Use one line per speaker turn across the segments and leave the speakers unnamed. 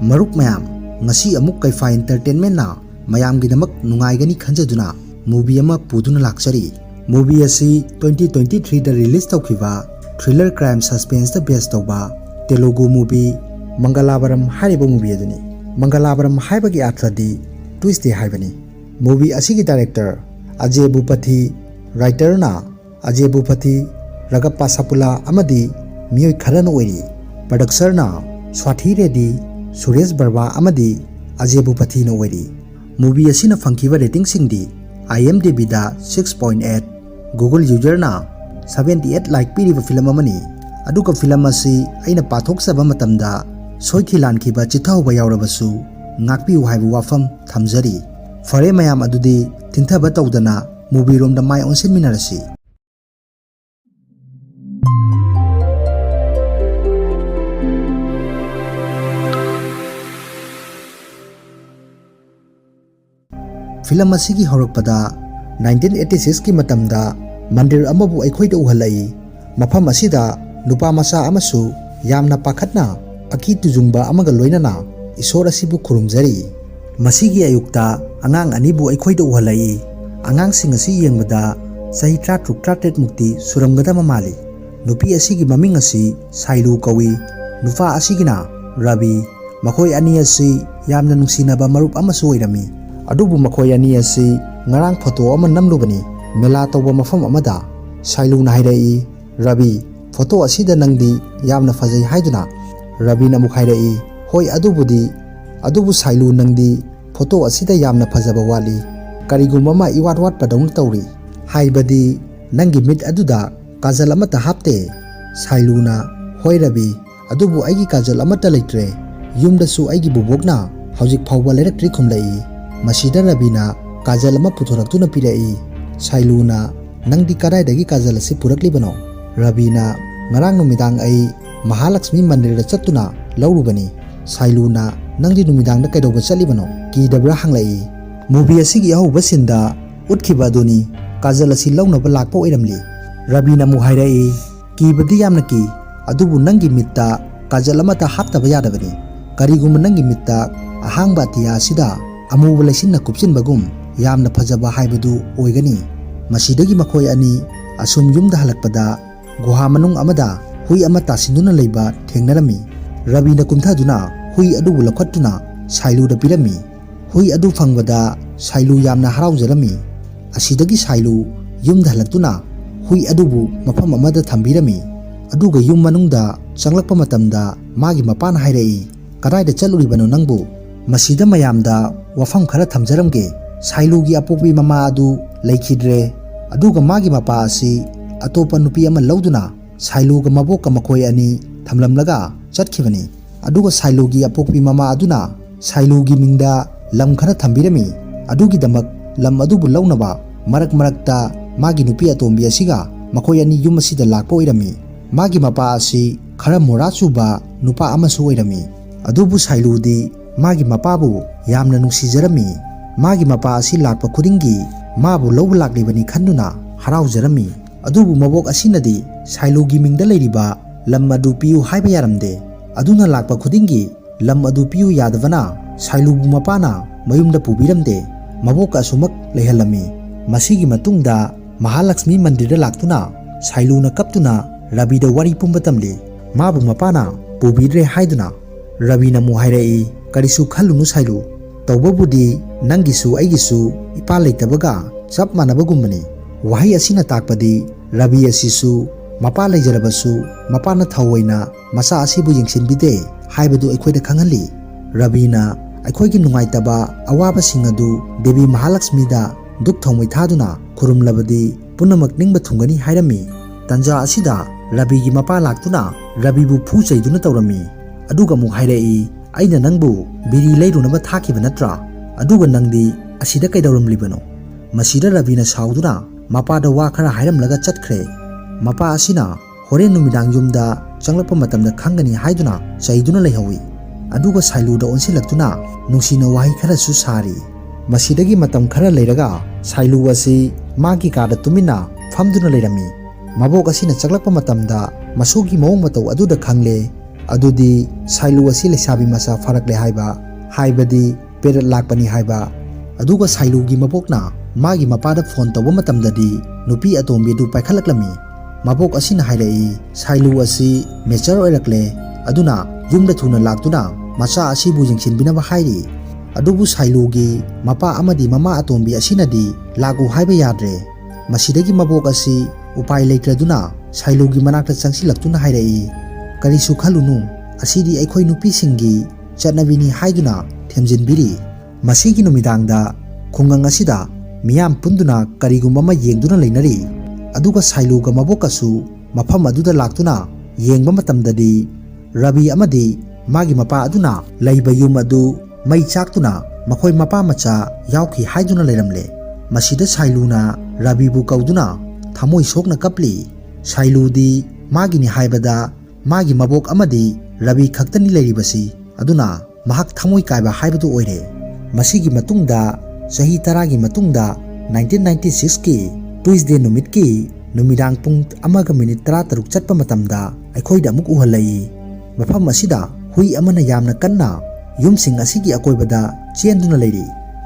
Maruk mayam ngasi amuk kaifa entertainment na mayam gidamak nungaigani khanjaduna movie ama puduna lakchari. Movie asi 2023 da release tawkiba thriller crime suspense da based tawba Telugu movie Mangalabaram haiba movie aduni. Mangalabaram haiba gi athadi twist de haibani. Movie asi gi director Ajay Bhupathi, writer na Ajay Bhupathi, Ragappa Sapula amadi miyoi kharan oiri. Producer na Swathi Reddy, Suresh Barba amadi Ajay Bhupathi na oiri. Movie asina fangkiba rating singdi IMDb da 6.8, Google user na 78 like piriba film amani. Aduka film asi aina pathok saba matamda soithi lankiba chithauba yaurabasu ngakpiu haibu wafam thamjari. Fare mayam adudi tinthaba tawdana movie rom da mai onsin minarasi. Film asigi horakpada 1986 ki matamda mandir amabu aikhoida uhalai. Mafam asida nupa masa amasu yamna pakhatna aki tujungba amaga loinana isor asibu khurumjari. Masigi ayukta angang anibu aikhoida uhalai. Angang sing asi yengbada sahi 37 mukti suramgadama mali. Nupi asigi maming asi Sailu kawi. Nupa asigina Ravi. Makhoi ani asi yamna nungsinaba marup amasu oirami. Adubu makhoi ani asi ngarang photo ama namlubani mela tawba mafam amada Sailu na hairai Ravi photo asida nangdi yamna fajai haiduna. Ravi na muk hairai hoi adubu Sailu nangdi photo asida yamna fajaba wali karigumba ma iwat wat padong tawri haibadi nangi mit aduda kajal amata hapte. Sailu na hoi Ravi adubu aigi kajal amata leitre yumdasu aigi bubokna hojik phawba leirakri khumlai. Masida Rabina kajal ama puthoraktuna pirai. Sailu na nangdi kadaidagi kajal asi puraklibano. Rabina ngarang numidang ai Mahalakshmi mandir da chattuna laurubani. Sailu na nangdi numidang da kaidoba chalibano kidabra hanglai. Movie asigi ahuba sinda utkhiba aduni kajal asi launaba lakpa oiramli. Rabina mu hairai kibadi yamna ki adubu nangi mitta kajal amata haptaba yadabani. Karigumba nangi mitta ahangba atiya asida amuba laisinna kupchinbagum yamna fajaba haibadu oigani. Masidagi makhoi ani asum yumda halakpada guha manung amada hui ama tasinduna leiba thengnarami. Rabina kumthaduna hui adubu lakhattuna Sailu da pirami. Hui adu fangbada Sailu yamna haraujarami. Asidagi Sailu yumda halaktuna hui adubu mafam amada thambirami. Aduga yum manungda changlakpa matamda magi mapana hairai kadaida chaluribano nangbu. Masida mayamda wafam khara thamjaramge. Sailu gi apokbi mama adu leikhidre. Aduga magi mapa asi atopa nupi ama lauduna Sailu ga mabok ka makhoi ani thamlamlaga chatkhibani. Aduga Sailu gi apokbi mama aduna Sailu gi mingda lam khara thambirami. Adugi damak lam adubu launaba marak marakta magi nupi atombi asiga makhoi ani yum asida lakpa oirami. Magi mapa asi khara mora chuba nupa amasu oirami. Adubu Sailu di magi mapabu yamna nungsijarami. Magi mapa asi lakpa khudingi mabu lawba laklibani khanduna haraujarami. Adubu mabok asinadi Sailu gi mingda leiriba lam adu piyu haiba yaramde. Aduna lakpa khudingi lam adu piyu yadavana Sailu bu mapana mayumda pubiramde. Mabok asumak lehalami. Masigi matungda Mahalakshmi mandirda laktuna Sailu na kaptuna Ravi da wari pumbatamli. Mabu mapana pubidre haiduna. Ravi na mu hairai karisu khalunu Sailu tawbabudi nangisu aigisu ipa leitabaga chap manabagumani. Wahi asina takpadi Ravi asisu mapa leijarabasu mapana thawoina masa asibu yengsinbide haibadu aikhoida khanghali. Ravina aikhoigi nungaitaba awaba singadu Devi Mahalakshmi da duk thongmai thaduna khurumlabadi punamak ningba thungani hairami. Tanja asida Ravi gi mapa laktuna Ravi bu phu chaiduna tawrami. Aduga mu hairai aina nangbu biri leirunaba thakiba natra. Aduga nangdi asida kaidawramlibano. Masida Ravina sauduna mapa da wa khara hairamlaga chatkre. Mapa asina horen numidang yumda changlakpa matamda khangani haiduna chaiduna leihawi. Aduga Sailu da onsilaktuna nungsina wahi khara su sari. Masidagi matam khara leiraga Sailu asi magi kada tumina famduna leirami. Mabok asina chaklakpa matamda masugi mawong matau aduda khangle ꯑꯗꯨꯗꯤ ꯁꯥꯏꯂꯨ ꯑꯁꯤ ꯂꯩꯁꯥꯕꯤ ꯃꯆꯥ ꯐꯥꯔꯛꯂꯦ ꯍꯥꯏꯕꯗꯤ period ꯂꯥꯛꯄꯅꯤ ꯍꯥꯏꯕ꯫ ꯑꯗꯨꯒ ꯁꯥꯏꯂꯨꯒꯤ ꯃꯕꯣꯛꯅ ꯃꯥꯒꯤ ꯃꯄꯥꯗ ꯐꯣꯟ ꯇꯧꯕ ꯃꯇꯝꯗꯗꯤ ꯅꯨꯄꯤ ꯑꯇꯣꯝꯕꯤ ꯑꯗꯨ ꯄꯥꯏꯈꯠꯂꯛꯂꯝꯃꯤ꯫ ꯃꯕꯣꯛ ꯑꯁꯤꯅ ꯍꯥꯏꯔꯛꯏ ꯁꯥꯏꯂꯨ ꯑꯁꯤ ꯃꯦꯆꯔ ꯑꯣꯏꯔꯛꯂꯦ, ꯑꯗꯨꯅ ꯌꯨꯝꯗ ꯊꯨꯅ ꯂꯥꯛꯇꯨꯅ ꯃꯆꯥ ꯑꯁꯤꯕꯨ ꯌꯦꯡꯁꯤꯟꯕꯤꯅꯕ ꯍꯥꯏꯔꯤ꯫ ꯑꯗꯨꯕꯨ ꯁꯥꯏꯂꯨꯒꯤ ꯃꯄꯥ ꯑꯃꯗꯤ ꯃꯃꯥ ꯑꯇꯣꯝꯕꯤ ꯑꯁꯤꯅꯗꯤ ꯂꯥꯛꯎ ꯍꯥꯏꯕ ꯌꯥꯗ꯭ꯔꯦ꯫ ꯃꯁꯤꯗꯒꯤ ꯃꯕꯣꯛ ꯑꯁꯤ ꯎꯄꯥꯏ ꯂꯩꯇ꯭ꯔꯗꯨꯅ ꯁꯥꯏꯂꯨꯒꯤ ꯃꯅꯥꯛꯇ ꯆꯪꯁꯤꯜꯂꯛꯇꯨꯅ ꯍꯥꯏꯔꯛꯏ, ꯀꯔꯤꯁꯨ ꯈꯜꯂꯨꯅꯨ, ꯑꯁꯤꯗꯤ ꯑꯩꯈꯣꯏ ꯅꯨꯄꯤꯁꯤꯡꯒꯤ ꯆꯠꯅꯕꯤꯅꯤ ꯍꯥꯏꯗꯨꯅ ꯊꯦꯝꯖꯤꯟꯕꯤꯔꯤ꯫ ꯃꯁꯤꯒꯤ ꯅꯨꯃꯤꯗꯥꯡꯗ ꯈꯨꯡꯒꯪ ꯑꯁꯤꯗ ꯃꯤꯌꯥꯝ ꯄꯨꯟꯗꯨꯅ ꯀꯔꯤꯒꯨꯝꯕ ꯑꯃ ꯌꯦꯡꯗꯨꯅ ꯂꯩꯅꯔꯤ꯫ ꯑꯗꯨꯒ ꯁꯥꯏꯂꯨꯒ ꯃꯕꯣꯛꯀꯁꯨ ꯃꯐꯝ ꯑꯗꯨꯗ ꯂꯥꯛꯇꯨꯅ ꯌꯦꯡꯕ ꯃꯇꯝꯗꯗꯤ ꯔꯕꯤ ꯑꯃꯗꯤ ꯃꯥꯒꯤ ꯃꯄꯥ ꯑꯗꯨꯅ ꯂꯩꯕ ꯌꯨꯝ ꯑꯗꯨ ꯃꯩ ꯆꯥꯛꯇꯨꯅ ꯃꯈꯣꯏ ꯃꯄꯥ ꯃꯆꯥ ꯌꯥꯎꯈꯤ ꯍꯥꯏꯗꯨꯅ ꯂꯩꯔꯝꯂꯦ꯫ ꯃꯁꯤꯗ ꯁꯥꯏꯂꯨꯅ ꯔꯕꯤꯕꯨ ꯀꯧꯗꯨꯅ ꯊꯃꯣꯏ ꯁꯣꯛꯅ ꯀꯞꯂꯤ꯫ ꯁꯥꯏꯂꯨꯗꯤ ꯃꯥꯒꯤꯅꯤ ꯍꯥꯏꯕꯗ ꯃꯥꯒꯤ ꯃꯕꯣꯛ ꯑꯃꯗꯤ ꯔꯕꯤ ꯈꯛꯇꯅꯤ ꯂꯩꯔꯤꯕꯁꯤ, ꯑꯗꯨꯅ ꯃꯍꯥꯛ ꯊꯃꯣꯏ ꯀꯥꯏꯕ ꯍꯥꯏꯕꯗꯨ ꯑꯣꯏꯔꯦ꯫ ꯃꯁꯤꯒꯤ ꯃꯇꯨꯡꯗ ꯆꯍꯤ 10ꯒꯤ ꯃꯇꯨꯡꯗ 1996ꯀꯤ ꯇꯨꯏꯁꯗꯦ ꯅꯨꯃꯤꯠꯀꯤ ꯅꯨꯃꯤꯗꯥꯡ ꯄꯨꯡ 1:13 ꯆꯠꯄ ꯃꯇꯝꯗ ꯑꯩꯈꯣꯏꯗ ꯑꯃꯨꯛ ꯎꯍꯜꯂꯛꯏ꯫ ꯃꯐꯝ ꯑꯁꯤꯗ ꯍꯨꯏ ꯑꯃꯅ ꯌꯥꯝꯅ ꯀꯟꯅ ꯌꯨꯝꯁꯤꯡ ꯑꯁꯤꯒꯤ ꯑꯀꯣꯏꯕꯗ ꯆꯦꯟꯗꯨꯅ ꯂꯩꯔꯤ꯫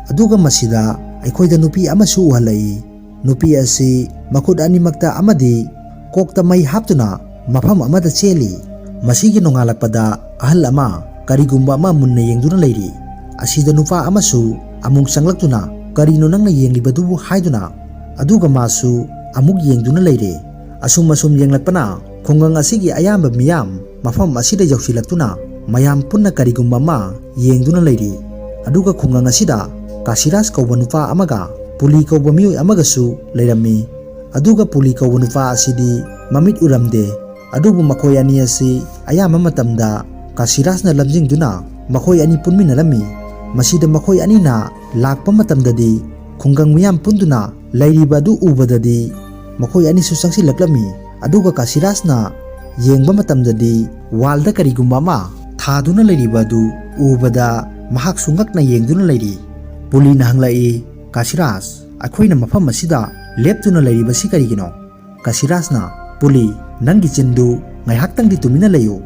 ꯑꯗꯨꯒ ꯃꯁꯤꯗ ꯑꯩꯈꯣꯏꯗ ꯅꯨꯄꯤ ꯑꯃꯁꯨ ꯎꯍꯜꯂꯛꯏ꯫ ꯅꯨꯄꯤ ꯑꯁꯤ ꯃꯈꯨꯠ ꯑꯅꯤꯃꯛꯇ ꯑꯃꯗꯤ ꯀꯣꯛꯇ ꯃꯩ ꯍꯥꯞꯇꯨꯅ ꯃꯐꯝ ꯑꯃꯗ ꯆꯦꯜꯂꯤ꯫ ꯃꯁꯤꯒꯤ ꯅꯣꯡꯉꯥꯜꯂꯛꯄꯗ ꯑꯍꯜ ꯑꯃ ꯀꯔꯤꯒꯨꯝꯕ ꯑꯃ ꯃꯨꯟꯅ ꯌꯦꯡꯗꯨꯅ ꯂꯩꯔꯤ꯫ ꯑꯁꯤꯗ ꯅꯨꯄꯥ ꯑꯃꯁꯨ ꯑꯃꯨꯛ ꯆꯪꯂꯛꯇꯨꯅ ꯀꯔꯤꯅꯣ ꯅꯪꯅ ꯌꯦꯡꯂꯤꯕꯗꯨꯕꯨ ꯍꯥꯏꯗꯨꯅ, ꯑꯗꯨꯒ ꯃꯥꯁꯨ ꯑꯃꯨꯛ ꯌꯦꯡꯗꯨꯅ ꯂꯩꯔꯦ꯫ ꯑꯁꯨꯝ ꯌꯦꯡꯂꯛꯄꯅ ꯈꯨꯡꯒꯪ ꯑꯁꯤꯒꯤ ꯑꯌꯥꯝꯕ ꯃꯤꯌꯥꯝ ꯃꯐꯝ ꯑꯁꯤꯗ ꯌꯧꯁꯤꯜꯂꯛꯇꯨꯅ ꯃꯌꯥꯝ ꯄꯨꯟꯅ ꯀꯔꯤꯒꯨꯝꯕ ꯑꯃ ꯌꯦꯡꯗꯨꯅ ꯂꯩꯔꯤ꯫ ꯑꯗꯨꯒ ꯈꯨꯡꯒꯪ ꯑꯁꯤꯗ ꯀꯥꯁꯤꯔꯥꯖ ꯀꯧꯕ ꯅꯨꯄꯥ ꯑꯃꯒ ꯄꯨꯂꯤ ꯀꯧꯕ ꯃꯤꯑꯣꯏ ꯑꯃꯒꯁꯨ ꯂꯩꯔꯝꯃꯤ꯫ ꯑꯗꯨꯒ ꯄꯨꯂꯤ ꯀꯧꯕ ꯅꯨꯄꯥ ꯑꯁꯤꯗꯤ ꯃꯃꯤꯠ ꯎꯔꯝꯗꯦ, ꯑꯗꯨꯕꯨ ꯃꯈꯣꯏ ꯑꯅꯤ ꯑꯁꯤ ꯑꯌꯥꯝꯕ ꯃꯇꯝꯗ ꯀꯥꯁꯤꯔꯥꯖꯅ ꯂꯝꯖꯤꯡꯗꯨꯅ ꯃꯈꯣꯏ ꯑꯅꯤ ꯄꯨꯟꯃꯤꯟꯅꯔꯝꯃꯤ꯫ ꯃꯁꯤꯗ ꯃꯈꯣꯏ ꯑꯅꯤꯅ ꯂꯥꯛꯄ ꯃꯇꯝꯗꯗꯤ ꯈꯨꯡꯒꯪ ꯃꯤꯌꯥꯝ ꯄꯨꯟꯗꯨꯅ ꯂꯩꯔꯤꯕ ꯑꯗꯨ ꯎꯕꯗꯗꯤ ꯃꯈꯣꯏ ꯑꯅꯤꯁꯨ ꯆꯪꯁꯤꯜꯂꯛꯂꯝꯃꯤ꯫ ꯑꯗꯨꯒ ꯀꯥꯁꯤꯔꯥꯖꯅ ꯌꯦꯡꯕ ꯃꯇꯝꯗꯗꯤ ꯋꯥꯜꯗ ꯀꯔꯤꯒꯨꯝꯕ ꯑꯃ ꯊꯥꯗꯨꯅ ꯂꯩꯔꯤꯕ ꯑꯗꯨ ꯎꯕꯗ ꯃꯍꯥꯛꯁꯨ ꯉꯛꯅ ꯌꯦꯡꯗꯨꯅ ꯂꯩꯔꯤ꯫ ꯄꯨꯂꯤꯅ ꯍꯪꯂꯛꯏ, ꯀꯥꯁꯤꯔꯥꯖ, ꯑꯩꯈꯣꯏꯅ ꯃꯐꯝ ꯑꯁꯤꯗ ꯂꯦꯞꯇꯨꯅ ꯂꯩꯔꯤꯕꯁꯤ ꯀꯔꯤꯒꯤꯅꯣ? ꯀꯥꯁꯤꯔꯥꯖꯅ, ꯄꯨꯂꯤ, ꯅꯪꯒꯤ ꯆꯤꯟꯗꯨ ꯉꯥꯏꯍꯥꯛꯇꯪꯗꯤ ꯇꯨꯃꯤꯟꯅ ꯂꯩꯌꯨ,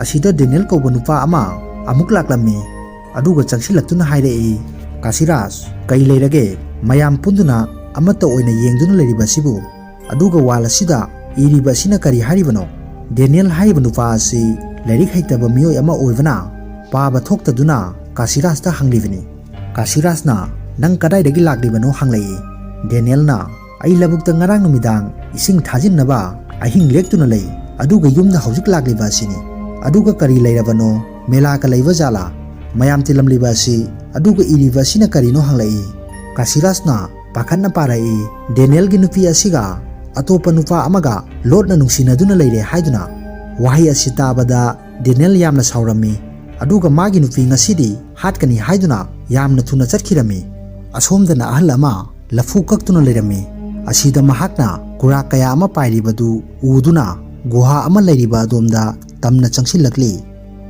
ꯑꯁꯤꯗ ꯗꯦꯅꯤꯌꯦꯜ ꯀꯧꯕ ꯅꯨꯄꯥ ꯑꯃ ꯑꯃꯨꯛ ꯂꯥꯛꯂꯝꯃꯤ꯫ ꯑꯗꯨꯒ ꯆꯪꯁꯤꯜꯂꯛꯇꯨꯅ ꯍꯥꯏꯔꯛꯏ, ꯀꯥꯁꯤꯔꯥꯖ, ꯀꯩ ꯂꯩꯔꯒꯦ? ꯃꯌꯥꯝ ꯄꯨꯟꯗꯨꯅ ꯑꯃꯠꯇ ꯑꯣꯏꯅ ꯌꯦꯡꯗꯨꯅ ꯂꯩꯔꯤꯕꯁꯤꯕꯨ? ꯑꯗꯨꯒ ꯋꯥꯜ ꯑꯁꯤꯗ ꯏꯔꯤꯕ ꯑꯁꯤꯅ ꯀꯔꯤ ꯍꯥꯏꯔꯤꯕꯅꯣ? ꯗꯦꯅꯤꯌꯦꯜ ꯍꯥꯏꯔꯤꯕ ꯅꯨꯄꯥ ꯑꯁꯤ ꯂꯥꯏꯔꯤꯛ ꯍꯩꯇꯕ ꯃꯤꯑꯣꯏ ꯑꯃ ꯑꯣꯏꯕꯅ ꯄꯥꯕ ꯊꯣꯛꯇꯗꯨꯅ ꯀꯥꯁꯤꯔꯥꯖꯇ ꯍꯪꯂꯤꯕꯅꯤ꯫ ꯀꯥꯁꯤꯔꯥꯖꯅ, ꯅꯪ ꯀꯗꯥꯏꯗꯒꯤ ꯂꯥꯛꯂꯤꯕꯅꯣ ꯍꯪꯂꯛꯏ꯫ ꯗꯦꯅꯤꯌꯦꯜꯅ, ꯑꯩ ꯂꯧꯕꯨꯛꯇ ꯉꯔꯥꯡ ꯅꯨꯃꯤꯗꯥꯡ ꯏꯁꯤꯡ ꯊꯥꯖꯤꯟꯅꯕ ꯑꯍꯤꯡ ꯂꯦꯛꯇꯨꯅ ꯂꯩ, ꯑꯗꯨꯒ ꯌꯨꯝꯗ ꯍꯧꯖꯤꯛ ꯂꯥꯛꯂꯤꯕ ꯑꯁꯤꯅꯤ꯫ ꯑꯗꯨꯒ ꯀꯔꯤ ꯂꯩꯔꯕꯅꯣ? ꯃꯦꯂꯥꯀ ꯂꯩꯕ ꯖꯥꯠꯂꯥ? ꯃꯌꯥꯝ ꯇꯤꯜꯂꯝꯂꯤꯕ ꯑꯁꯤ? ꯑꯗꯨꯒ ꯏꯔꯤꯕ ꯑꯁꯤꯅ ꯀꯔꯤꯅꯣ ꯍꯪꯂꯛꯏ꯫ ꯀꯥꯁꯤꯔꯥꯖꯅ ꯄꯥꯈꯠꯅ ꯄꯥꯔꯛꯏ, ꯗꯦꯅꯤꯌꯦꯜꯒꯤ ꯅꯨꯄꯤ ꯑꯁꯤꯒ ꯑꯇꯣꯞꯄ ꯅꯨꯄꯥ ꯑꯃꯒ ꯂꯣꯠꯅ ꯅꯨꯡꯁꯤꯅꯗꯨꯅ ꯂꯩꯔꯦ ꯍꯥꯏꯗꯨꯅ꯫ ꯋꯥꯍꯩ ꯑꯁꯤ ꯇꯥꯕꯗ ꯗꯦꯅꯤꯌꯦꯜ ꯌꯥꯝꯅ ꯁꯥꯎꯔꯝꯃꯤ, ꯑꯗꯨꯒ ꯃꯥꯒꯤ ꯅꯨꯄꯤ ꯉꯁꯤꯗꯤ ꯍꯥꯠꯀꯅꯤ ꯍꯥꯏꯗꯨꯅ ꯌꯥꯝꯅ ꯊꯨꯅ ꯆꯠꯈꯤꯔꯝꯃꯤ꯫ ꯑꯁꯣꯝꯗꯅ ꯑꯍꯜ ꯑꯃ ꯂꯐꯨ ꯀꯛꯇꯨꯅ ꯂꯩꯔꯝꯃꯤ꯫ ꯑꯁꯤꯗ ꯃꯍꯥꯛꯅ ꯀꯨꯔꯥꯛ ꯀꯌꯥ ꯑꯃ ꯄꯥꯏꯔꯤꯕꯗꯨ ꯎꯗꯨꯅ ꯒꯨꯍꯥ ꯑꯃ ꯂꯩꯔꯤꯕ ꯑꯗꯣꯝꯗ ꯇꯝꯅ ꯆꯪꯁꯤꯜꯂꯛꯂꯤ꯫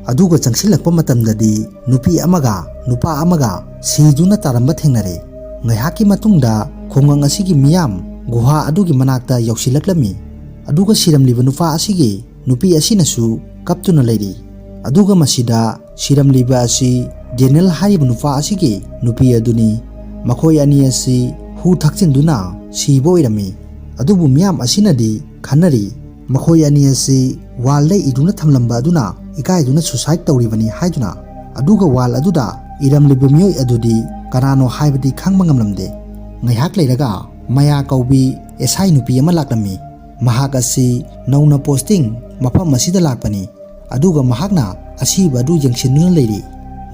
ꯑꯗꯨꯒ ꯆꯪꯁꯤꯜꯂꯛꯄ ꯃꯇꯝꯗꯗꯤ ꯅꯨꯄꯤ ꯑꯃꯒ ꯅꯨꯄꯥ ꯑꯃꯒ ꯁꯤꯗꯨꯅ ꯇꯥꯔꯝꯕ ꯊꯦꯡꯅꯔꯦ꯫ ꯉꯥꯏꯍꯥꯛꯀꯤ ꯃꯇꯨꯡꯗ ꯈꯨꯡꯒꯪ ꯑꯁꯤꯒꯤ ꯃꯤꯌꯥꯝ ꯒꯨꯍꯥ ꯑꯗꯨꯒꯤ ꯃꯅꯥꯛꯇ ꯌꯧꯁꯤꯜꯂꯛꯂꯝꯃꯤ꯫ ꯑꯗꯨꯒ ꯁꯤꯔꯝꯂꯤꯕ ꯅꯨꯄꯥ ꯑꯁꯤꯒꯤ ꯅꯨꯄꯤ ꯑꯁꯤꯅꯁꯨ ꯀꯞꯇꯨꯅ ꯂꯩꯔꯤ꯫ ꯑꯗꯨꯒ ꯃꯁꯤꯗ ꯁꯤꯔꯝꯂꯤꯕ ꯑꯁꯤ ꯗꯦꯅꯤꯌꯦꯜ ꯍꯥꯏꯔꯤꯕ ꯅꯨꯄꯥ ꯑꯁꯤꯒꯤ ꯅꯨꯄꯤ ꯑꯗꯨꯅꯤ꯫ ꯃꯈꯣꯏ ꯑꯅꯤ ꯑꯁꯤ ꯍꯨ ꯊꯛꯆꯤꯟꯗꯨꯅ ꯁꯤꯕ ꯑꯣꯏꯔꯝꯃꯤ꯫ ꯑꯗꯨꯕꯨ ꯃꯤꯌꯥꯝ ꯑꯁꯤꯅꯗꯤ ꯈꯟꯅꯔꯤ, ꯃꯈꯣꯏ ꯑꯅꯤ ꯑꯁꯤ ꯋꯥꯜꯗ ꯏꯗꯨꯅ ꯊꯝꯂꯝꯕ ꯑꯗꯨꯅ ꯏꯀꯥꯏꯗꯨꯅ ꯁꯨꯁꯥꯏꯗ ꯇꯧꯔꯤꯕꯅꯤ ꯍꯥꯏꯗꯨꯅ꯫ ꯑꯗꯨꯒ ꯋꯥꯜ ꯑꯗꯨꯗ ꯏꯔꯝꯂꯤꯕ ꯃꯤꯑꯣꯏ ꯑꯗꯨꯗꯤ ꯀꯅꯥꯅꯣ ꯍꯥꯏꯕꯗꯤ ꯈꯪꯕ ꯉꯝꯂꯝꯗꯦ꯫ ꯉꯥꯏꯍꯥꯛ ꯂꯩꯔꯒ ꯃꯌꯥ ꯀꯧꯕꯤ ꯑꯦꯁꯥꯏ ꯅꯨꯄꯤ ꯑꯃ ꯂꯥꯛꯂꯝꯃꯤ꯫ ꯃꯍꯥꯛ ꯑꯁꯤ ꯅꯧꯅ ꯄꯣꯁꯇꯤꯡ ꯃꯐꯝ ꯑꯁꯤꯗ ꯂꯥꯛꯄꯅꯤ꯫ ꯑꯗꯨꯒ ꯃꯍꯥꯛꯅ ꯑꯁꯤꯕ ꯑꯗꯨ ꯌꯦꯡꯁꯤꯟꯗꯨꯅ ꯂꯩꯔꯤ꯫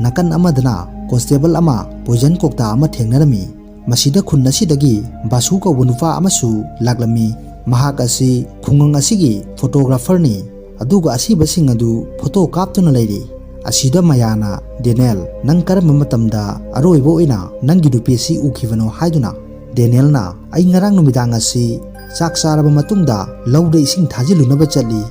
ꯅꯥꯀꯟ ꯑꯃꯗꯅ ꯀꯣꯟꯁꯇꯦꯕꯜ ꯑꯃ ꯄꯣꯏꯖꯟ ꯀꯧꯇꯥ ꯑꯃ ꯊꯦꯡꯅꯔꯝꯃꯤ꯫ ꯃꯁꯤꯗ ꯈꯨꯟ ꯑꯁꯤꯗꯒꯤ ꯕꯥꯁꯨ ꯀꯧꯕ ꯅꯨꯄꯥ ꯑꯃꯁꯨ ꯂꯥꯛꯂꯝꯃꯤ꯫ ꯃꯍꯥꯛ ꯑꯁꯤ ꯈꯨꯡꯒꯪ ꯑꯁꯤꯒꯤ ꯐꯣꯇꯣꯒ꯭ꯔꯥꯐꯔꯅꯤ꯫ ꯑꯗꯨꯒ ꯑꯁꯤꯕꯁꯤꯡ ꯑꯗꯨ ꯐꯣꯇꯣ ꯀꯥꯞꯇꯨꯅ ꯂꯩꯔꯤ꯫ ꯑꯁꯤꯗ ꯃꯌꯥꯅ, ꯗꯦꯅꯤꯌꯦꯜ, ꯅꯪ ꯀꯔꯝꯕ ꯃꯇꯝꯗ ꯑꯔꯣꯏꯕ ꯑꯣꯏꯅ ꯅꯪꯒꯤ ꯅꯨꯄꯤ ꯑꯁꯤ ꯎꯈꯤꯕꯅꯣ ꯍꯥꯏꯗꯨꯅ꯫ ꯗꯦꯅꯤꯌꯦꯜꯅ, ꯑꯩ ꯉꯔꯥꯡ ꯅꯨꯃꯤꯗꯥꯡ ꯑꯁꯤ ꯆꯥꯛ ꯆꯥꯔꯕ ꯃꯇꯨꯡꯗ ꯂꯧꯗ ꯏꯁꯤꯡ ꯊꯥꯖꯤꯜꯂꯨꯅꯕ ꯆꯠꯂꯤ,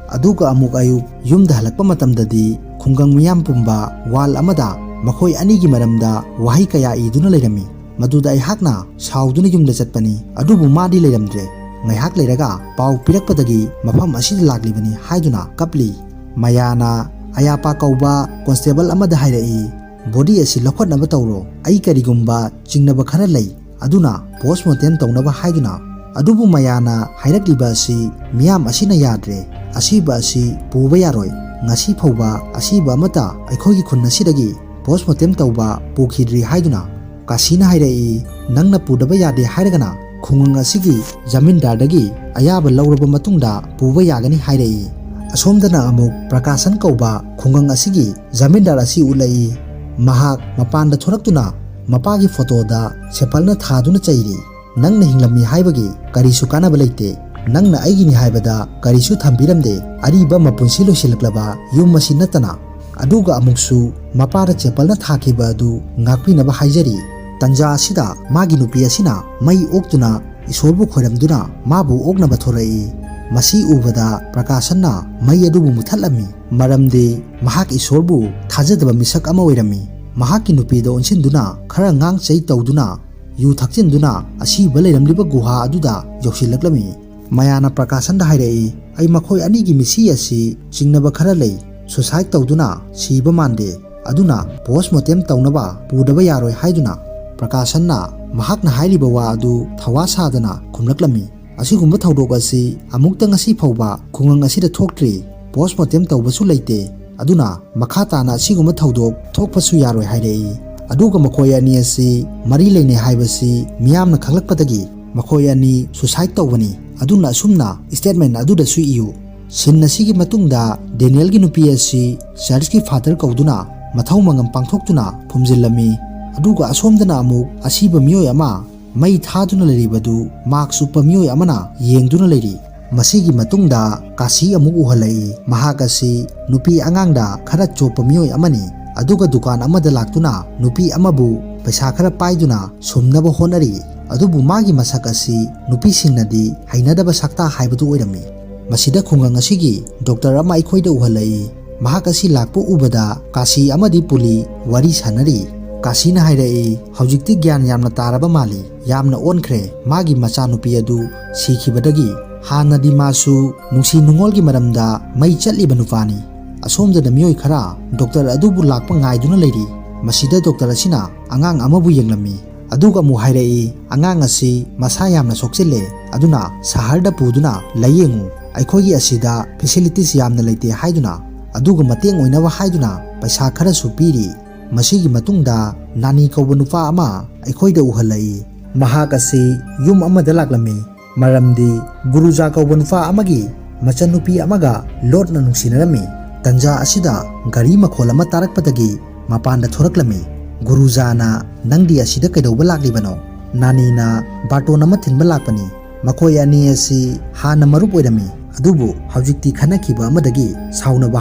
ꯑꯗꯨꯒ ꯑꯃꯨꯛ ꯑꯌꯨꯛ yumda halakpa matamdadi khungang miyam pumba wal amada makhoi anigi maramda wahi kaya iduna leirami maduda aihakna sauduna yumda chatpani adubu madi leiramdre ngaihak leiraga pau pirakpadagi mafam asida laglibani haiduna kapli ꯃꯌꯥꯅ ꯑꯌꯥꯄꯥ ꯀꯧꯕ constable ꯑꯃꯗ ꯍꯥꯏꯔꯛꯏ, body ꯑꯁꯤ ꯂꯧꯈꯠꯅꯕ ꯇꯧꯔꯣ, ꯑꯩ ꯀꯔꯤꯒꯨꯝꯕ ꯆꯤꯡꯅꯕ ꯈꯔ ꯂꯩ, ꯑꯗꯨꯅ ꯄꯣꯁꯃꯣꯔꯇꯦꯝ ꯇꯧꯅꯕ ꯍꯥꯏꯗꯨꯅ꯫ ꯑꯗꯨꯕꯨ ꯃꯌꯥꯅ ꯍꯥꯏꯔꯛꯂꯤꯕ ꯑꯁꯤ ꯃꯤꯌꯥꯝ ꯑꯁꯤꯅ ꯌꯥꯗ꯭ꯔꯦ, ꯑꯁꯤꯕ ꯑꯁꯤ ꯄꯨꯕ ꯌꯥꯔꯣꯏ, ꯉꯁꯤ ꯐꯥꯎꯕ ꯑꯁꯤꯕ ꯑꯃꯠꯇ ꯑꯩꯈꯣꯏꯒꯤ ꯈꯨꯟ ꯑꯁꯤꯗꯒꯤ ꯄꯣꯁꯃꯣꯔꯇꯦꯝ ꯇꯧꯕ ꯄꯨꯈꯤꯗ꯭ꯔꯤ ꯍꯥꯏꯗꯨꯅ꯫ ꯀꯥꯁꯤꯅ ꯍꯥꯏꯔꯛꯏ, ꯅꯪꯅ ꯄꯨꯗꯕ ꯌꯥꯗꯦ ꯍꯥꯏꯔꯒꯅ ꯈꯨꯡꯒꯪ ꯑꯁꯤꯒꯤ ꯖꯃꯤꯟꯗꯥꯔꯗꯒꯤ ꯑꯌꯥꯕ ꯂꯧꯔꯕ ꯃꯇꯨꯡꯗ ꯄꯨꯕ ꯌꯥꯒꯅꯤ ꯍꯥꯏꯔꯛꯏ꯫ ꯑꯁꯣꯝꯗꯅ ꯑꯃꯨꯛ ꯄ꯭ꯔꯀꯥꯁꯟ ꯀꯧꯕ ꯈꯨꯡꯒꯪ ꯑꯁꯤꯒꯤ ꯖꯃꯤꯟꯗꯥꯔ ꯑꯁꯤ ꯎꯠꯂꯛꯏ꯫ ꯃꯍꯥꯛ ꯃꯄꯥꯟꯗ ꯊꯣꯔꯛꯇꯨꯅ ꯃꯄꯥꯒꯤ ꯐꯣꯇꯣꯗ ꯁꯦꯄꯜꯅ ꯊꯥꯗꯨꯅ ꯆꯩꯔꯤ, ꯅꯪꯅ ꯍꯤꯡꯂꯝꯃꯤ ꯍꯥꯏꯕꯒꯤ ꯀꯔꯤꯁꯨ ꯀꯥꯟꯅꯕ ꯂꯩꯇꯦ, ꯅꯪꯅ ꯑꯩꯒꯤꯅꯤ ꯍꯥꯏꯕꯗ ꯀꯔꯤꯁꯨ ꯊꯝꯕꯤꯔꯝꯗꯦ, ꯑꯔꯤꯕ ꯃꯄꯨꯟꯁꯤ ꯂꯣꯏꯁꯤꯜꯂꯛꯂꯕ ꯌꯨꯝ ꯑꯁꯤ ꯅꯠꯇꯅ꯫ ꯑꯗꯨꯒ ꯑꯃꯨꯛꯁꯨ ꯃꯄꯥꯗ ꯆꯦꯄꯜꯅ ꯊꯥꯈꯤꯕ ꯑꯗꯨ ꯉꯥꯛꯄꯤꯅꯕ ꯍꯥꯏꯖꯔꯤ꯫ ꯇꯟꯖꯥ ꯑꯁꯤꯗ ꯃꯥꯒꯤ ꯅꯨꯄꯤ ꯑꯁꯤꯅ ꯃꯩ ꯑꯣꯛꯇꯨꯅ ꯏꯁꯣꯔꯕꯨ ꯈꯣꯏꯔꯝꯗꯨꯅ ꯃꯥꯕꯨ ꯑꯣꯛꯅꯕ ꯊꯣꯔꯛꯏ꯫ ꯃꯁꯤ ꯎꯕꯗ ꯄ꯭ꯔꯀꯥꯁꯟꯅ ꯃꯩ ꯑꯗꯨꯕꯨ ꯃꯨꯊꯠꯂꯝꯃꯤ, ꯃꯔꯝꯗꯤ ꯃꯍꯥꯛ ꯏꯁꯣꯔꯕꯨ ꯊꯥꯖꯗꯕ ꯃꯤꯁꯛ ꯑꯃ ꯑꯣꯏꯔꯝꯃꯤ꯫ ꯃꯍꯥꯛꯀꯤ ꯅꯨꯄꯤꯗ ꯑꯣꯟꯁꯤꯟꯗꯨꯅ ꯈꯔ ꯉꯥꯡ ꯆꯩ ꯇꯧꯗꯨꯅ ꯌꯨ ꯊꯛꯆꯤꯟꯗꯨꯅ ꯑꯁꯤꯕ ꯂꯩꯔꯝꯂꯤꯕ ꯒꯨꯍꯥ ꯑꯗꯨꯗ ꯌꯧꯁꯤꯜꯂꯛꯂꯝꯃꯤ꯫ ꯃꯌꯥꯅ ꯄ꯭ꯔꯀꯥꯁꯟꯗ ꯍꯥꯏꯔꯛꯏ, ꯑꯩ ꯃꯈꯣꯏ ꯑꯅꯤꯒꯤ ꯃꯤꯁꯤ ꯑꯁꯤ ꯆꯤꯡꯅꯕ ꯈꯔ ꯂꯩ, ꯁꯨꯁꯥꯏꯗ ꯇꯧꯗꯨꯅ ꯁꯤꯕ ꯃꯥꯟꯗꯦ, ꯑꯗꯨꯅ ꯄꯣꯁꯃꯣꯔꯇꯦꯝ ꯇꯧꯅꯕ ꯄꯨꯗꯕ ꯌꯥꯔꯣꯏ ꯍꯥꯏꯗꯨꯅ꯫ ꯄ꯭ꯔꯀꯥꯁꯟꯅ ꯃꯍꯥꯛꯅ ꯍꯥꯏꯔꯤꯕ ꯋꯥ ꯑꯗꯨ ꯊꯋꯥ ꯁꯥꯗꯅ ꯈꯨꯝꯂꯛꯂꯝꯃꯤ, ꯑꯁꯤꯒꯨꯝꯕ ꯊꯧꯗꯣꯛ ꯑꯁꯤ ꯑꯃꯨꯛꯇ ꯉꯁꯤ ꯐꯥꯎꯕ ꯈꯨꯡꯒꯪ ꯑꯁꯤꯗ ꯊꯣꯛꯇ꯭ꯔꯤ, ꯄꯣꯁꯃꯣꯔꯇꯦꯝ ꯇꯧꯕꯁꯨ ꯂꯩꯇꯦ, ꯑꯗꯨꯅ ꯃꯈꯥ ꯇꯥꯅ ꯑꯁꯤꯒꯨꯝꯕ ꯊꯧꯗꯣꯛ ꯊꯣꯛꯄꯁꯨ ꯌꯥꯔꯣꯏ ꯍꯥꯏꯔꯛꯏ꯫ ꯑꯗꯨꯒ ꯃꯈꯣꯏ ꯑꯅꯤ ꯑꯁꯤ ꯃꯔꯤ ꯂꯩꯅꯩ ꯍꯥꯏꯕꯁꯤ ꯃꯤꯌꯥꯝꯅ ꯈꯪꯂꯛꯄꯗꯒꯤ ꯃꯈꯣꯏ ꯑꯅꯤ ꯁꯨꯁꯥꯏꯗ ꯇꯧꯕꯅꯤ, ꯑꯗꯨꯅ ꯑꯁꯨꯝꯅ ꯁ꯭ꯇꯦꯠꯃꯦꯟ ꯑꯗꯨꯗꯁꯨ ꯏꯌꯨ꯫ ꯁꯤꯟ ꯑꯁꯤꯒꯤ ꯃꯇꯨꯡꯗ ꯗꯦꯅꯤꯌꯦꯜꯒꯤ ꯅꯨꯄꯤ ꯑꯁꯤ ꯆꯔꯆꯀꯤ ꯐꯥꯗꯔ ꯀꯧꯗꯨꯅ ꯃꯊꯧ ꯃꯉꯝ ꯄꯥꯡꯊꯣꯛꯇꯨꯅ ꯐꯨꯝꯖꯤꯜꯂꯝꯃꯤ꯫ ꯑꯗꯨꯒ ꯑꯁꯣꯝꯗꯅ ꯑꯃꯨꯛ ꯑꯁꯤꯕ ꯃꯤꯑꯣꯏ ꯑꯃ ꯃꯩ ꯊꯥꯗꯨꯅ ꯂꯩꯔꯤꯕꯗꯨ ꯃꯥꯛꯁ ꯎꯞꯄ ꯃꯤꯑꯣꯏ ꯑꯃꯅ ꯌꯦꯡꯗꯨꯅ ꯂꯩꯔꯤ꯫ ꯃꯁꯤꯒꯤ ꯃꯇꯨꯡꯗ ꯀꯥꯁꯤ ꯑꯃꯨꯛ ꯎꯍꯜꯂꯛꯏ, ꯃꯍꯥꯛ ꯑꯁꯤ ꯅꯨꯄꯤ ꯑꯉꯥꯡꯗ ꯈꯔ ꯆꯣꯞꯄ ꯃꯤꯑꯣꯏ ꯑꯃꯅꯤ, ꯑꯗꯨꯒ ꯗꯨꯀꯥꯟ ꯑꯃꯗ ꯂꯥꯛꯇꯨꯅ ꯅꯨꯄꯤ ꯑꯃꯕꯨ ꯄꯩꯁꯥ ꯈꯔ ꯄꯥꯏꯗꯨꯅ ꯁꯨꯝꯅꯕ ꯍꯣꯠꯅꯔꯤ, ꯑꯗꯨꯕꯨ ꯃꯥꯒꯤ ꯃꯁꯛ ꯑꯁꯤ ꯅꯨꯄꯤꯁꯤꯡꯅꯗꯤ ꯍꯩꯅꯗꯕ ꯁꯛꯇꯥ ꯍꯥꯏꯕꯗꯨ ꯑꯣꯏꯔꯝꯃꯤ꯫ ꯃꯁꯤꯗ ꯈꯨꯡꯒꯪ ꯑꯁꯤꯒꯤ ꯗꯣꯛꯇꯔ ꯑꯃ ꯑꯩꯈꯣꯏꯗ ꯎꯍꯜꯂꯛꯏ, ꯃꯍꯥꯛ ꯑꯁꯤ ꯂꯥꯛꯄ ꯎꯕꯗ ꯀꯥꯁꯤ ꯑꯃꯗꯤ ꯄꯨꯂꯤ ꯋꯥꯔꯤ ꯁꯥꯟꯅꯔꯤ꯫ ꯀꯥꯁꯤꯅ ꯍꯥꯏꯔꯛꯏ, ꯍꯧꯖꯤꯛꯇꯤ ꯒ꯭ꯌꯥꯟ ꯌꯥꯝꯅ ꯇꯥꯔꯕ ꯃꯥꯜꯂꯤ, ꯌꯥꯝꯅ ꯑꯣꯟꯈ꯭ꯔꯦ ꯃꯥꯒꯤ ꯃꯆꯥꯅꯨꯄꯤ ꯑꯗꯨ ꯁꯤꯈꯤꯕꯗꯒꯤ, ꯍꯥꯟꯅꯗꯤ ꯃꯥꯁꯨ ꯅꯨꯡꯁꯤ ꯅꯨꯡꯉꯣꯜꯒꯤ ꯃꯔꯝꯗ ꯃꯩ ꯆꯠꯂꯤꯕ ꯅꯨꯄꯥꯅꯤ꯫ ꯑꯁꯣꯝꯗꯅ ꯃꯤꯑꯣꯏ ꯈꯔ ꯗꯣꯛꯇꯔ ꯑꯗꯨꯕꯨ ꯂꯥꯛꯄ ꯉꯥꯏꯗꯨꯅ ꯂꯩꯔꯤ꯫ ꯃꯁꯤꯗ ꯗꯣꯛꯇꯔ ꯑꯁꯤꯅ ꯑꯉꯥꯡ ꯑꯃꯕꯨ ꯌꯦꯡꯂꯝꯃꯤ, ꯑꯗꯨꯒ ꯑꯃꯨꯛ ꯍꯥꯏꯔꯛꯏ, ꯑꯉꯥꯡ ꯑꯁꯤ ꯃꯁꯥ ꯌꯥꯝꯅ ꯁꯣꯛꯆꯤꯜꯂꯦ, ꯑꯗꯨꯅ ꯁꯍꯔꯗ ꯄꯨꯗꯨꯅ ꯂꯥꯌꯦꯡꯉꯨ, ꯑꯩꯈꯣꯏꯒꯤ ꯑꯁꯤꯗ ꯐꯦꯁꯤꯂꯤꯇꯤꯁ ꯌꯥꯝꯅ ꯂꯩꯇꯦ ꯍꯥꯏꯗꯨꯅ, ꯑꯗꯨꯒ ꯃꯇꯦꯡ ꯑꯣꯏꯅꯕ ꯍꯥꯏꯗꯨꯅ ꯄꯩꯁꯥ ꯈꯔꯁꯨ ꯄꯤꯔꯤ꯫ ꯃꯁꯤꯒꯤ ꯃꯇꯨꯡꯗ ꯅꯥꯅꯤ ꯀꯧꯕ ꯅꯨꯄꯥ ꯑꯃ ꯑꯩꯈꯣꯏꯗ ꯎꯍꯜꯂꯛꯏ, ꯃꯍꯥꯛ ꯑꯁꯤ ꯌꯨꯝ ꯑꯃꯗ ꯂꯥꯛꯂꯝꯃꯤ, ꯃꯔꯝꯗꯤ ꯒꯨꯔꯨꯖꯥ ꯀꯧꯕ ꯅꯨꯄꯥ ꯑꯃꯒꯤ ꯃꯆꯟꯅꯨꯄꯤ ꯑꯃꯒ ꯂꯣꯠꯅ ꯅꯨꯡꯁꯤꯅꯔꯝꯃꯤ꯫ ꯇꯟꯖꯥ ꯑꯁꯤꯗ ꯒꯥꯔꯤ ꯃꯈꯣꯜ ꯑꯃ ꯇꯥꯔꯛꯄꯗꯒꯤ ꯃꯄꯥꯟꯗ ꯊꯣꯔꯛꯂꯝꯃꯤ꯫ ꯒꯨꯔꯨꯖꯥꯅ, ꯅꯪꯗꯤ ꯑꯁꯤꯗ ꯀꯩꯗꯧꯕ ꯂꯥꯛꯂꯤꯕꯅꯣ? ꯅꯥꯅꯤꯅ, ꯕꯥꯔꯇꯣꯟ ꯑꯃ ꯊꯤꯟꯕ ꯂꯥꯛꯄꯅꯤ, ꯃꯈꯣꯏ ꯑꯅꯤ ꯑꯁꯤ ꯍꯥꯟꯅ ꯃꯔꯨꯞ ꯑꯣꯏꯔꯝꯃꯤ, ꯑꯗꯨꯕꯨ ꯍꯧꯖꯤꯛꯇꯤ ꯈꯟꯅꯈꯤꯕ ꯑꯃꯗꯒꯤ ꯁꯥꯎꯅꯕ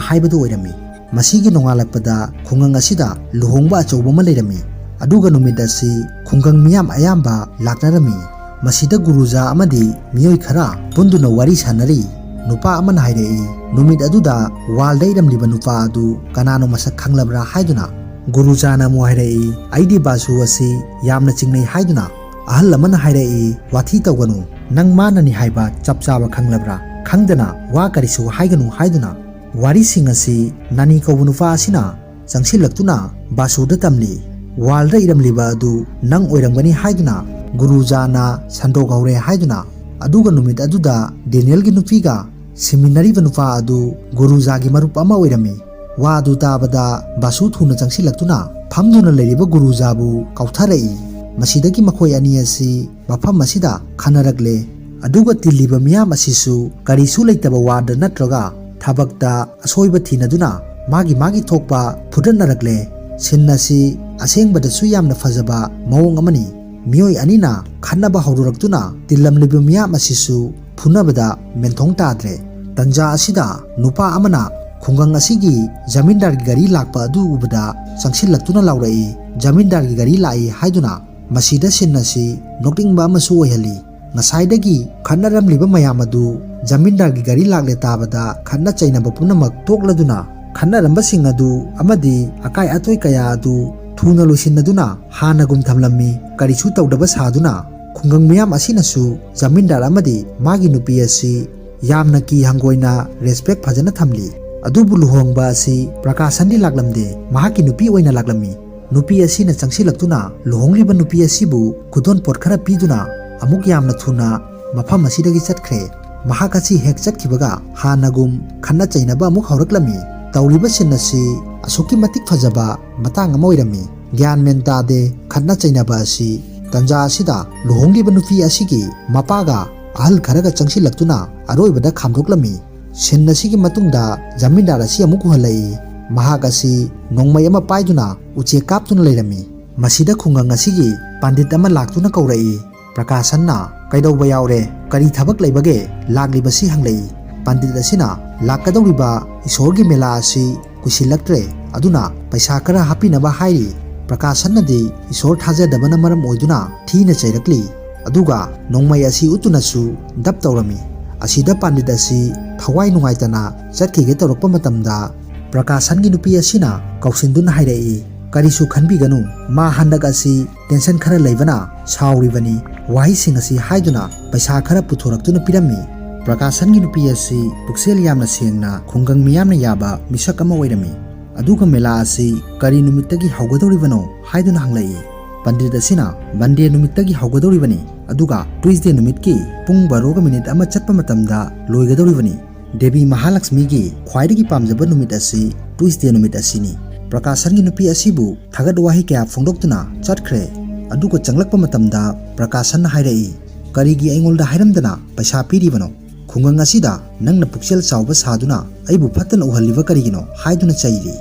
ꯍꯥꯏꯕꯗꯨ ꯑꯣꯏꯔꯝꯃꯤ꯫ ꯃꯁꯤꯒꯤ ꯅꯣꯡꯉꯥꯜꯂꯛꯄꯗ ꯈꯨꯡꯒꯪ ꯑꯁꯤꯗ ꯂꯨꯍꯣꯡꯕ ꯑꯆꯧꯕ ꯑꯃ ꯂꯩꯔꯝꯃꯤ, ꯑꯗꯨꯒ ꯅꯨꯃꯤꯠ ꯑꯁꯤ ꯈꯨꯡꯒꯪ ꯃꯤꯌꯥꯝ ꯑꯌꯥꯝꯕ ꯂꯥꯛꯅꯔꯝꯃꯤ꯫ ꯃꯁꯤꯗ ꯒꯨꯔꯨꯖꯥ ꯑꯃꯗꯤ ꯃꯤꯑꯣꯏ ꯈꯔ ꯄꯨꯟꯗꯨꯅ ꯋꯥꯔꯤ ꯁꯥꯟꯅꯔꯤ꯫ ꯅꯨꯄꯥ ꯑꯃꯅ ꯍꯥꯏꯔꯛꯏ, ꯅꯨꯃꯤꯠ ꯑꯗꯨꯗ ꯋꯥꯜꯗ ꯏꯔꯝꯂꯤꯕ ꯅꯨꯄꯥ ꯑꯗꯨ ꯀꯅꯥꯅꯣ ꯃꯁꯛ ꯈꯪꯂꯕ꯭ꯔꯥ ꯍꯥꯏꯗꯨꯅ꯫ ꯒꯨꯔꯨꯖꯥꯅ ꯑꯃꯨꯛ ꯍꯥꯏꯔꯛꯏ, ꯑꯩꯗꯤ ꯕꯥꯁꯨ ꯑꯁꯤ ꯌꯥꯝꯅ ꯆꯤꯡꯅꯩ ꯍꯥꯏꯗꯨꯅ꯫ ꯑꯍꯜ ꯑꯃꯅ ꯍꯥꯏꯔꯛꯏ, ꯋꯥꯊꯤ ꯇꯧꯒꯅꯨ, ꯅꯪ ꯃꯥꯅꯅꯤ ꯍꯥꯏꯕ ꯆꯞ ꯆꯥꯕ ꯈꯪꯂꯕ꯭ꯔꯥ? ꯈꯪꯗꯅ ꯋꯥ ꯀꯔꯤꯁꯨ ꯍꯥꯏꯒꯅꯨ ꯍꯥꯏꯗꯨꯅ꯫ ꯋꯥꯔꯤꯁꯤꯡ ꯑꯁꯤ ꯅꯥꯅꯤ ꯀꯧꯕ ꯅꯨꯄꯥ ꯑꯁꯤꯅ ꯆꯪꯁꯤꯜꯂꯛꯇꯨꯅ ꯕꯥꯁꯨꯗ ꯇꯝꯂꯤ꯫ ꯋꯥꯜꯗ ꯏꯔꯝꯂꯤꯕ ꯑꯗꯨ ꯅꯪ ꯑꯣꯏꯔꯝꯒꯅꯤ ꯍꯥꯏꯗꯨꯅ ꯒꯨꯔꯨꯖꯥꯅ ꯁꯟꯗꯣꯛꯍꯧꯔꯦ ꯍꯥꯏꯗꯨꯅ꯫ ꯑꯗꯨꯒ ꯅꯨꯃꯤꯠ ꯑꯗꯨꯗ ꯗꯦꯅꯤꯌꯦꯜꯒꯤ ꯅꯨꯄꯤꯒ ꯁꯤꯃꯤꯟꯅꯔꯤꯕ ꯅꯨꯄꯥ ꯑꯗꯨ ꯒꯨꯔꯨꯖꯥꯒꯤ ꯃꯔꯨꯞ ꯑꯃ ꯑꯣꯏꯔꯝꯃꯤ꯫ ꯋꯥ ꯑꯗꯨ ꯇꯥꯕꯗ ꯕꯥꯁꯨ ꯊꯨꯅ ꯆꯪꯁꯤꯜꯂꯛꯇꯨꯅ ꯐꯝꯗꯨꯅ ꯂꯩꯔꯤꯕ ꯒꯨꯔꯨꯖꯥꯕꯨ ꯀꯥꯎꯊꯔꯛꯏ꯫ ꯃꯁꯤꯗꯒꯤ ꯃꯈꯣꯏ ꯑꯅꯤ ꯑꯁꯤ ꯃꯐꯝ ꯑꯁꯤꯗ ꯈꯟꯅꯔꯛꯂꯦ, ꯑꯗꯨꯒ ꯇꯤꯜꯂꯤꯕ ꯃꯤꯌꯥꯝ ꯑꯁꯤꯁꯨ ꯀꯔꯤꯁꯨ ꯂꯩꯇꯕ ꯋꯥꯔꯗ ꯅꯠꯇ꯭ꯔꯒ ꯊꯕꯛꯇ ꯑꯁꯣꯏꯕ ꯊꯤꯅꯗꯨꯅ ꯃꯥꯒꯤ ꯊꯣꯛꯄ ꯐꯨꯗꯠꯅꯔꯛꯂꯦ꯫ ꯁꯤꯟ ꯑꯁꯤ ꯑꯁꯦꯡꯕꯗꯁꯨ ꯌꯥꯝꯅ ꯐꯖꯕ ꯃꯑꯣꯡ ꯑꯃꯅꯤ꯫ ꯃꯤꯑꯣꯏ ꯑꯅꯤꯅ ꯈꯟꯅꯕ ꯍꯧꯔꯨꯔꯛꯇꯨꯅ ꯇꯤꯜꯂꯝꯂꯤꯕ ꯃꯤꯌꯥꯝ ꯑꯁꯤꯁꯨ ꯐꯨꯅꯕꯗ ꯃꯦꯟꯊꯣꯡ ꯇꯥꯗ꯭ꯔꯦ꯫ ꯇꯟꯖꯥ ꯑꯁꯤꯗ ꯅꯨꯄꯥ ꯑꯃꯅ ꯈꯨꯡꯒꯪ ꯑꯁꯤꯒꯤ ꯖꯃꯤꯟꯗꯥꯔꯒꯤ ꯒꯥꯔꯤ ꯂꯥꯛꯄ ꯑꯗꯨ ꯎꯕꯗ ꯆꯪꯁꯤꯜꯂꯛꯇꯨꯅ ꯂꯥꯎꯔꯛꯏ, ꯖꯃꯤꯟꯗꯥꯔꯒꯤ ꯒꯥꯔꯤ ꯂꯥꯛꯏ ꯍꯥꯏꯗꯨꯅ꯫ ꯃꯁꯤꯗ ꯁꯤꯟ ꯑꯁꯤ ꯅꯣꯛꯅꯤꯡꯕ ꯑꯃꯁꯨ ꯑꯣꯏꯍꯜꯂꯤ꯫ ꯉꯁꯥꯏꯗꯒꯤ ꯈꯟꯅꯔꯝꯂꯤꯕ ꯃꯌꯥꯝ ꯑꯗꯨ ꯖꯃꯤꯟꯗꯥꯔꯒꯤ ꯒꯥꯔꯤ ꯂꯥꯛꯂꯦ ꯇꯥꯕꯗ ꯈꯠꯅ ꯆꯩꯅꯕ ꯄꯨꯝꯅꯃꯛ ꯇꯣꯛꯂꯗꯨꯅ ꯈꯟꯅꯔꯝꯕꯁꯤꯡ ꯑꯗꯨ ꯑꯃꯗꯤ ꯑꯀꯥꯏ ꯑꯇꯣꯏ ꯀꯌꯥ ꯑꯗꯨ ꯊꯨꯅ ꯂꯣꯏꯁꯤꯟꯅꯗꯨꯅ ꯍꯥꯟꯅꯒꯨꯝ ꯊꯝꯂꯝꯃꯤ, ꯀꯔꯤꯁꯨ ꯇꯧꯗꯕ ꯁꯥꯗꯨꯅ꯫ ꯈꯨꯡꯒꯪ ꯃꯤꯌꯥꯝ ꯑꯁꯤꯅꯁꯨ ꯖꯃꯤꯟꯗꯥꯔ ꯑꯃꯗꯤ ꯃꯥꯒꯤ ꯅꯨꯄꯤ ꯑꯁꯤ ꯌꯥꯝꯅ ꯀꯤ ꯍꯪꯒꯣꯏꯅ ꯔꯦꯁꯄꯦꯛ ꯐꯖꯅ ꯊꯝꯂꯤ꯫ ꯑꯗꯨꯕꯨ ꯂꯨꯍꯣꯡꯕ ꯑꯁꯤ ꯄ꯭ꯔꯀꯥꯁꯟꯗꯤ ꯂꯥꯛꯂꯝꯗꯦ, ꯃꯍꯥꯛꯀꯤ ꯅꯨꯄꯤ ꯑꯣꯏꯅ ꯂꯥꯛꯂꯝꯃꯤ꯫ ꯅꯨꯄꯤ ꯑꯁꯤꯅ ꯆꯪꯁꯤꯜꯂꯛꯇꯨꯅ ꯂꯨꯍꯣꯡꯂꯤꯕ ꯅꯨꯄꯤ ꯑꯁꯤꯕꯨ ꯈꯨꯗꯣꯟꯄꯣꯠ ꯈꯔ ꯄꯤꯗꯨꯅ ꯑꯃꯨꯛ ꯌꯥꯝꯅ ꯊꯨꯅ ꯃꯐꯝ ꯑꯁꯤꯗꯒꯤ ꯆꯠꯈ꯭ꯔꯦ꯫ ꯃꯍꯥꯛ ꯑꯁꯤ ꯍꯦꯛ ꯆꯠꯈꯤꯕꯒ ꯍꯥꯟꯅꯒꯨꯝ ꯈꯟꯅ ꯆꯩꯅꯕ ꯑꯃꯨꯛ ꯍꯧꯔꯛꯂꯝꯃꯤ꯫ ꯇꯧꯔꯤꯕ ꯁꯤꯟ ꯑꯁꯤ ꯑꯁꯨꯛꯀꯤ ꯃꯇꯤꯛ ꯐꯖꯕ ꯃꯇꯥꯡ ꯑꯃ ꯑꯣꯏꯔꯝꯃꯤ꯫ ꯒ꯭ꯌꯥꯟ ꯃꯦꯟ ꯇꯥꯗꯦ ꯈꯟꯅ ꯆꯩꯅꯕ ꯑꯁꯤ꯫ ꯇꯟꯖꯥ ꯑꯁꯤꯗ ꯂꯨꯍꯣꯡꯂꯤꯕ ꯅꯨꯄꯤ ꯑꯁꯤꯒꯤ ꯃꯄꯥꯒ ꯑꯍꯜ ꯈꯔꯒ ꯆꯪꯁꯤꯜꯂꯛꯇꯨꯅ ꯑꯔꯣꯏꯕꯗ ꯈꯥꯝꯗꯣꯛꯂꯝꯃꯤ꯫ ꯁꯤꯟ ꯑꯁꯤꯒꯤ ꯃꯇꯨꯡꯗ ꯖꯃꯤꯟꯗꯥꯔ ꯑꯁꯤ ꯑꯃꯨꯛ ꯎꯍꯜꯂꯛꯏ꯫ ꯃꯍꯥꯛ ꯑꯁꯤ ꯅꯣꯡꯃꯩ ꯑꯃ ꯄꯥꯏꯗꯨꯅ ꯎꯆꯦꯛ ꯀꯥꯞꯇꯨꯅ ꯂꯩꯔꯝꯃꯤ꯫ ꯃꯁꯤꯗ ꯈꯨꯡꯒꯪ ꯑꯁꯤꯒꯤ ꯄꯥꯟꯗꯤꯠ ꯑꯃ ꯂꯥꯛꯇꯨꯅ ꯀꯧꯔꯛꯏ꯫ ꯄ꯭ꯔꯀꯥꯁꯟꯅ "ꯀꯩꯗꯧꯕ ꯌꯥꯎꯔꯦ? ꯀꯔꯤ ꯊꯕꯛ ꯂꯩꯕꯒꯦ ꯂꯥꯛꯂꯤꯕꯁꯤ?" ꯍꯪꯂꯛꯏ꯫ ꯄꯥꯟꯗꯤꯠ ꯑꯁꯤꯅ ꯂꯥꯛꯀꯗꯧꯔꯤꯕ ꯏꯁꯣꯔꯒꯤ ꯃꯦꯂꯥ ꯑꯁꯤ ꯀꯨꯏꯁꯤꯜꯂꯛꯇ꯭ꯔꯦ, ꯑꯗꯨꯅ ꯄꯩꯁꯥ ꯈꯔ ꯍꯥꯞꯄꯤꯅꯕ ꯍꯥꯏꯔꯤ꯫ ꯄ꯭ꯔꯀꯥꯁꯟꯅꯗꯤ ꯏꯁꯣꯔ ꯊꯥꯖꯗꯕꯅ ꯃꯔꯝ ꯑꯣꯏꯗꯨꯅ ꯊꯤꯅ ꯆꯩꯔꯛꯂꯤ, ꯑꯗꯨꯒ ꯅꯣꯡꯃꯩ ꯑꯁꯤ ꯎꯠꯇꯨꯅꯁꯨ ꯗꯞ ꯇꯧꯔꯝꯃꯤ꯫ ꯑꯁꯤꯗ ꯄꯥꯟꯗꯤꯠ ꯑꯁꯤ ꯊꯋꯥꯏ ꯅꯨꯡꯉꯥꯏꯇꯅ ꯆꯠꯈꯤꯒꯦ ꯇꯧꯔꯛꯄ ꯃꯇꯝꯗ ꯄ꯭ꯔꯀꯥꯁꯟꯒꯤ ꯅꯨꯄꯤ ꯑꯁꯤꯅ ꯀꯧꯁꯤꯟꯗꯨꯅ ꯍꯥꯏꯔꯛꯏ, "ꯀꯔꯤꯁꯨ ꯈꯟꯕꯤꯒꯅꯨ, ꯃꯥ ꯍꯟꯗꯛ ꯑꯁꯤ ꯇꯦꯟꯁꯟ ꯈꯔ ꯂꯩꯕꯅ ꯁꯥꯎꯔꯤꯕꯅꯤ"꯫ ꯋꯥꯍꯩꯁꯤꯡ ꯑꯁꯤ ꯍꯥꯏꯗꯨꯅ ꯄꯩꯁꯥ ꯈꯔ ꯄꯨꯊꯣꯔꯛꯇꯨꯅ ꯄꯤꯔꯝꯃꯤ꯫ ꯄ꯭ꯔꯀꯥꯁꯟꯒꯤ ꯅꯨꯄꯤ ꯑꯁꯤ ꯄꯨꯛꯆꯦꯜ ꯌꯥꯝꯅ ꯁꯦꯡꯅ ꯈꯨꯡꯒꯪ ꯃꯤꯌꯥꯝꯅ ꯌꯥꯕ ꯃꯤꯁꯛ ꯑꯃ ꯑꯣꯏꯔꯝꯃꯤ꯫ ꯑꯗꯨꯒ ꯃꯦꯂꯥ ꯑꯁꯤ ꯀꯔꯤ ꯅꯨꯃꯤꯠꯇꯒꯤ ꯍꯧꯒꯗꯧꯔꯤꯕꯅꯣ ꯍꯥꯏꯗꯨꯅ ꯍꯪꯂꯛꯏ꯫ ꯄꯟꯗꯤꯠ ꯑꯁꯤꯅ "ꯃꯟꯗꯦ ꯅꯨꯃꯤꯠꯇꯒꯤ ꯍꯧꯒꯗꯧꯔꯤꯕꯅꯤ, ꯑꯗꯨꯒ ꯇ꯭ꯌꯨꯁꯗꯦ ꯅꯨꯃꯤꯠꯀꯤ ꯄꯨꯡ 12:1 ꯆꯠꯄ ꯃꯇꯝꯗ ꯂꯣꯏꯒꯗꯧꯔꯤꯕꯅꯤ꯫ ꯗꯦꯕꯤ ꯃꯍꯥꯂꯛꯁꯃꯤꯒꯤ ꯈ꯭ꯋꯥꯏꯗꯒꯤ ꯄꯥꯝꯖꯕ ꯅꯨꯃꯤꯠ ꯑꯁꯤ ꯇ꯭ꯌꯨꯁꯗꯦ ꯅꯨꯃꯤꯠ ꯑꯁꯤꯅꯤ"꯫ ꯄ꯭ꯔꯀꯥꯁꯟꯒꯤ ꯅꯨꯄꯤ ꯑꯁꯤꯕꯨ ꯊꯥꯒꯠ ꯋꯥꯍꯩ ꯀꯌꯥ ꯐꯣꯡꯗꯣꯛꯇꯨꯅ ꯆꯠꯈ꯭ꯔꯦ꯫ ꯑꯗꯨꯒ ꯆꯪꯂꯛꯄ ꯃꯇꯝꯗ ꯄ꯭ꯔꯀꯥꯁꯟꯅ ꯍꯥꯏꯔꯛꯏ, "ꯀꯔꯤꯒꯤ ꯑꯩꯉꯣꯟꯗ ꯍꯥꯏꯔꯝꯗꯅ ꯄꯩꯁꯥ ꯄꯤꯔꯤꯕꯅꯣ? ꯈꯨꯡꯒꯪ ꯑꯁꯤꯗ ꯅꯪꯅ ꯄꯨꯛꯆꯦꯜ ꯆꯥꯎꯕ ꯁꯥꯗꯨꯅ ꯑꯩꯕꯨ ꯐꯠꯇꯅ ꯎꯍꯜꯂꯤꯕ ꯀꯔꯤꯒꯤꯅꯣ?" ꯍꯥꯏꯗꯨꯅ ꯆꯩꯔꯤ꯫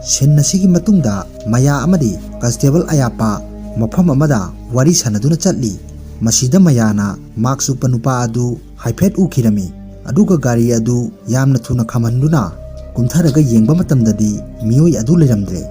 ꯁꯤꯟ ꯑꯁꯤꯒꯤ ꯃꯇꯨꯡꯗ ꯃꯌꯥ ꯑꯃꯗꯤ ꯀꯟꯁꯇꯦꯕꯜ ꯑꯌꯥꯞꯄ ꯃꯐꯝ ꯑꯃꯗ ꯋꯥꯔꯤ ꯁꯥꯟꯅꯗꯨꯅ ꯆꯠꯂꯤ꯫ ꯃꯁꯤꯗ ꯃꯌꯥꯅ ꯃꯥꯛꯁ ꯎꯞꯄ ꯅꯨꯄꯥ ꯑꯗꯨ ꯍꯥꯏꯐꯦꯠ ꯎꯈꯤꯔꯝꯃꯤ꯫ ꯑꯗꯨꯒ ꯒꯥꯔꯤ ꯑꯗꯨ ꯌꯥꯝꯅ ꯊꯨꯅ ꯈꯥꯝꯍꯟꯗꯨꯅ ꯀꯨꯝꯊꯔꯒ ꯌꯦꯡꯕ ꯃꯇꯝꯗꯗꯤ ꯃꯤꯑꯣꯏ ꯑꯗꯨ ꯂꯩꯔꯝꯗ꯭ꯔꯦ꯫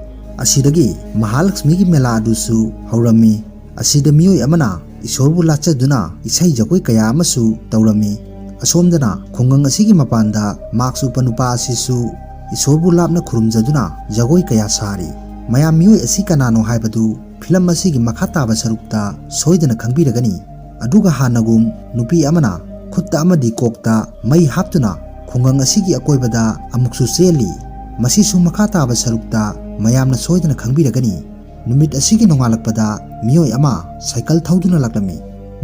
ꯑꯁꯤꯗꯒꯤ ꯃꯍꯥꯂꯛꯁꯃꯤꯒꯤ ꯃꯦꯂꯥ ꯑꯗꯨꯁꯨ ꯍꯧꯔꯝꯃꯤ꯫ ꯑꯁꯤꯗ ꯃꯤꯑꯣꯏ ꯑꯃꯅ ꯏꯁꯣꯔꯕꯨ ꯂꯥꯠꯆꯗꯨꯅ ꯏꯁꯩ ꯖꯒꯣꯏ ꯀꯌꯥ ꯑꯃꯁꯨ ꯇꯧꯔꯝꯃꯤ꯫ ꯑꯁꯣꯝꯗꯅ ꯈꯨꯡꯒꯪ ꯑꯁꯤꯒꯤ ꯃꯄꯥꯟꯗ ꯃꯥꯛꯁ ꯎꯞꯄ ꯅꯨꯄꯥ ꯑꯁꯤꯁꯨ ꯏꯁꯣꯔꯕꯨ ꯂꯥꯞꯅ ꯈꯨꯔꯨꯝꯖꯗꯨꯅ ꯖꯒꯣꯏ ꯀꯌꯥ ꯁꯥꯔꯤ꯫ ꯃꯌꯥꯝ ꯃꯤꯑꯣꯏ ꯑꯁꯤ ꯀꯅꯥꯅꯣ ꯍꯥꯏꯕꯗꯨ ꯐꯤꯂꯝ ꯑꯁꯤꯒꯤ ꯃꯈꯥ ꯇꯥꯕ ꯁꯔꯨꯛꯇ ꯁꯣꯏꯗꯅ ꯈꯪꯕꯤꯔꯒꯅꯤ꯫ ꯑꯗꯨꯒ ꯍꯥꯟꯅꯒꯨꯝ ꯅꯨꯄꯤ ꯑꯃꯅ ꯈꯨꯠꯇ ꯑꯃꯗꯤ ꯀꯣꯛꯇ ꯃꯩ ꯍꯥꯞꯇꯨꯅ ꯈꯨꯡꯒꯪ ꯑꯁꯤꯒꯤ ꯑꯀꯣꯏꯕꯗ ꯑꯃꯨꯛꯁꯨ ꯆꯦꯜꯂꯤ꯫ ꯃꯁꯤꯁꯨ ꯃꯈꯥ ꯇꯥꯕ ꯁꯔꯨꯛꯇ ꯃꯌꯥꯝꯅ ꯁꯣꯏꯗꯅ ꯈꯪꯕꯤꯔꯒꯅꯤ꯫ ꯅꯨꯃꯤꯠ ꯑꯁꯤꯒꯤ ꯅꯣꯡꯉꯥꯜꯂꯛꯄꯗ ꯃꯤꯑꯣꯏ ꯑꯃ ꯁꯥꯏꯀꯜ ꯊꯧꯗꯨꯅ ꯂꯥꯛꯂꯝꯃꯤ꯫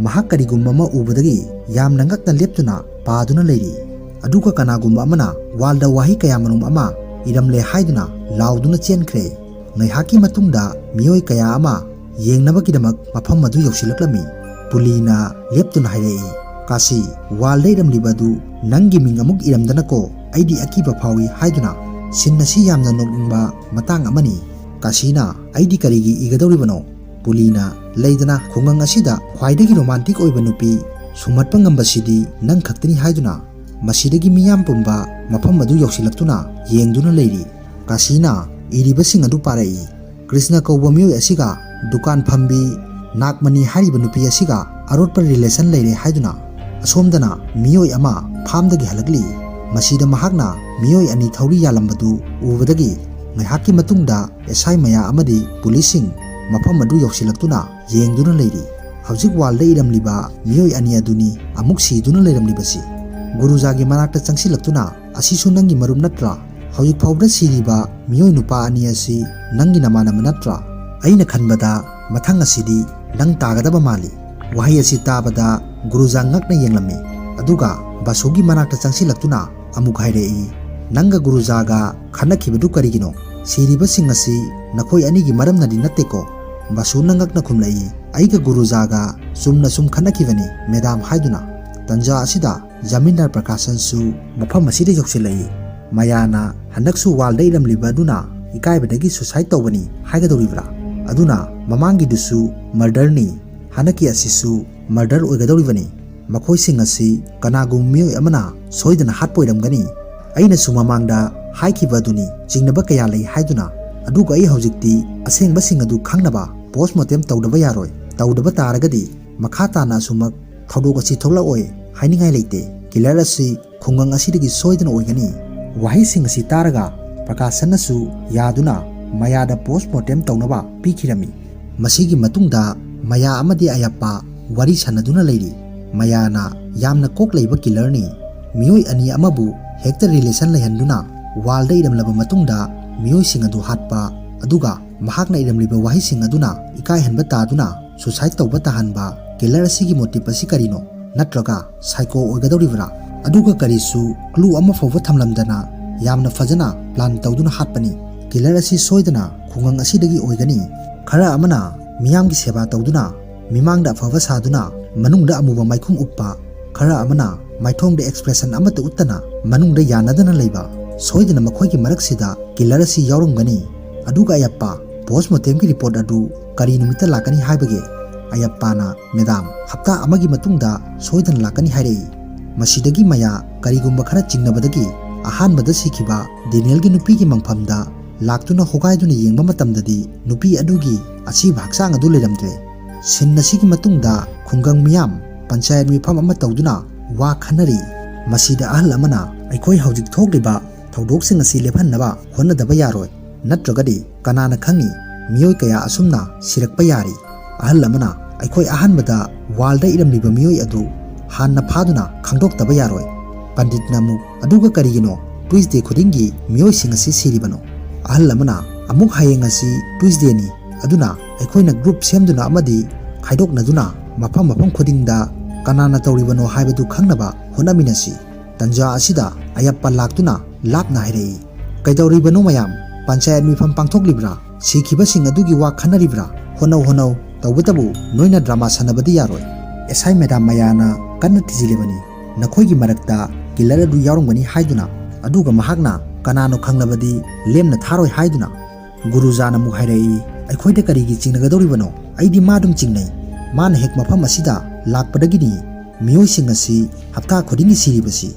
ꯃꯍꯥꯛ ꯀꯔꯤꯒꯨꯝꯕ ꯑꯃ ꯎꯕꯗꯒꯤ ꯌꯥꯝꯅ ꯉꯛꯅ ꯂꯦꯞꯇꯨꯅ ꯄꯥꯗꯨꯅ ꯂꯩꯔꯤ꯫ ꯑꯗꯨꯒ ꯀꯅꯥꯒꯨꯝꯕ ꯑꯃꯅ ꯋꯥꯜꯗ ꯋꯥꯍꯩ ꯀꯌꯥꯃꯔꯨꯝ ꯑꯃ ꯏꯔꯝꯂꯦ ꯍꯥꯏꯗꯨꯅ ꯂꯥꯎꯗꯨꯅ ꯆꯦꯟꯈ꯭ꯔꯦ꯫ ꯉꯥꯏꯍꯥꯛꯀꯤ ꯃꯇꯨꯡꯗ ꯃꯤꯑꯣꯏ ꯀꯌꯥ ꯑꯃ ꯌꯦꯡꯅꯕꯒꯤꯗꯃꯛ ꯃꯐꯝ ꯑꯗꯨ ꯌꯧꯁꯤꯜꯂꯛꯂꯝꯃꯤ꯫ ꯄꯨꯂꯤꯅ ꯂꯦꯞꯇꯨꯅ ꯍꯥꯏꯔꯛꯏ, "ꯀꯥꯁꯤ, ꯋꯥꯜꯗ ꯏꯔꯝꯂꯤꯕ ꯑꯗꯨ ꯅꯪꯒꯤ ꯃꯤꯡ ꯑꯃꯨꯛ ꯏꯔꯝꯗꯅꯀꯣ, ꯑꯩꯗꯤ ꯑꯀꯤꯕ ꯐꯥꯎꯏ" ꯍꯥꯏꯗꯨꯅ꯫ ꯁꯤꯟ ꯑꯁꯤ ꯌꯥꯝꯅ ꯅꯣꯛꯅꯤꯡꯕ ꯃꯇꯥꯡ ꯑꯃꯅꯤ꯫ ꯀꯥꯁꯤꯅ "ꯑꯩꯗꯤ ꯀꯔꯤꯒꯤ ꯏꯒꯗꯧꯔꯤꯕꯅꯣ?" ꯄꯨꯂꯤꯅ "ꯂꯩꯗꯅ ꯈꯨꯡꯒꯪ ꯑꯁꯤꯗ ꯈ꯭ꯋꯥꯏꯗꯒꯤ ꯔꯣꯃꯥꯟꯇꯤꯛ ꯑꯣꯏꯕ ꯅꯨꯄꯤ ꯁꯨꯝꯍꯠꯄ ꯉꯝꯕꯁꯤꯗꯤ ꯅꯪ ꯈꯛꯇꯅꯤ" ꯍꯥꯏꯗꯨꯅ ꯃꯁꯤꯗꯒꯤ ꯃꯤꯌꯥꯝ ꯄꯨꯝꯕ ꯃꯐꯝ ꯑꯗꯨ ꯌꯧꯁꯤꯜꯂꯛꯇꯨꯅ ꯌꯦꯡꯗꯨꯅ ꯂꯩꯔꯤ꯫ ꯀꯥꯁꯤꯅ ꯏꯔꯤꯕꯁꯤꯡ ꯑꯗꯨ ꯄꯥꯔꯛꯏ꯫ ꯀ꯭ꯔꯤꯁꯅ ꯀꯧꯕ ꯃꯤꯑꯣꯏ ꯑꯁꯤꯒ ꯗꯨꯀꯥꯟ ꯐꯝꯕꯤ ꯅꯥꯒꯃꯅꯤ ꯍꯥꯏꯔꯤꯕ ꯅꯨꯄꯤ ꯑꯁꯤꯒ ꯑꯔꯣꯠꯄ ꯔꯤꯂꯦꯁꯟ ꯂꯩꯔꯦ ꯍꯥꯏꯗꯨꯅ꯫ ꯑꯁꯣꯝꯗꯅ ꯃꯤꯑꯣꯏ ꯑꯃ ꯐꯥꯝꯗꯒꯤ ꯍꯜꯂꯛꯂꯤ꯫ ꯃꯁꯤꯗ ꯃꯍꯥꯛꯅ ꯃꯤꯑꯣꯏ ꯑꯅꯤ ꯊꯧꯔꯤ ꯌꯥꯜꯂꯝꯕꯗꯨ ꯎꯕꯗꯒꯤ ꯉꯥꯏꯍꯥꯛꯀꯤ ꯃꯇꯨꯡꯗ ꯑꯦꯁꯥꯏ ꯃꯌꯥ ꯑꯃꯗꯤ ꯄꯨꯂꯤꯁꯁꯤꯡ ꯃꯐꯝ ꯑꯗꯨ ꯌꯧꯁꯤꯜꯂꯛꯇꯨꯅ ꯌꯦꯡꯗꯨꯅ ꯂꯩꯔꯤ꯫ ꯍꯧꯖꯤꯛ ꯋꯥꯜꯗ ꯏꯔꯝꯂꯤꯕ ꯃꯤꯑꯣꯏ ꯑꯅꯤ ꯑꯗꯨꯅꯤ ꯑꯃꯨꯛ ꯁꯤꯗꯨꯅ ꯂꯩꯔꯝꯂꯤꯕꯁꯤ꯫ ꯒꯨꯔꯨꯖꯥꯒꯤ ꯃꯅꯥꯛꯇ ꯆꯪꯁꯤꯜꯂꯛꯇꯨꯅ "ꯑꯁꯤꯁꯨ ꯅꯪꯒꯤ ꯃꯔꯨꯞ ꯅꯠꯇ꯭ꯔꯥ? ꯍꯧꯖꯤꯛ ꯐꯥꯎꯕꯗ ꯁꯤꯔꯤꯕ ꯃꯤꯑꯣꯏ ꯅꯨꯄꯥ ꯑꯅꯤ ꯑꯁꯤ ꯅꯪꯒꯤ ꯅꯃꯥꯟꯅꯕ ꯅꯠꯇ꯭ꯔꯥ? ꯑꯩꯅ ꯈꯟꯕꯗ ꯃꯊꯪ ꯑꯁꯤꯗꯤ ꯅꯪ ꯇꯥꯒꯗꯕ ꯃꯥꯜꯂꯤ"꯫ ꯋꯥꯍꯩ ꯑꯁꯤ ꯇꯥꯕꯗ ꯒꯨꯔꯨꯖꯥ ꯉꯛꯅ ꯌꯦꯡꯂꯝꯃꯤ꯫ ꯑꯗꯨꯒ ꯕꯥꯁꯨꯒꯤ ꯃꯅꯥꯛꯇ ꯆꯪꯁꯤꯜꯂꯛꯇꯨꯅ ꯑꯃꯨꯛ ꯍꯥꯏꯔꯛꯏ, "ꯅꯪꯒ ꯒꯨꯔꯨꯖꯥꯒ ꯈꯟꯅꯈꯤꯕꯗꯨ ꯀꯔꯤꯒꯤꯅꯣ? ꯁꯤꯔꯤꯕꯁꯤꯡ ꯑꯁꯤ ꯅꯈꯣꯏ ꯑꯅꯤꯒꯤ ꯃꯔꯝꯅꯗꯤ ꯅꯠꯇꯦꯀꯣ?" ꯕꯥꯁꯨꯅ ꯉꯛꯅ ꯈꯨꯝꯂꯛꯏ, "ꯑꯩꯒ ꯒꯨꯔꯨꯖꯥꯒ ꯆꯨꯝꯅ ꯁꯨꯝ ꯈꯟꯅꯈꯤꯕꯅꯤ ꯃꯦꯗꯥꯝ" ꯍꯥꯏꯗꯨꯅ꯫ ꯇꯟꯖꯥ ꯑꯁꯤꯗ ꯖꯃꯤꯟꯗꯥꯔ ꯄ꯭ꯔꯀꯥꯁꯟꯁꯨ ꯃꯐꯝ ꯑꯁꯤꯗ ꯌꯧꯁꯤꯜꯂꯛꯏ꯫ ꯃꯌꯥꯅ "ꯍꯟꯗꯛꯁꯨ ꯋꯥꯜꯗ ꯏꯔꯝꯂꯤꯕ ꯑꯗꯨꯅ ꯏꯀꯥꯏꯕꯗꯒꯤ ꯁꯨꯁꯥꯏꯠ ꯇꯧꯕꯅꯤ ꯍꯥꯏꯒꯗꯧꯔꯤꯕ꯭ꯔꯥ? ꯑꯗꯨꯅ ꯃꯃꯥꯡꯒꯤꯗꯨꯁꯨ ꯃꯔꯗꯔꯅꯤ, ꯍꯟꯗꯛꯀꯤ ꯑꯁꯤꯁꯨ ꯃꯔꯗꯔ ꯑꯣꯏꯒꯗꯧꯔꯤꯕꯅꯤ꯫ ꯃꯈꯣꯏꯁꯤꯡ ꯑꯁꯤ ꯀꯅꯥꯒꯨꯝꯕ ꯃꯤꯑꯣꯏ ꯑꯃꯅ ꯁꯣꯏꯗꯅ ꯍꯥꯠꯄ ꯑꯣꯏꯔꯝꯒꯅꯤ꯫ ꯑꯩꯅꯁꯨ ꯃꯃꯥꯡꯗ ꯍꯥꯏꯈꯤꯕ ꯑꯗꯨꯅꯤ, ꯆꯤꯡꯅꯕ ꯀꯌꯥ ꯂꯩ ꯍꯥꯏꯗꯨꯅ꯫ ꯑꯗꯨꯒ ꯑꯩ ꯍꯧꯖꯤꯛꯇꯤ ꯑꯁꯦꯡꯕꯁꯤꯡ ꯑꯗꯨ ꯈꯪꯅꯕ ꯄꯣꯁꯠꯃꯣꯔꯇꯦꯝ ꯇꯧꯗꯕ ꯌꯥꯔꯣꯏ꯫ ꯇꯧꯗꯕ ꯇꯥꯔꯒꯗꯤ ꯃꯈꯥ ꯇꯥꯅ ꯑꯁꯨꯃꯛ ꯊꯧꯗꯣꯛ ꯑꯁꯤ ꯊꯣꯛꯂꯛꯑꯣꯏ ꯍꯥꯏꯅꯤꯡꯉꯥꯏ ꯂꯩꯇꯦ꯫ ꯀꯤꯂꯔ ꯑꯁꯤ ꯈꯨꯡꯒꯪ ꯑꯁꯤꯗꯒꯤ ꯁꯣꯏꯗꯅ ꯑꯣꯏꯒꯅꯤ꯫ ꯋꯥꯍꯩꯁꯤꯡ ꯑꯁꯤ ꯇꯥꯔꯒ ꯄ꯭ꯔꯀꯥꯁꯟꯅꯁꯨ ꯌꯥꯗꯨꯅ ꯃꯌꯥꯗ ꯄꯣꯁꯠꯃꯣꯔꯇꯦꯝ ꯇꯧꯅꯕ ꯄꯤꯈꯤꯔꯝꯃꯤ꯫ ꯃꯁꯤꯒꯤ ꯃꯇꯨꯡꯗ ꯃꯌꯥ ꯑꯃꯗꯤ ꯑꯌꯥꯞꯄ ꯋꯥꯔꯤ ꯁꯥꯟꯅꯗꯨꯅ ꯂꯩꯔꯤ꯫ ꯃꯌꯥꯅ "ꯌꯥꯝꯅ ꯀꯣꯛ ꯂꯩꯕ ꯀꯤꯂꯔꯅꯤ, ꯃꯤꯑꯣꯏ ꯑꯅꯤ ꯑꯃꯕꯨ ꯍꯦꯛꯇ ꯔꯤꯂꯦꯁꯟ ꯂꯩꯍꯟꯗꯨꯅ ꯋꯥꯜꯗ ꯏꯔꯝꯂꯕ ꯃꯇꯨꯡꯗ ꯃꯤꯑꯣꯏꯁꯤꯡ ꯑꯗꯨ ꯍꯥꯠꯄ ꯑꯗꯨꯒ ꯃꯍꯥꯛꯅ ꯏꯔꯝꯂꯤꯕ ꯋꯥꯍꯩꯁꯤꯡ ꯑꯗꯨꯅ ꯏꯀꯥꯏꯍꯟꯕ ꯇꯥꯗꯨꯅ ꯁꯨꯁꯥꯏꯗ ꯇꯧꯕ ꯇꯥꯍꯟꯕ ꯀꯤꯂꯔ ꯑꯁꯤꯒꯤ ꯃꯣꯇꯤꯕ ꯑꯁꯤ ꯀꯔꯤꯅꯣ? ꯅꯠꯇ꯭ꯔꯒ ꯁꯥꯏꯀꯣ ꯑꯣꯏꯒꯗꯧꯔꯤꯕ꯭ꯔꯥ? ꯑꯗꯨꯒ ꯀꯔꯤꯁꯨ ꯀ꯭ꯂꯨ ꯑꯃ ꯐꯥꯎꯕ ꯊꯝꯂꯝꯗꯅ ꯌꯥꯝꯅ ꯐꯖꯅ ꯄ꯭ꯂꯥꯟ ꯇꯧꯗꯨꯅ ꯍꯥꯠꯄꯅꯤ꯫ ꯀꯤꯂꯔ ꯑꯁꯤ ꯁꯣꯏꯗꯅ ꯈꯨꯡꯒꯪ ꯑꯁꯤꯗꯒꯤ ꯑꯣꯏꯒꯅꯤ꯫ ꯈꯔ ꯑꯃꯅ ꯃꯤꯌꯥꯝꯒꯤ ꯁꯦꯕꯥ ꯇꯧꯗꯨꯅ ꯃꯤꯃꯥꯡꯗ ꯑꯐꯕ ꯁꯥꯗꯨꯅ ꯃꯅꯨꯡꯗ ꯑꯃꯨꯕ ꯃꯥꯏꯈꯨꯝ ꯎꯞꯄ, ꯈꯔ ꯑꯃꯅ ꯃꯥꯏꯊꯣꯡꯗ ꯑꯦꯛꯁꯄ꯭ꯔꯦꯁꯟ ꯑꯃꯠꯇ ꯎꯠꯇꯅ ꯃꯅꯨꯡꯗ ꯌꯥꯅꯗꯅ ꯂꯩꯕ, ꯁꯣꯏꯗꯅ ꯃꯈꯣꯏꯒꯤ ꯃꯔꯛꯁꯤꯗ ꯀꯤꯂꯔ ꯑꯁꯤ ꯌꯥꯎꯔꯝꯒꯅꯤ꯫ ꯑꯗꯨꯒ ꯑꯌꯞꯄ ꯄꯣꯁꯃꯣꯔꯇꯦꯝꯒꯤ ꯔꯤꯄꯣꯔꯠ ꯑꯗꯨ ꯀꯔꯤ ꯅꯨꯃꯤꯠꯇ ꯂꯥꯛꯀꯅꯤ ꯍꯥꯏꯕꯒꯦ? ꯑꯌꯞꯄꯅ ꯃꯦꯗꯥꯝ, ꯍꯞꯇꯥ ꯑꯃꯒꯤ ꯃꯇꯨꯡꯗ ꯁꯣꯏꯗꯅ ꯂꯥꯛꯀꯅꯤ ꯍꯥꯏꯔꯛꯏ꯫ ꯃꯁꯤꯗꯒꯤ ꯃꯌꯥ ꯀꯔꯤꯒꯨꯝꯕ ꯈꯔ ꯆꯤꯡꯅꯕꯗꯒꯤ ꯑꯍꯥꯟꯕꯗ ꯁꯤꯈꯤꯕ ꯗꯦꯅꯤꯌꯦꯜꯒꯤ ꯅꯨꯄꯤꯒꯤ ꯃꯪꯐꯝꯗ ꯂꯥꯛꯇꯨꯅ ꯍꯣꯒꯥꯏꯗꯨꯅ ꯌꯦꯡꯕ ꯃꯇꯝꯗꯗꯤ ꯅꯨꯄꯤ ꯑꯗꯨꯒꯤ ꯑꯁꯤꯕ ꯍꯛꯆꯥꯡ ꯑꯗꯨ ꯂꯩꯔꯝꯗ꯭ꯔꯦ꯫ ꯁꯤꯟ ꯑꯁꯤꯒꯤ ꯃꯇꯨꯡꯗ ꯈꯨꯡꯒꯪ ꯃꯤꯌꯥꯝ ꯄꯟꯆꯥꯌꯠ ꯃꯤꯐꯝ ꯑꯃ ꯇꯧꯗꯨꯅ ꯋꯥ ꯈꯟꯅꯔꯤ꯫ ꯃꯁꯤꯗ ꯑꯍꯜ ꯑꯃꯅ ꯑꯩꯈꯣꯏ ꯍꯧꯖꯤꯛ ꯊꯣꯛꯂꯤꯕ ꯊꯧꯗꯣꯛꯁꯤꯡ ꯑꯁꯤ ꯂꯦꯞꯍꯟꯅꯕ ꯍꯣꯠꯅꯗꯕ ꯌꯥꯔꯣꯏ, ꯅꯠꯇ꯭ꯔꯒꯗꯤ ꯀꯅꯥꯅ ꯈꯪꯏ ꯃꯤꯑꯣꯏ ꯀꯌꯥ ꯑꯁꯨꯝꯅ ꯁꯤꯔꯛꯄ ꯌꯥꯔꯤ꯫ ꯑꯍꯜ ꯑꯃꯅ ꯑꯩꯈꯣꯏ ꯑꯍꯥꯟꯕꯗ ꯋꯥꯜꯗ ꯏꯔꯝꯂꯤꯕ ꯃꯤꯑꯣꯏ ꯑꯗꯨ ꯍꯥꯟꯅ ꯐꯥꯗꯨꯅ ꯈꯪꯗꯣꯛꯇꯕ ꯌꯥꯔꯣꯏ꯫ ꯄꯟꯗꯤꯠꯅ ꯑꯃꯨꯛ ꯑꯗꯨꯒ ꯀꯔꯤꯒꯤꯅꯣ ꯇ꯭ꯌꯨꯁꯗꯦ ꯈꯨꯗꯤꯡꯒꯤ ꯃꯤꯑꯣꯏꯁꯤꯡ ꯑꯁꯤ ꯁꯤꯔꯤꯕꯅꯣ? ꯑꯍꯜ ꯑꯃꯅ ꯑꯃꯨꯛ ꯍꯌꯦꯡ ꯑꯁꯤ ꯇ꯭ꯌꯨꯁꯗꯦꯅꯤ, ꯑꯗꯨꯅ ꯑꯩꯈꯣꯏꯅ ꯒ꯭ꯔꯨꯞ ꯁꯦꯝꯗꯨꯅ ꯑꯃꯗꯤ ꯈꯥꯏꯗꯣꯛꯅꯗꯨꯅ ꯃꯐꯝ ꯈꯨꯗꯤꯡꯗ ꯀꯅꯥꯅ ꯇꯧꯔꯤꯕꯅꯣ ꯍꯥꯏꯕꯗꯨ ꯈꯪꯅꯕ ꯍꯣꯠꯅꯃꯤꯟꯅꯁꯤ꯫ ꯇꯟꯖꯥ ꯑꯁꯤꯗ ꯑꯌꯞꯄ ꯂꯥꯛꯇꯨꯅ ꯂꯥꯞꯅ ꯍꯥꯏꯔꯛꯏ, ꯀꯩꯗꯧꯔꯤꯕꯅꯣ ꯃꯌꯥꯝ? ꯄꯟꯆꯥꯌꯠ ꯃꯤꯐꯝ ꯄꯥꯡꯊꯣꯛꯂꯤꯕ꯭ꯔꯥ? ꯁꯤꯈꯤꯕꯁꯤꯡ ꯑꯗꯨꯒꯤ ꯋꯥ ꯈꯟꯅꯔꯤꯕ꯭ꯔꯥ? ꯍꯣꯠꯅꯧ ꯇꯧꯕꯇꯕꯨ ꯅꯣꯏꯅ ꯗ꯭ꯔꯃꯥ ꯁꯥꯟꯅꯕꯗꯤ ꯌꯥꯔꯣꯏ꯫ ꯑꯦꯁꯥꯏ ꯃꯦꯗꯥꯝ ꯃꯌꯥꯅ ꯀꯟꯅ ꯊꯤꯖꯤꯜꯂꯤꯕꯅꯤ ꯅꯈꯣꯏꯒꯤ ꯃꯔꯛꯇ ꯀꯤꯂꯔ ꯑꯗꯨ ꯌꯥꯎꯔꯝꯒꯅꯤ ꯍꯥꯏꯗꯨꯅ, ꯑꯗꯨꯒ ꯃꯍꯥꯛꯅ ꯀꯅꯥꯅꯣ ꯈꯪꯂꯕꯗꯤ ꯂꯦꯝꯅ ꯊꯥꯔꯣꯏ ꯍꯥꯏꯗꯨꯅ꯫ ꯒꯨꯔꯨꯖꯥꯅ ꯑꯃꯨꯛ ꯍꯥꯏꯔꯛꯏ, ꯑꯩꯈꯣꯏꯗ ꯀꯔꯤꯒꯤ ꯆꯤꯡꯅꯒꯗꯧꯔꯤꯕꯅꯣ? ꯑꯩꯗꯤ ꯃꯥ ꯑꯗꯨꯝ ꯆꯤꯡꯅꯩ꯫ ꯃꯥꯅ ꯍꯦꯛ ꯃꯐꯝ ꯑꯁꯤꯗ ꯂꯥꯛꯄꯗꯒꯤꯅꯤ ꯃꯤꯑꯣꯏꯁꯤꯡ ꯑꯁꯤ ꯍꯞꯇꯥ ꯈꯨꯗꯤꯡꯒꯤ ꯁꯤꯔꯤꯕꯁꯤ꯫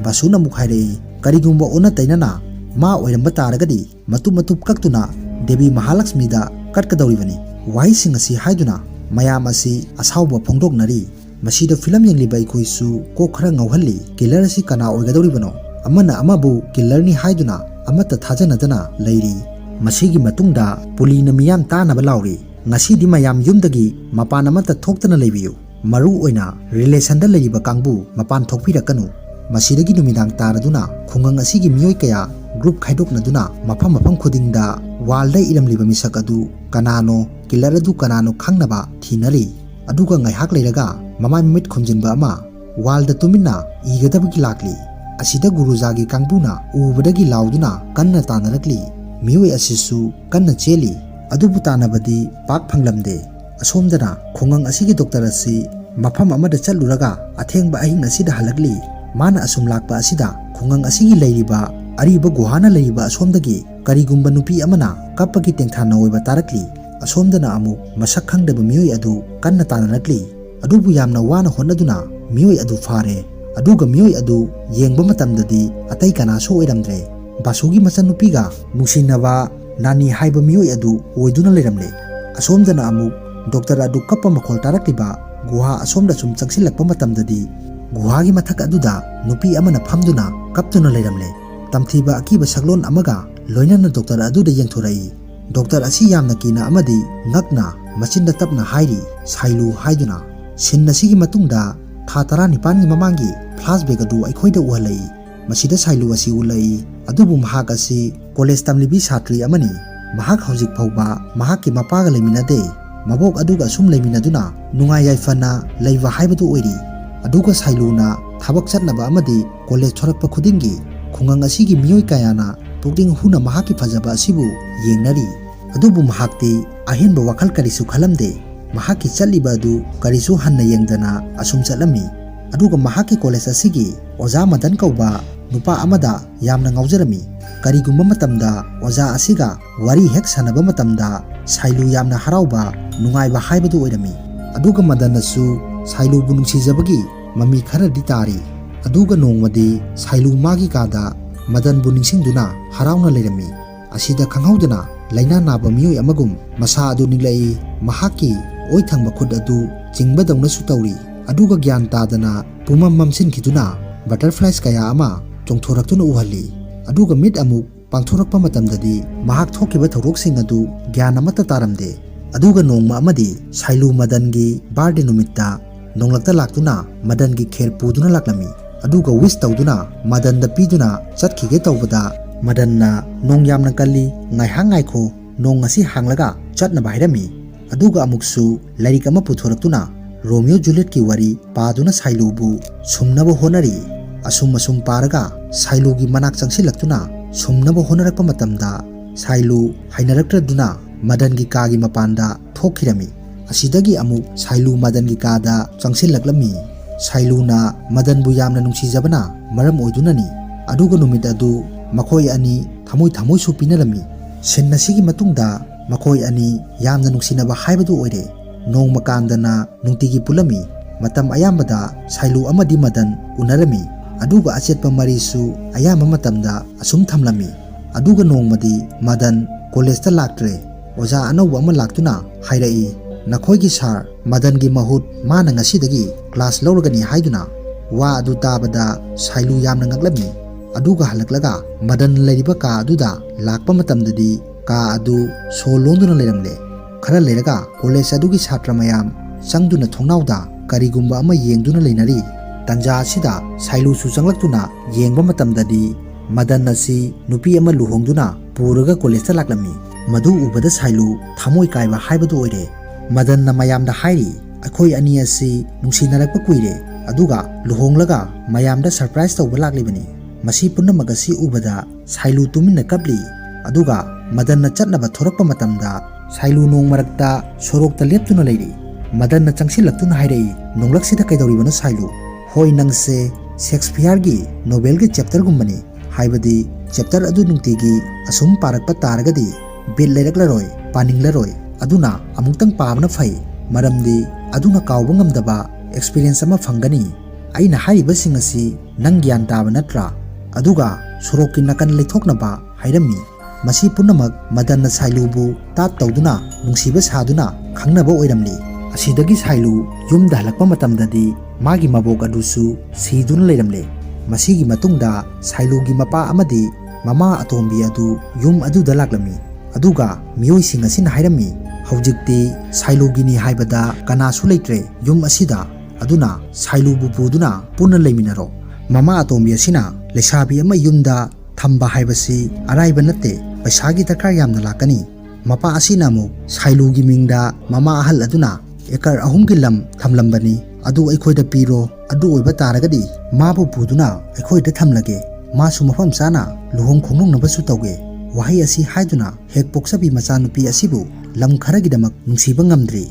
ꯕꯥꯁꯨꯅ ꯑꯃꯨꯛ ꯍꯥꯏꯔꯛꯏ, ꯀꯔꯤꯒꯨꯝꯕ ꯑꯣꯟꯅ ꯇꯩꯅꯅ ꯃꯥ ꯑꯣꯏꯔꯝꯕ ꯇꯥꯔꯒꯗꯤ ꯃꯇꯨꯞ ꯀꯛꯇꯨꯅ ꯗꯦꯕꯤ ꯃꯍꯥꯂꯛꯁꯃꯤꯗ ꯀꯠꯀꯗꯧꯔꯤꯕꯅꯤ꯫ ꯋꯥꯍꯩꯁꯤꯡ ꯑꯁꯤ ꯍꯥꯏꯗꯨꯅ ꯃꯌꯥꯝ ꯑꯁꯤ ꯑꯁꯥꯎꯕ ꯐꯣꯡꯗꯣꯛꯅꯔꯤ꯫ ꯃꯁꯤꯗ ꯐꯤꯂꯝ ꯌꯦꯡꯂꯤꯕ ꯑꯩꯈꯣꯏꯁꯨ ꯀꯣꯛ ꯈꯔ ꯉꯥꯎꯍꯜꯂꯤ꯫ ꯀꯤꯂꯔ ꯑꯁꯤ ꯀꯅꯥ ꯑꯣꯏꯒꯗꯧꯔꯤꯕꯅꯣ? ꯑꯃꯅ ꯑꯃꯕꯨ ꯀꯤꯂꯔꯅꯤ ꯍꯥꯏꯗꯨꯅ ꯑꯃꯠꯇ ꯊꯥꯖꯅꯗꯅ ꯂꯩꯔꯤ꯫ ꯃꯁꯤꯒꯤ ꯃꯇꯨꯡꯗ ꯄꯨꯂꯤꯅ ꯃꯤꯌꯥꯝ ꯇꯥꯅꯕ ꯂꯥꯎꯔꯤ, ꯉꯁꯤꯗꯤ ꯃꯌꯥꯝ ꯌꯨꯝꯗꯒꯤ ꯃꯄꯥꯟ ꯑꯃꯠꯇ ꯊꯣꯛꯇꯅ ꯂꯩꯕꯤꯌꯨ꯫ ꯃꯔꯨ ꯑꯣꯏꯅ ꯔꯤꯂꯦꯁꯟꯗ ꯂꯩꯔꯤꯕ ꯀꯥꯡꯕꯨ ꯃꯄꯥꯟ ꯊꯣꯛꯄꯤꯔꯛꯀꯅꯨ꯫ ꯃꯁꯤꯗꯒꯤ ꯅꯨꯃꯤꯗꯥꯡ ꯇꯥꯔꯗꯨꯅ ꯈꯨꯡꯒꯪ ꯑꯁꯤꯒꯤ ꯃꯤꯑꯣꯏ ꯀꯌꯥ ꯒ꯭ꯔꯨꯞ ꯈꯥꯏꯗꯣꯛꯅꯗꯨꯅ ꯃꯐꯝ ꯈꯨꯗꯤꯡꯗ ꯋꯥꯜꯗ ꯏꯔꯝꯂꯤꯕ ꯃꯤꯁꯛ ꯑꯗꯨ ꯀꯅꯥꯅꯣ, ꯀꯤꯂꯔ ꯑꯗꯨ ꯀꯅꯥꯅꯣ ꯈꯪꯅꯕ ꯊꯤꯅꯔꯤ꯫ ꯑꯗꯨꯒ ꯉꯥꯏꯍꯥꯛ ꯂꯩꯔꯒ ꯃꯃꯥꯏ ꯃꯃꯤꯠ ꯈꯨꯝꯖꯤꯟꯕ ꯑꯃ ꯋꯥꯜꯗ ꯇꯨꯃꯤꯟꯅ ꯏꯒꯗꯕꯒꯤ ꯂꯥꯛꯂꯤ꯫ ꯑꯁꯤꯗ ꯒꯨꯔꯨꯖꯥꯒꯤ ꯀꯥꯡꯕꯨꯅ ꯎꯕꯗꯒꯤ ꯂꯥꯎꯗꯨꯅ ꯀꯟꯅ ꯇꯥꯟꯅꯔꯛꯂꯤ꯫ ꯃꯤꯑꯣꯏ ꯑꯁꯤꯁꯨ ꯀꯟꯅ ꯆꯦꯜꯂꯤ, ꯑꯗꯨꯕꯨ ꯇꯥꯟꯅꯕꯗꯤ ꯄꯥꯛ ꯐꯪꯂꯝꯗꯦ꯫ ꯑꯁꯣꯝꯗꯅ ꯈꯨꯡꯒꯪ ꯑꯁꯤꯒꯤ ꯗꯣꯛꯇꯔ ꯑꯁꯤ ꯃꯐꯝ ꯑꯃꯗ ꯆꯠꯂꯨꯔꯒ ꯑꯊꯦꯡꯕ ꯑꯍꯤꯡ ꯑꯁꯤꯗ ꯍꯜꯂꯛꯂꯤ꯫ ꯃꯥꯅ ꯑꯁꯨꯝ ꯂꯥꯛꯄ ꯑꯁꯤꯗ ꯈꯨꯡꯒꯪ ꯑꯁꯤꯒꯤ ꯂꯩꯔꯤꯕ ꯑꯔꯤꯕ ꯒꯨꯍꯥꯅ ꯂꯩꯔꯤꯕ ꯑꯁꯣꯝꯗꯒꯤ ꯀꯔꯤꯒꯨꯝꯕ ꯅꯨꯄꯤ ꯑꯃꯅ ꯀꯞꯄꯒꯤ ꯇꯦꯡꯊꯥ ꯅꯧꯋꯦꯕ ꯇꯥꯔꯛꯂꯤ꯫ ꯑꯁꯣꯝꯗꯅ ꯑꯃꯨꯛ ꯃꯁꯛ ꯈꯪꯗꯕ ꯃꯤꯑꯣꯏ ꯑꯗꯨ ꯀꯟꯅ ꯇꯥꯟꯅꯔꯛꯂꯤ꯫ ꯑꯗꯨꯕꯨ ꯌꯥꯝꯅ ꯋꯥꯅ ꯍꯣꯠꯅꯗꯨꯅ ꯃꯤꯑꯣꯏ ꯑꯗꯨ ꯐꯥꯔꯦ꯫ ꯑꯗꯨꯒ ꯃꯤꯑꯣꯏ ꯑꯗꯨ ꯌꯦꯡꯕ ꯃꯇꯝꯗꯗꯤ ꯑꯇꯩ ꯀꯅꯥꯁꯨ ꯑꯣꯏꯔꯝꯗ꯭ꯔꯦ, ꯕꯥꯁꯨꯒꯤ ꯃꯆꯟꯅꯨꯄꯤꯒ ꯅꯨꯡꯁꯤꯅꯕ ꯅꯥꯅꯤ ꯍꯥꯏꯕ ꯃꯤꯑꯣꯏ ꯑꯗꯨ ꯑꯣꯏꯗꯨꯅ ꯂꯩꯔꯝꯂꯦ꯫ ꯑꯁꯣꯝꯗꯅ ꯑꯃꯨꯛ ꯗꯣꯛꯇꯔ ꯑꯗꯨ ꯀꯞꯄ ꯃꯈꯣꯜ ꯇꯥꯔꯛꯂꯤꯕ ꯒꯨꯍꯥ ꯑꯁꯣꯝꯗ ꯁꯨꯝ ꯆꯪꯁꯤꯜꯂꯛꯄ ꯃꯇꯝꯗꯗꯤ ꯒꯨꯍꯥꯒꯤ ꯃꯊꯛ ꯑꯗꯨꯗ ꯅꯨꯄꯤ ꯑꯃꯅ ꯐꯝꯗꯨꯅ ꯀꯞꯇꯨꯅ ꯂꯩꯔꯝꯂꯦ꯫ ꯇꯝꯊꯤꯕ ꯑꯀꯤꯕ ꯁꯛꯂꯣꯟ ꯑꯃꯒ ꯂꯣꯏꯅꯅ ꯗꯣꯛꯇꯔ ꯑꯗꯨꯗ ꯌꯦꯡꯊꯣꯔꯛꯏ꯫ ꯗꯣꯛꯇꯔ ꯑꯁꯤ ꯌꯥꯝꯅ ꯀꯤꯅ ꯑꯃꯗꯤ ꯉꯛꯅ ꯃꯆꯤꯟꯗ ꯇꯞꯅ ꯍꯥꯏꯔꯤ, ꯁꯥꯏꯂꯨ ꯍꯥꯏꯗꯨꯅ꯫ ꯁꯤꯟ ꯑꯁꯤꯒꯤ ꯃꯇꯨꯡꯗ ꯊꯥ 19ꯒꯤ ꯃꯃꯥꯡꯒꯤ ꯐ꯭ꯂꯥꯁꯕꯦꯛ ꯑꯗꯨ ꯑꯩꯈꯣꯏꯗ ꯎꯍꯜꯂꯛꯏ꯫ ꯃꯁꯤꯗ ꯁꯥꯏꯂꯨ ꯑꯁꯤ ꯎꯠꯂꯛꯏ, ꯑꯗꯨꯕꯨ ꯃꯍꯥꯛ ꯑꯁꯤ ꯀꯣꯂꯦꯖ ꯇꯝꯂꯤꯕꯤ ꯁꯥꯇ꯭ꯔꯤ ꯑꯃꯅꯤ꯫ ꯃꯍꯥꯛ ꯍꯧꯖꯤꯛ ꯐꯥꯎꯕ ꯃꯍꯥꯛꯀꯤ ꯃꯄꯥꯒ ꯂꯩꯃꯤꯟꯅꯗꯦ꯫ ꯃꯕꯣꯛ ꯑꯗꯨꯒ ꯑꯁꯨꯝ ꯂꯩꯃꯤꯟꯅꯗꯨꯅ ꯅꯨꯡꯉꯥꯏ ꯌꯥꯏꯐꯅ ꯂꯩꯕ ꯍꯥꯏꯕꯗꯨ ꯑꯣꯏꯔꯤ꯫ ꯑꯗꯨꯒ ꯁꯥꯏꯂꯨꯅ ꯊꯕꯛ ꯆꯠꯅꯕ ꯑꯃꯗꯤ ꯀꯣꯂꯦꯖ ꯊꯣꯔꯛꯄ ꯈꯨꯗꯤꯡꯒꯤ ꯈꯨꯡꯒꯪ ꯑꯁꯤꯒꯤ ꯃꯤꯑꯣꯏ ꯀꯌꯥꯅ ꯄꯨꯛꯅꯤꯡ ꯍꯨꯅ ꯃꯍꯥꯛꯀꯤ ꯐꯖꯕ ꯑꯁꯤꯕꯨ ꯌꯦꯡꯅꯔꯤ꯫ ꯑꯗꯨꯕꯨ ꯃꯍꯥꯛꯇꯤ ꯑꯍꯦꯟꯕ ꯋꯥꯈꯜ ꯀꯔꯤꯁꯨ ꯈꯜꯂꯝꯗꯦ꯫ ꯃꯍꯥꯛꯀꯤ ꯆꯠꯂꯤꯕ ꯑꯗꯨ ꯀꯔꯤꯁꯨ ꯍꯟꯅ ꯌꯦꯡꯗꯅ ꯑꯁꯨꯝ ꯆꯠꯂꯝꯃꯤ꯫ ꯑꯗꯨꯒ ꯃꯍꯥꯛꯀꯤ ꯀꯣꯂꯦꯖ ꯑꯁꯤꯒꯤ ꯑꯣꯖꯥ ꯃꯗꯟ ꯀꯧꯕ ꯅꯨꯄꯥ ꯑꯃꯗ ꯌꯥꯝꯅ ꯉꯥꯎꯖꯔꯝꯃꯤ꯫ ꯀꯔꯤꯒꯨꯝꯕ ꯃꯇꯝꯗ ꯑꯣꯖꯥ ꯑꯁꯤꯒ ꯋꯥꯔꯤ ꯍꯦꯛ ꯁꯥꯟꯅꯕ ꯃꯇꯝꯗ ꯁꯥꯏꯂꯨ ꯌꯥꯝꯅ ꯍꯔꯥꯎꯕ, ꯅꯨꯡꯉꯥꯏꯕ ꯍꯥꯏꯕꯗꯨ ꯑꯣꯏꯔꯝꯃꯤ꯫ ꯑꯗꯨꯒ ꯃꯗꯟꯅꯁꯨ ꯁꯥꯏꯂꯨꯕꯨ ꯅꯨꯡꯁꯤꯖꯕꯒꯤ ꯃꯃꯤ ꯈꯔꯗꯤ ꯇꯥꯔꯤ꯫ ꯑꯗꯨꯒ ꯅꯣꯡꯃꯗꯤ ꯁꯥꯏꯂꯨ ꯃꯥꯒꯤ ꯀꯥꯗ ꯃꯗꯟꯕꯨ ꯅꯤꯡꯁꯤꯡꯗꯨꯅ ꯍꯔꯥꯎꯅ ꯂꯩꯔꯝꯃꯤ꯫ ꯑꯁꯤꯗ ꯈꯪꯍꯧꯗꯅ ꯂꯩꯅꯥ ꯅꯥꯕ ꯃꯤꯑꯣꯏ ꯑꯃꯒꯨꯝ ꯃꯁꯥ ꯑꯗꯨ ꯅꯤꯛꯂꯛꯏ꯫ ꯃꯍꯥꯛꯀꯤ ꯑꯣꯏ ꯊꯪꯕ ꯈꯨꯠ ꯑꯗꯨ ꯆꯤꯡꯕꯗꯧꯅꯁꯨ ꯇꯧꯔꯤ꯫ ꯑꯗꯨꯒ ꯒ꯭ꯌꯥꯟ ꯇꯥꯗꯅ ꯄꯨꯃꯝ ꯃꯝꯁꯤꯟꯈꯤꯗꯨꯅ ꯕꯇꯔꯐ꯭ꯂꯥꯏꯁ ꯀꯌꯥ ꯑꯃ ꯆꯣꯡꯊꯣꯔꯛꯇꯨꯅ ꯎꯍꯜꯂꯤ꯫ ꯑꯗꯨꯒ ꯃꯤꯠ ꯑꯃꯨꯛ ꯄꯥꯡꯊꯣꯔꯛꯄ ꯃꯇꯝꯗꯗꯤ ꯃꯍꯥꯛ ꯊꯣꯛꯈꯤꯕ ꯊꯧꯗꯣꯛꯁꯤꯡ ꯑꯗꯨ ꯒ꯭ꯌꯥꯟ ꯑꯃꯠꯇ ꯇꯥꯔꯝꯗꯦ꯫ ꯑꯗꯨꯒ ꯅꯣꯡꯃ ꯑꯃꯗꯤ ꯁꯥꯏꯂꯨ ꯃꯗꯟꯒꯤ ꯕꯥꯔꯗꯦ ꯅꯨꯃꯤꯠꯇ ꯅꯣꯡꯂꯛꯇ ꯂꯥꯛꯇꯨꯅ ꯃꯗꯟꯒꯤ ꯈꯦꯔ ꯄꯨꯗꯨꯅ ꯂꯥꯛꯂꯝꯃꯤ꯫ ꯑꯗꯨꯒ ꯋꯤꯁ ꯇꯧꯗꯨꯅ ꯃꯗꯟꯗ ꯄꯤꯗꯨꯅ ꯆꯠꯈꯤꯒꯦ ꯇꯧꯕꯗ Madanna nong yamna kalli ngaihang ngaikho nong ngasi hanglaga chatnaba hairami aduga amuksu lairik ama puthoraktuna Romeo Juliet ki wari paduna Sailubu sumnaba honari asum paraga Sailu gi manak changsilaktuna sumnaba honarakpa matamda Sailu hainarakraduna Madan gi kagi mapanda thokhirami asidagi amuk Sailu Madan gi kada changsilaklami Sailu na Madan bu yamna nungsijabana maram oidunani aduga numit adu makhoi ani thamoi su pinarami sinna sigi matungda makhoi ani yamna nungsinaba haibadu oire nong makandana nungtigi pulami matam ayambada Sailu amadi Madan unarami aduga achetpa marisu ayamba matamda asum thamlami aduga nongmadi Madan college ta laktre oja anauba ama laktuna hairai nakhoigi sar Madan gi mahut mana ngasidagi class lawragani haiduna wa adu tabada Sailu yamna ngaklami aduga halaklaga Madan leiriba ka aduda lakpa matamdadi ka adu solonduna leiramle khara leiraga college adugi chhatra mayam changduna thongnauda karigumba ama yengduna leinari tanja asida Sailu su changlaktuna yengba matamdadi Madan asi nupi ama luhongduna puraga college ta laklami madu ubada Sailu thamoi kaiba haibadu oire Madan na mayamda hairi akhoi ani asi nungsinarakpa kuire aduga luhonglaga mayamda surprise tawba laklibani masi punnamak asi ubada Sailu tuminna kapli aduga Madan na chatnaba thorakpa matamda Sailu nong marakta sorokta leptuna leiri Madan na changsilaktuna hairai nonglaksida kaidoribano Sailu hoi nangse Shakespeare gi novel gi chapter gumbani haibadi chapter adu nungtigi asum parakpa taragadi bit leiraklaroi paninglaroi aduna amuktang pamna phai maramdi aduna kawba ngamdaba experience ama phangani aina haiba singasi nang gyan taba natra aduga sorokki nakan leithoknaba hairami masi punamak Madan na Sailu bu tat tawduna nungsiba saduna khangnaba oiramli asidagi Sailu yumda halakpa matamdadi magi mabok adusu siduna leiramle masigi matungda Sailu gi mapa amadi mama atombi adu yum adu dalaklami aduga miyoi singasina hairami haujikti Sailu gini haibada kanasu leitre yum asida aduna Sailu bu puduna punna leiminaro mama atombi asina lesabi ama yumda thamba haibasi araiba natte paisagi dakar yamna lakani mapa asina mu Sailu gi mingda mama ahal aduna ekar ahum gi lam thamlambani adu aikhoida piro adu oiba taragadi mabu puduna aikhoida thamlage masu mafam sana luhong khongnong nabasu tawge wahai asi haiduna hek poksabi machanupi asibu lam kharagidamak nungsiba ngamdri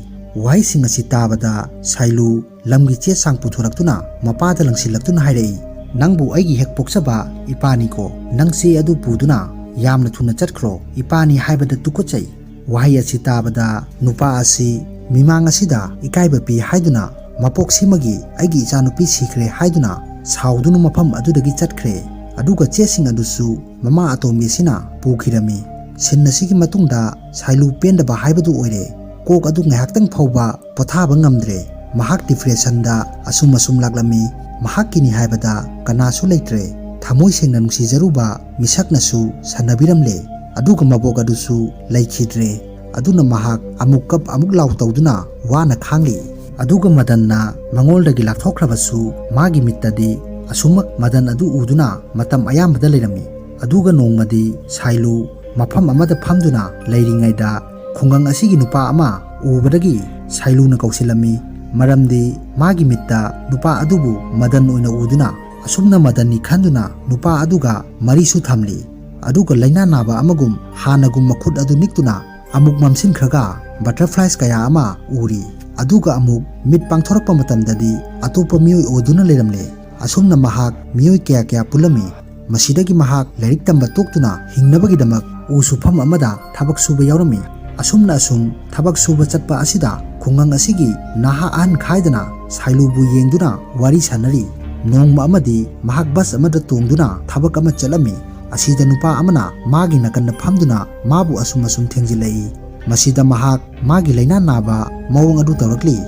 wahai sing asi tabada Sailu lamgi che sang puthoraktuna mapada langsilaktuna hairai nangbu aigi hek poksaba ipani ko nangse adu puduna yamna thuna chatkhro ipani haibada tukochai wahai asi tabada nupa asi mimang asida ikaiba pi haiduna mapok simagi aigi ichanupi sikhre haiduna saudunu mafam adudagi chatkhre aduga chesing adusu mama atomi sina pukhirami sinna sigi matungda Sailu pendaba haibadu oire kok adu ngahaktang phauba pothaba ngamdre mahak depression da asum laklami mahakini haibada kanasu leitre thamoi sengna nungsijaruba misaknasu sanabiramle aduga mabok adusu leikhidre aduna mahak amuk kap amuk law tawduna wana khangli aduga Madanna mangoldagi lathokrabasu magi mittadi asumak Madan adu uduna matam ayambada leirami aduga nongmadi Sailu mafam amada phamduna leiringaida khungang asigi nupa ama ubadagi Sailu na kausilami maramdi magi mitta nupa adubu Madan oina uduna asumna Madan ni khanduna nupa aduga marisu thamli aduga laina naba amagum hanagum makhut adu niktuna amuk mamsin khraga butterflies kaya ama uri aduga amuk mit pangthorakpa matamdadi atopa miyoi oduna leiramle asumna mahak miyoi kaya pulami masidagi mahak lairik tamba toktuna hingnabagidamak usufam amada thabak suba yaurami asumna asum thabak suba chatpa asida khungang asigi naha an khaidana Sailu bu yengduna wari sanari nongma amadi mahak bus amada tongduna thabak ama chalami asida nupa amana magi nakanna phamduna mabu asum thengjilai masida mahak magi laina naba mawang adu tawrakli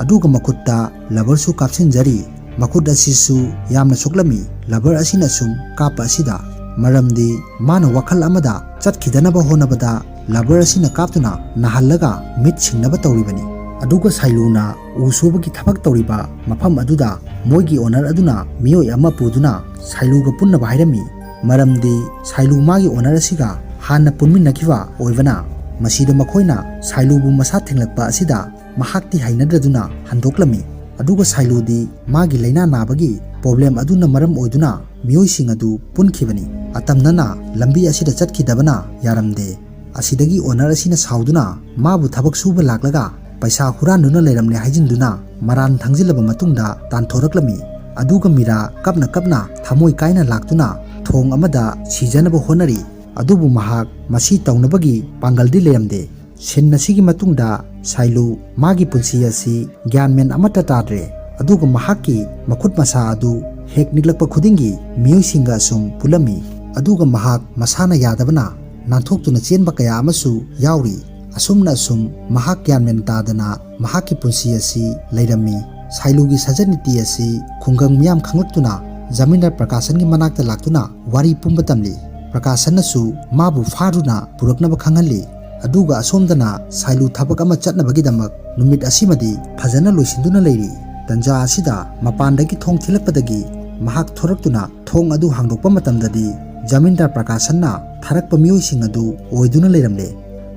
aduga makutta labar su kapsinjari makut asisu yamna suklami labar asina sum kapa asida maramdi mana wakhal amada chatkidanaba honabada labar asina kaptuna nahallaga mit singnaba tawribani aduga Sailuna usubagi thabak tawriba mafam aduda moigi onar aduna miyoi ama puduna Sailuga punnaba hairami ꯃꯔꯝꯗꯤ ꯁꯥꯏꯂꯨ ꯃꯥꯒꯤ honour ꯑꯁꯤꯒ ꯍꯥꯟꯅ ꯄꯨꯟꯃꯤꯟꯅꯈꯤꯕ ꯑꯣꯏꯕꯅ ꯃꯁꯤꯗ ꯃꯈꯣꯏꯅ ꯁꯥꯏꯂꯨꯕꯨ ꯃꯁꯥ ꯊꯦꯡꯂꯛꯄ ꯑꯁꯤꯗ ꯃꯍꯥꯛꯇꯤ ꯍꯩꯅꯗ꯭ꯔꯗꯨꯅ ꯍꯟꯗꯣꯛꯂꯝꯃꯤ꯫ ꯑꯗꯨꯒ ꯁꯥꯏꯂꯨꯗꯤ ꯃꯥꯒꯤ ꯂꯩꯅꯥ ꯅꯥꯕꯒꯤ ꯄ꯭ꯔꯣꯕ꯭ꯂꯦꯝ ꯑꯗꯨꯅ ꯃꯔꯝ ꯑꯣꯏꯗꯨꯅ ꯃꯤꯑꯣꯏꯁꯤꯡ ꯑꯗꯨ ꯄꯨꯟꯈꯤꯕꯅꯤ꯫ ꯑꯇꯝꯅꯅ ꯂꯝꯕꯤ ꯑꯁꯤꯗ ꯆꯠꯈꯤꯗꯕꯅ ꯌꯥꯔꯝꯗꯦ꯫ ꯑꯁꯤꯗꯒꯤ ꯑꯣꯅꯔ ꯑꯁꯤꯅ ꯁꯥꯎꯗꯨꯅ ꯃꯥꯕꯨ ꯊꯕꯛ ꯁꯨꯕ ꯂꯥꯛꯂꯒ ꯄꯩꯁꯥ ꯍꯨꯔꯥꯟꯗꯨꯅ ꯂꯩꯔꯝꯂꯦ ꯍꯥꯏꯖꯤꯟꯗꯨꯅ ꯃꯔꯥꯟ ꯊꯪꯖꯤꯜꯂꯕ ꯃꯇꯨꯡꯗ ꯇꯥꯟꯊꯣꯔꯛꯂꯝꯃꯤ꯫ ꯑꯗꯨꯒ ꯃꯤꯔꯥ ꯀꯞꯅ ꯀꯞꯅ ꯊꯃꯣꯏ ꯀꯥꯏꯅ ꯂꯥꯛꯇꯨꯅ ꯊꯣꯡ ꯑꯃꯗ ꯁꯤꯖꯅꯕ ꯍꯣꯠꯅꯔꯤ꯫ ꯑꯗꯨꯕꯨ ꯃꯍꯥꯛ ꯃꯁꯤ ꯇꯧꯅꯕꯒꯤ ꯄꯥꯡꯒꯜꯗꯤ ꯂꯩꯔꯝꯗꯦ꯫ ꯁꯤꯟ ꯑꯁꯤꯒꯤ ꯃꯇꯨꯡꯗ ꯁꯥꯏꯂꯨ ꯃꯥꯒꯤ ꯄꯨꯟꯁꯤ ꯑꯁꯤ ꯒ꯭ꯌꯥꯟ ꯃꯦꯟ ꯑꯃꯠꯇ ꯇꯥꯗ꯭ꯔꯦ꯫ ꯑꯗꯨꯒ ꯃꯍꯥꯛꯀꯤ ꯃꯈꯨꯠ ꯃꯁꯥ ꯑꯗꯨ ꯍꯦꯛ ꯅꯤꯛꯂꯛꯄ ꯈꯨꯗꯤꯡꯒꯤ ꯃꯤꯑꯣꯏꯁꯤꯡꯒ ꯑꯁꯨꯝ ꯄꯨꯜꯂꯝꯃꯤ꯫ ꯑꯗꯨꯒ ꯃꯍꯥꯛ ꯃꯁꯥꯅ ꯌꯥꯗꯕꯅ ꯅꯥꯟꯊꯣꯛꯇꯨꯅ ꯆꯦꯟꯕ ꯀꯌꯥ ꯑꯃꯁꯨ ꯌꯥꯎꯔꯤ꯫ ꯑꯁꯨꯝꯅ ꯑꯁꯨꯝ ꯃꯍꯥꯛ ꯒ꯭ꯌꯥꯟ ꯃꯦꯟ ꯇꯥꯗꯅ ꯃꯍꯥꯛꯀꯤ ꯄꯨꯟꯁꯤ ꯑꯁꯤ ꯂꯩꯔꯝꯃꯤ꯫ ꯁꯥꯏꯂꯨꯒꯤ ꯁꯖꯠ-ꯅꯤꯇꯤ ꯑꯁꯤ ꯈꯨꯡꯒꯪ ꯃꯤꯌꯥꯝ ꯈꯪꯂꯛꯇꯨꯅ ꯖꯃꯤꯟꯗꯥꯔ ꯄ꯭ꯔꯀꯥꯁꯟꯒꯤ ꯃꯅꯥꯛꯇ ꯂꯥꯛꯇꯨꯅ ꯋꯥꯔꯤ ꯄꯨꯝꯕ ꯇꯝꯂꯤ꯫ ꯄ꯭ꯔꯀꯥꯁꯟꯅꯁꯨ ꯃꯥꯕꯨ ꯐꯥꯗꯨꯅ ꯄꯨꯔꯛꯅꯕ ꯈꯪꯍꯜꯂꯤ꯫ ꯑꯗꯨꯒ ꯑꯁꯣꯝꯗꯅ ꯁꯥꯏꯂꯨ ꯊꯕꯛ ꯑꯃ ꯆꯠꯅꯕꯒꯤꯗꯃꯛ ꯅꯨꯃꯤꯠ ꯑꯁꯤꯃꯗꯤ ꯐꯖꯅ ꯂꯣꯏꯁꯤꯟꯗꯨꯅ ꯂꯩꯔꯤ꯫ ꯇꯟꯖꯥ ꯑꯁꯤꯗ ꯃꯄꯥꯟꯗꯒꯤ ꯊꯣꯡ ꯊꯤꯜꯂꯛꯄꯗꯒꯤ ꯃꯍꯥꯛ ꯊꯣꯔꯛꯇꯨꯅ ꯊꯣꯡ ꯑꯗꯨ ꯍꯥꯡꯗꯣꯛꯄ ꯃꯇꯝꯗꯗꯤ ꯖꯃꯤꯟꯗꯥꯔ ꯄ꯭ꯔꯀꯥꯁꯟꯅ ꯊꯥꯔꯛꯄ ꯃꯤꯑꯣꯏꯁꯤꯡ ꯑꯗꯨ ꯑꯣꯏꯗꯨꯅ ꯂꯩꯔꯝꯂꯦ꯫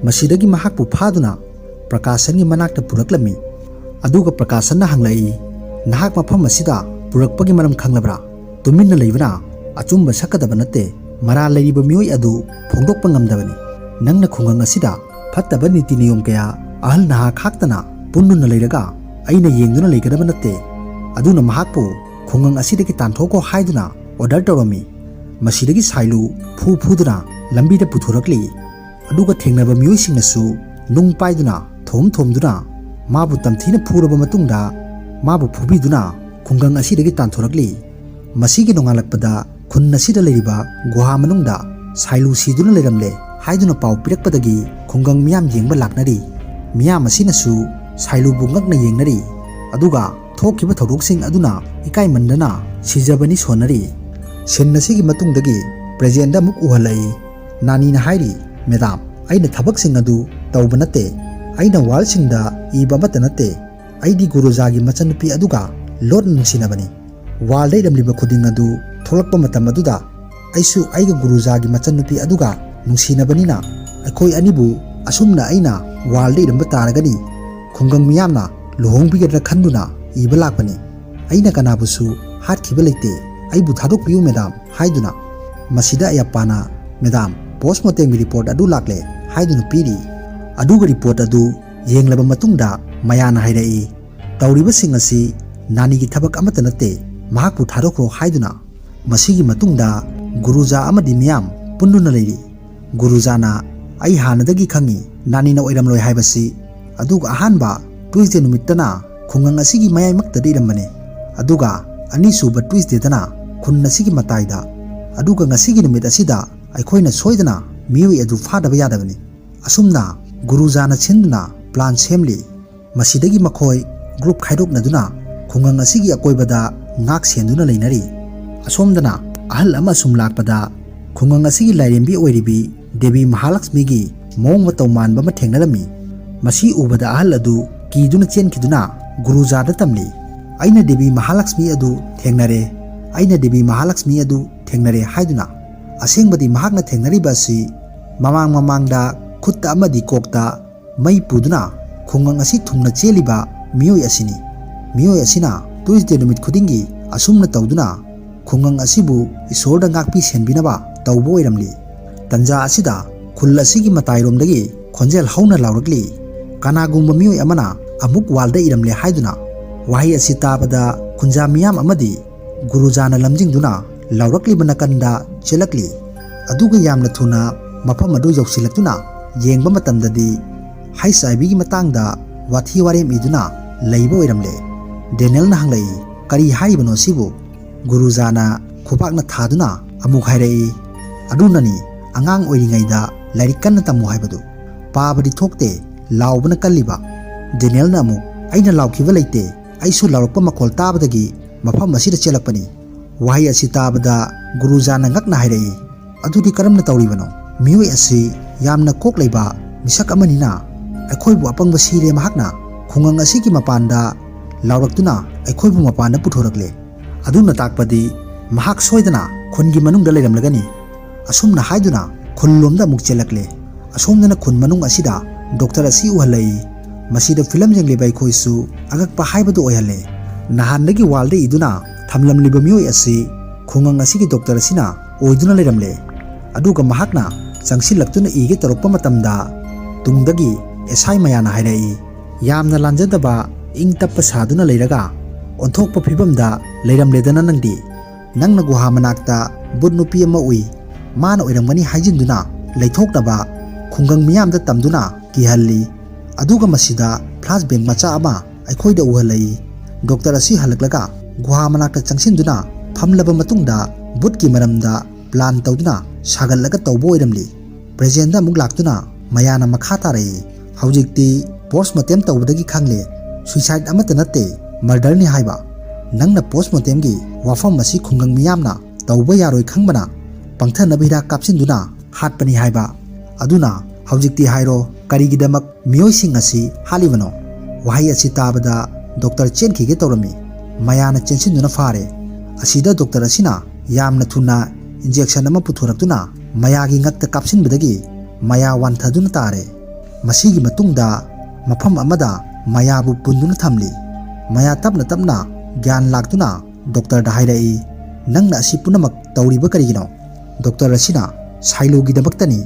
ꯃꯁꯤꯗꯒꯤ ꯃꯍꯥꯛꯄꯨ ꯐꯥꯗꯨꯅ ꯄ꯭ꯔꯀꯥꯁꯟꯒꯤ ꯃꯅꯥꯛꯇ ꯄꯨꯔꯛꯂꯝꯃꯤ꯫ ꯑꯗꯨꯒ ꯄ꯭ꯔꯀꯥꯁꯟꯅ ꯍꯪꯂꯛꯏ, "ꯅꯍꯥꯛ ꯃꯐꯝ ꯑꯁꯤꯗ ꯄꯨꯔꯛꯄꯒꯤ ꯃꯔꯝ ꯈꯪꯂꯕ꯭ꯔꯥ? ꯇꯨꯃꯤꯟꯅ ꯂꯩꯕꯅ ꯑꯆꯨꯝꯕ ꯁꯛꯀꯗꯕ ꯅꯠꯇꯦ꯫ ꯃꯔꯥꯜ ꯂꯩꯔꯤꯕ ꯃꯤꯑꯣꯏ ꯑꯗꯨ ꯐꯣꯡꯗꯣꯛꯄ ꯉꯝꯗꯕꯅꯤ꯫ ꯅꯪꯅ ꯈꯨꯡꯒꯪ ꯑꯁꯤꯗ ꯐꯠꯇꯕ ꯅꯤꯇꯤ ꯅꯤꯌꯣꯝ ꯀꯌꯥ ꯑꯍꯜ ꯅꯍꯥ ꯈꯥꯛꯇꯅ ꯄꯨꯟꯗꯨꯅ ꯂꯩꯔꯒ ꯑꯩꯅ ꯌꯦꯡꯗꯨꯅ ꯂꯩꯒꯗꯕ ꯅꯠꯇꯦ꯫ ꯑꯗꯨꯅ ꯃꯍꯥꯛꯄꯨ ꯈꯨꯡꯒꯪ ꯑꯁꯤꯗꯒꯤ ꯇꯥꯟꯊꯣꯛꯈꯣ ꯍꯥꯏꯗꯨꯅ ꯑꯣꯔꯗꯔ ꯇꯧꯔꯝꯃꯤ꯫ ꯃꯁꯤꯗꯒꯤ ꯁꯥꯏꯂꯨ ꯐꯨꯗꯨꯅ ꯂꯝꯕꯤꯗ ꯄꯨꯊꯣꯔꯛꯂꯤ꯫ ꯑꯗꯨꯒ ꯊꯦꯡꯅꯕ ꯃꯤꯑꯣꯏꯁꯤꯡꯅꯁꯨ ꯅꯨꯡ ꯄꯥꯏꯗꯨꯅ ꯊꯣꯝꯗꯨꯅ ꯃꯥꯕꯨ ꯇꯝꯊꯤꯅ ꯐꯨꯔꯕ ꯃꯇꯨꯡꯗ ꯃꯥꯕꯨ ꯐꯨꯕꯤꯗꯨꯅ ꯈꯨꯡꯒꯪ ꯑꯁꯤꯗꯒꯤ ꯇꯥꯟꯊꯣꯔꯛꯂꯤ꯫ ꯃꯁꯤꯒꯤ ꯅꯣꯡꯉꯥꯜꯂꯛꯄꯗ ꯈꯨꯟ ꯑꯁꯤꯗ ꯂꯩꯔꯤꯕ ꯒꯨꯍꯥ ꯃꯅꯨꯡꯗ ꯁꯥꯏꯂꯨ ꯁꯤꯗꯨꯅ ꯂꯩꯔꯝꯂꯦ ꯍꯥꯏꯗꯨꯅ ꯄꯥꯎ ꯄꯤꯔꯛꯄꯗꯒꯤ ꯈꯨꯡꯒꯪ ꯃꯤꯌꯥꯝ ꯌꯦꯡꯕ ꯂꯥꯛꯅꯔꯤ꯫ ꯃꯤꯌꯥꯝ ꯑꯁꯤꯅꯁꯨ ꯁꯥꯏꯂꯨꯕꯨ ꯉꯛꯅ ꯌꯦꯡꯅꯔꯤ꯫ ꯑꯗꯨꯒ ꯊꯣꯛꯈꯤꯕ ꯊꯧꯗꯣꯛꯁꯤꯡ ꯑꯗꯨꯅ ꯏꯀꯥꯏꯃꯟꯗꯅ ꯁꯤꯖꯕꯅꯤ ꯁꯣꯟꯅꯔꯤ꯫ ꯁꯤꯟ ꯑꯁꯤꯒꯤ ꯃꯇꯨꯡꯗꯒꯤ ꯄ꯭ꯔꯦꯖꯦꯟꯗ ꯑꯃꯨꯛ ꯎꯍꯜꯂꯛꯏ꯫ ꯅꯥꯅꯤꯅ ꯍꯥꯏꯔꯤ, "ꯃꯦꯗꯥꯝ, ꯑꯩꯅ ꯊꯕꯛꯁꯤꯡ ꯑꯗꯨ ꯇꯧꯕ ꯅꯠꯇꯦ꯫ ꯑꯩꯅ ꯋꯥꯜꯁꯤꯡꯗ ꯏꯕ ꯑꯃꯠꯇ ꯅꯠꯇꯦ꯫ ꯑꯩꯗꯤ ꯒꯨꯔꯨꯖꯥꯒꯤ ꯃꯆꯟꯅꯨꯄꯤ ꯑꯗꯨꯒ ꯂꯣꯠꯅ ꯅꯨꯡꯁꯤꯅꯕꯅꯤ꯫ ꯋꯥꯜꯗ ꯏꯔꯝꯂꯤꯕ ꯈꯨꯗꯤꯡ ꯑꯗꯨ ꯊꯣꯛꯂꯛꯄ ꯃꯇꯝ ꯑꯗꯨꯗ ꯑꯩꯁꯨ ꯑꯩꯒ ꯒꯨꯔꯨꯖꯥꯒꯤ ꯃꯆꯟꯅꯨꯄꯤ ꯑꯗꯨꯒ ꯅꯨꯡꯁꯤꯅꯕꯅꯤꯅ ꯑꯩꯈꯣꯏ ꯑꯅꯤꯕꯨ ꯑꯁꯨꯝꯅ ꯑꯩꯅ ꯋꯥꯜꯗ ꯏꯔꯝꯕ ꯇꯥꯔꯒꯗꯤ ꯈꯨꯡꯒꯪ ꯃꯤꯌꯥꯝꯅ ꯂꯨꯍꯣꯡꯕꯤꯒꯗ꯭ꯔꯥ ꯈꯟꯗꯨꯅ ꯏꯕ ꯂꯥꯛꯄꯅꯤ꯫ ꯑꯩꯅ ꯀꯅꯥꯕꯨꯁꯨ ꯍꯥꯠꯈꯤꯕ ꯂꯩꯇꯦ꯫ ꯑꯩꯕꯨ ꯊꯥꯗꯣꯛꯄꯤꯌꯨ ꯃꯦꯗꯥꯝ" ꯍꯥꯏꯗꯨꯅ ꯃꯁꯤꯗ ꯑꯌꯞꯄꯥꯅ, "ꯃꯦꯗꯥꯝ, ꯄꯣꯁꯠꯃꯣꯔꯇꯦꯝꯒꯤ ꯔꯤꯄꯣꯔꯠ ꯑꯗꯨ ꯂꯥꯛꯂꯦ" ꯍꯥꯏꯗꯨꯅ ꯄꯤꯔꯤ꯫ ꯑꯗꯨꯒ ꯔꯤꯄꯣꯔꯠ ꯑꯗꯨ ꯌꯦꯡꯂꯕ ꯃꯇꯨꯡꯗ ꯃꯌꯥꯅ ꯍꯥꯏꯔꯛꯏ, "ꯇꯧꯔꯤꯕꯁꯤꯡ ꯑꯁꯤ ꯅꯥꯅꯤꯒꯤ ꯊꯕꯛ ꯑꯃꯠꯇ ꯅꯠꯇꯦ꯫ ꯃꯍꯥꯛꯄꯨ ꯊꯥꯗꯣꯛꯈ꯭ꯔꯣ" ꯍꯥꯏꯗꯨꯅ꯫ ꯃꯁꯤꯒꯤ ꯃꯇꯨꯡꯗ ꯒꯨꯔꯨꯖꯥ ꯑꯃꯗꯤ ꯃꯤꯌꯥꯝ ꯄꯨꯟꯗꯨꯅ ꯂꯩꯔꯤ꯫ ꯒꯨꯔꯨꯖꯥꯅ, "ꯑꯩ ꯍꯥꯟꯅꯗꯒꯤ ꯈꯪꯉꯤ ꯅꯥꯅꯤꯅ ꯑꯣꯏꯔꯝꯂꯣꯏ ꯍꯥꯏꯕꯁꯤ꯫ ꯑꯗꯨꯒ ꯑꯍꯥꯟꯕ ꯇ꯭ꯌꯨꯁꯗꯦ ꯅꯨꯃꯤꯠꯇꯅ ꯈꯨꯡꯒꯪ ꯑꯁꯤꯒꯤ ꯃꯌꯥꯏꯃꯛꯇꯗ ꯏꯔꯝꯕꯅꯤ꯫ ꯑꯗꯨꯒ ꯑꯅꯤꯁꯨꯕ ꯇ꯭ꯌꯨꯁꯗꯦꯗꯅ ꯈꯨꯟ ꯑꯁꯤꯒꯤ ꯃꯇꯥꯏꯗ꯫ ꯑꯗꯨꯒ ꯉꯁꯤꯒꯤ ꯅꯨꯃꯤꯠ ꯑꯁꯤꯗ ꯑꯩꯈꯣꯏꯅ ꯁꯣꯏꯗꯅ ꯃꯤꯑꯣꯏ ꯑꯗꯨ ꯐꯥꯗꯕ ꯌꯥꯗꯕꯅꯤ꯫ ꯑꯁꯨꯝꯅ ꯒꯨꯔꯨꯖꯥꯅ ꯁꯤꯟꯗꯨꯅ ꯄ꯭ꯂꯥꯟ ꯁꯦꯝꯂꯤ꯫ ꯃꯁꯤꯗꯒꯤ ꯃꯈꯣꯏ ꯒ꯭ꯔꯨꯞ ꯈꯥꯏꯗꯣꯛꯅꯗꯨꯅ ꯈꯨꯡꯒꯪ ꯑꯁꯤꯒꯤ ꯑꯀꯣꯏꯕꯗ ꯉꯥꯛ ꯁꯦꯟꯗꯨꯅ ꯂꯩꯅꯔꯤ꯫ ꯑꯁꯣꯝꯗꯅ ꯑꯍꯜ ꯑꯃ ꯑꯁꯨꯝ ꯂꯥꯛꯄꯗ ꯈꯨꯡꯒꯪ ꯑꯁꯤꯒꯤ ꯂꯥꯏꯔꯦꯝꯕꯤ ꯑꯣꯏꯔꯤꯕꯤ ꯗꯦꯕꯤ ꯃꯍꯥꯂꯛꯁꯃꯤꯒꯤ ꯃꯑꯣꯡ ꯃꯇꯧ ꯃꯥꯟꯕ ꯑꯃ ꯊꯦꯡꯅꯔꯝꯃꯤ꯫ ꯃꯁꯤ ꯎꯕꯗ ꯑꯍꯜ ꯑꯗꯨ ꯀꯤꯗꯨꯅ ꯆꯦꯟꯈꯤꯗꯨꯅ ꯒꯨꯔꯨꯖꯥꯗ ꯇꯝꯂꯤ, "ꯑꯩꯅ ꯗꯦꯕꯤ ꯃꯍꯥꯂꯛꯁꯃꯤ ꯑꯗꯨ ꯊꯦꯡꯅꯔꯦ꯫ ꯑꯩꯅ ꯗꯦꯕꯤ ꯃꯍꯥꯂꯛꯁꯃꯤ ꯑꯗꯨ ꯊꯦꯡꯅꯔꯦ" ꯍꯥꯏꯗꯨꯅ꯫ ꯑꯁꯦꯡꯕꯗꯤ ꯃꯍꯥꯛꯅ ꯊꯦꯡꯅꯔꯤꯕ ꯑꯁꯤ ꯃꯃꯥꯡꯗ ꯈꯨꯠꯇ ꯑꯃꯗꯤ ꯀꯣꯛꯇ ꯃꯩ ꯄꯨꯗꯨꯅ ꯈꯨꯡꯒꯪ ꯑꯁꯤ ꯊꯨꯡꯅ ꯆꯦꯜꯂꯤꯕ ꯃꯤꯑꯣꯏ ꯑꯁꯤꯅꯤ꯫ ꯃꯤꯑꯣꯏ ꯑꯁꯤꯅ ꯇ꯭ꯌꯨꯁꯗꯦ ꯅꯨꯃꯤꯠ ꯈꯨꯗꯤꯡꯒꯤ ꯑꯁꯨꯝꯅ ꯇꯧꯗꯨꯅ ꯈꯨꯡꯒꯪ ꯑꯁꯤꯕꯨ ꯏꯁꯣꯔꯗ ꯉꯥꯛꯄꯤ ꯁꯦꯟꯕꯤꯅꯕ ꯇꯧꯕ ꯑꯣꯏꯔꯝꯂꯤ꯫ ꯇꯟꯖꯥ ꯑꯁꯤꯗ ꯈꯨꯜ ꯑꯁꯤꯒꯤ ꯃꯇꯥꯏꯔꯣꯝꯗꯒꯤ ꯈꯣꯟꯖꯦꯜ ꯍꯧꯅ ꯂꯥꯎꯔꯛꯂꯤ, "ꯀꯅꯥꯒꯨꯝꯕ ꯃꯤꯑꯣꯏ ꯑꯃꯅ ꯑꯃꯨꯛ ꯋꯥꯜꯗ ꯏꯔꯝꯂꯦ" ꯍꯥꯏꯗꯨꯅ꯫ ꯋꯥꯍꯩ ꯑꯁꯤ ꯇꯥꯕꯗ ꯈꯨꯟꯖꯥ ꯃꯤꯌꯥꯝ ꯑꯃꯗꯤ ꯒꯨꯔꯨꯖꯥꯅ ꯂꯝꯖꯤꯡꯗꯨꯅ ꯂꯥꯎꯔꯛꯂꯤꯕ ꯅꯥꯀꯟꯗ ꯆꯦꯜꯂꯛꯂꯤ꯫ ꯑꯗꯨꯒ ꯌꯥꯝꯅ ꯊꯨꯅ ꯃꯐꯝ ꯑꯗꯨ ꯌꯧꯁꯤꯜꯂꯛꯇꯨꯅ ꯌꯦꯡꯕ ꯃꯇꯝꯗꯗꯤ HIV ꯒꯤ ꯃꯇꯥꯡꯗ ꯋꯥꯊꯤ ꯋꯥꯔꯦꯝ ꯏꯗꯨꯅ ꯂꯩꯕ ꯑꯣꯏꯔꯝꯂꯦ꯫ ꯗꯦꯅꯤꯌꯦꯜꯅ ꯍꯪꯂꯛꯏ, "ꯀꯔꯤ ꯍꯥꯏꯔꯤꯕꯅꯣ ꯁꯤꯕꯨ?" ꯒꯨꯔꯨꯖꯥꯅ ꯈꯨꯕꯥꯛꯅ ꯊꯥꯗꯨꯅ ꯑꯃꯨꯛ ꯍꯥꯏꯔꯛꯏ, "ꯑꯗꯨꯅꯅꯤ ꯑꯉꯥꯡ ꯑꯣꯏꯔꯤꯉꯩꯗ ꯂꯥꯏꯔꯤꯛ ꯀꯟꯅ ꯇꯝꯃꯨ ꯍꯥꯏꯕꯗꯨ꯫ ꯄꯥꯕꯗꯤ ꯊꯣꯛꯇꯦ, ꯂꯥꯎꯕꯅ ꯀꯜꯂꯤꯕ." ꯗꯦꯅꯤꯌꯦꯜꯅ ꯑꯃꯨꯛ, "ꯑꯩꯅ ꯂꯥꯎꯈꯤꯕ ꯂꯩꯇꯦ꯫ ꯑꯩꯁꯨ ꯂꯥꯎꯔꯛꯄ ꯃꯈꯣꯜ తాꯕꯗꯒꯤ ꯃꯐꯝ ꯑꯁꯤꯗ ꯆꯦꯜꯂꯛꯄꯅꯤ." ꯋꯥꯍꯩ ꯑꯁꯤ ꯇꯥꯕꯗ ꯒꯨꯔꯨꯖꯥꯅ ꯉꯛꯅ ꯍꯥꯏꯔꯛꯏ, "ꯑꯗꯨꯗꯤ ꯀꯔꯝꯅ ꯇꯧꯔꯤꯕꯅꯣ? ꯃꯤꯑꯣꯏ ꯑꯁꯤ ꯌꯥꯝꯅ ꯀꯣꯛ ꯂꯩꯕ ꯃꯤꯁꯛ ꯑꯃꯅꯤꯅ ꯑꯩꯈꯣꯏꯕꯨ ꯑꯄꯪꯕ ꯁꯤꯔꯦ ꯃꯍꯥꯛꯅ ꯈꯨꯡꯒꯪ ꯑꯁꯤꯒꯤ ꯃꯄꯥꯟꯗ ꯂꯥꯎꯔꯛꯇꯨꯅ ꯑꯩꯈꯣꯏꯕꯨ ꯃꯄꯥꯟꯗ ꯄꯨꯊꯣꯔꯛꯂꯦ꯫ ꯑꯗꯨꯅ ꯇꯥꯛꯄꯗꯤ ꯃꯍꯥꯛ ꯁꯣꯏꯗꯅ ꯈꯨꯟꯒꯤ ꯃꯅꯨꯡꯗ ꯂꯩꯔꯝꯂꯒꯅꯤ ꯑꯁꯨꯝꯅ ꯍꯥꯏꯗꯨꯅ ꯈꯨꯟꯂꯣꯝꯗ ꯑꯃꯨꯛ ꯆꯦꯜꯂꯛꯂꯦ ꯑꯁꯣꯝꯗꯅ ꯈꯨꯟ ꯃꯅꯨꯡ ꯑꯁꯤꯗ ꯗꯣꯛꯇꯔ ꯑꯁꯤ ꯎꯍꯜꯂꯛꯏ ꯃꯁꯤꯗ ꯐꯤꯂꯝ ꯌꯦꯡꯂꯤꯕ ꯑꯩꯈꯣꯏꯁꯨ ꯑꯉꯛꯄ ꯍꯥꯏꯕꯗꯨ ꯑꯣꯏꯍꯜꯂꯦ ꯅꯍꯥꯟꯗꯒꯤ ꯋꯥꯜꯗ ꯏꯗꯨꯅ ꯊꯝꯂꯝꯂꯤꯕ ꯃꯤꯑꯣꯏ ꯑꯁꯤ ꯈꯨꯡꯒꯪ ꯑꯁꯤꯒꯤ ꯗꯣꯛꯇꯔ ꯑꯁꯤꯅ ꯑꯣꯏꯗꯨꯅ ꯂꯩꯔꯝꯂꯦ ꯑꯗꯨꯒ ꯃꯍꯥꯛꯅ ꯆꯪꯁꯤꯜꯂꯛꯇꯨꯅ ꯏꯒꯦ ꯇꯧꯔꯛꯄ ꯃꯇꯝꯗ ꯇꯨꯡꯗꯒꯤ ꯑꯦꯁꯥꯏ ꯃꯌꯥꯅ ꯍꯥꯏꯔꯛꯏ ꯌꯥꯝꯅ ꯂꯥꯟꯖꯗꯕ ꯏꯪ ꯇꯞꯄ ꯁꯥꯗꯨꯅ ꯂꯩꯔꯒ ꯑꯣꯟꯊꯣꯛꯄ ꯐꯤꯕꯝꯗ ꯂꯩꯔꯝꯂꯦꯗꯅ ꯅꯪꯅ ꯒꯨꯍꯥ ꯃꯅꯥꯛꯇ ꯕꯨꯠ ꯅꯨꯄꯤ ꯑꯃ ꯎꯏ ꯃꯥꯅ ꯑꯣꯏꯔꯝꯒꯅꯤ ꯍꯥꯏꯖꯤꯟꯗꯨꯅ ꯂꯩꯊꯣꯛꯅꯕ ꯈꯨꯡꯒꯪ ꯃꯤꯌꯥꯝꯗ ꯇꯝꯗꯨꯅ ꯀꯤꯍꯜꯂꯤ ꯑꯗꯨꯒ ꯃꯁꯤꯗ ꯐ꯭ꯂꯥꯁꯕꯦꯛ ꯃꯆꯥ ꯑꯃ ꯑꯩꯈꯣꯏꯗ ꯎꯍꯜꯂꯛꯏ ꯗꯣꯛꯇꯔ ꯑꯁꯤ ꯍꯜꯂꯛꯂꯒ ꯒꯨꯍꯥ ꯃꯅꯥꯛꯇ ꯆꯪꯁꯤꯟꯗꯨꯅ ꯐꯝꯂꯕ ꯃꯇꯨꯡꯗ ꯕꯨꯠꯀꯤ ꯃꯔꯝꯗ ꯄ꯭ꯂꯥꯟ ꯇꯧꯗꯨꯅ ꯁꯥꯒꯠꯂꯒ ꯇꯧꯕ ꯑꯣꯏꯔꯝꯂꯤ ꯄ꯭ꯔꯦꯖꯦꯟꯗ ꯑꯃꯨꯛ ꯂꯥꯛꯇꯨꯅ ꯃꯌꯥꯅ ꯃꯈꯥ ꯇꯥꯔꯛꯏ ꯍꯧꯖꯤꯛꯇꯤ ꯄꯣꯁꯃꯣꯔꯇꯦꯝ ꯇꯧꯕꯗꯒꯤ ꯈꯪꯂꯦ ꯁꯨꯏꯁꯥꯏꯠ ꯑꯃꯠꯇ ꯅꯠꯇꯦ ꯃꯔꯗꯔꯅꯤ ꯍꯥꯏꯕ ꯅꯪꯅ ꯄꯣꯁꯃꯣꯔꯇꯦꯝꯒꯤ ꯋꯥꯐꯝ ꯑꯁꯤ ꯈꯨꯡꯒꯪ ꯃꯤꯌꯥꯝꯅ ꯇꯧꯕ ꯌꯥꯔꯣꯏ ꯈꯪꯕꯅ ꯄꯪꯊꯅꯕ ꯍꯤꯗꯥꯛ ꯀꯥꯞꯁꯤꯟꯗꯨꯅ ꯍꯥꯠꯄꯅꯤ ꯍꯥꯏꯕ ꯑꯗꯨꯅ ꯍꯧꯖꯤꯛꯇꯤ ꯍꯥꯏꯔꯣ ꯀꯔꯤꯒꯤꯗꯃꯛ ꯃꯤꯑꯣꯏꯁꯤꯡ ꯑꯁꯤ ꯍꯥꯠꯂꯤꯕꯅꯣ ꯋꯥꯍꯩ ꯑꯁꯤ ꯇꯥꯕꯗ ꯗꯣꯛꯇꯔ ꯆꯦꯟꯈꯤꯒꯦ ꯇꯧꯔꯝꯃꯤ ꯃꯌꯥꯅ ꯆꯦꯟꯁꯤꯟꯗꯨꯅ ꯐꯥꯔꯦ ꯑꯁꯤꯗ ꯗꯣꯛꯇꯔ ꯑꯁꯤꯅ ꯌꯥꯝꯅ ꯊꯨꯅ ꯏꯟꯖꯦꯛꯁꯟ ꯑꯃ ꯄꯨꯊꯣꯔꯛꯇꯨꯅ ꯃꯌꯥꯒꯤ ꯉꯛꯇ ꯀꯥꯞꯁꯤꯟꯕꯗꯒꯤ ꯃꯌꯥ ꯋꯥꯟꯊꯗꯨꯅ ꯇꯥꯔꯦ ꯃꯁꯤꯒꯤ ꯃꯇꯨꯡꯗ ꯃꯐꯝ ꯑꯃꯗ ꯃꯌꯥꯕꯨ ꯄꯨꯟꯗꯨꯅ ꯊꯝꯂꯤ ꯃꯌꯥ ꯇꯞꯅ ꯇꯞꯅ ꯒ꯭ꯌꯥꯟ ꯂꯥꯛꯇꯨꯅ ꯗꯣꯛꯇꯔꯗ ꯍꯥꯏꯔꯛꯏ ꯅꯪꯅ ꯑꯁꯤ ꯄꯨꯝꯅꯃꯛ ꯇꯧꯔꯤꯕ ꯀꯔꯤꯒꯤꯅꯣ ꯗꯣꯛꯇꯔ ꯑꯁꯤꯅ ꯁꯥꯏꯂꯨꯒꯤꯗꯃꯛꯇꯅꯤ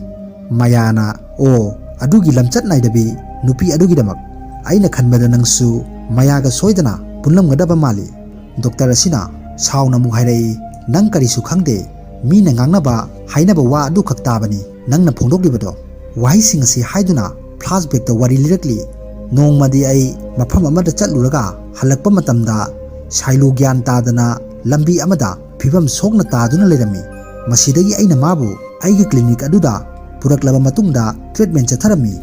ꯃꯌꯥꯅ ꯑꯣ ꯑꯗꯨꯒꯤ ꯂꯝꯆꯠ ꯅꯥꯏꯗꯕꯤ ꯅꯨꯄꯤ ꯑꯗꯨꯒꯤꯗꯃꯛ ꯑꯩꯅ ꯈꯟꯕꯗ ꯅꯪꯁꯨ ꯃꯌꯥꯒ ꯁꯣꯏꯗꯅ ꯄꯨꯟꯂꯝꯒꯗꯕ ꯃꯥꯜꯂꯤ ꯗꯣꯛꯇꯔ ꯑꯁꯤꯅ ꯁꯥꯎꯅ ꯑꯃꯨꯛ ꯍꯥꯏꯔꯛꯏ ꯅꯪ ꯀꯔꯤꯁꯨ ꯈꯪꯗꯦ ꯃꯤꯅ ꯉꯥꯡꯅꯕ ꯍꯥꯏꯅꯕ ꯋꯥ ꯑꯗꯨꯈꯛ ꯇꯥꯕꯅꯤ ꯅꯪꯅ ꯐꯣꯡꯗꯣꯛꯂꯤꯕꯗꯣ ꯋꯥꯍꯩꯁꯤꯡ ꯑꯁꯤ ꯍꯥꯏꯗꯨꯅ ꯐ꯭ꯂꯥꯁꯕꯦꯛꯇ ꯋꯥꯔꯤ ꯂꯤꯔꯛꯂꯤ ꯅꯣꯡꯃꯗꯤ ꯑꯩ ꯃꯐꯝ ꯑꯃꯗ ꯆꯠꯂꯨꯔꯒ ꯍꯜꯂꯛꯄ ꯃꯇꯝꯗ ꯁꯥꯏꯂꯨ ꯒ꯭ꯌꯥꯟ ꯇꯥꯗꯅ ꯂꯝꯕꯤ ꯑꯃꯗ ꯐꯤꯕꯝ ꯁꯣꯛꯅ ꯇꯥꯗꯨꯅ ꯂꯩꯔꯝꯃꯤ ꯃꯁꯤꯗꯒꯤ ꯑꯩꯅ ꯃꯥꯕꯨ ꯑꯩꯒꯤ ꯀ꯭ꯂꯤꯅꯤꯛ ꯑꯗꯨꯗ ꯄꯨꯔꯛꯂꯕ ꯃꯇꯨꯡꯗ ꯇ꯭ꯔꯤꯠꯃꯦꯟ ꯆꯠꯊꯔꯝꯃꯤ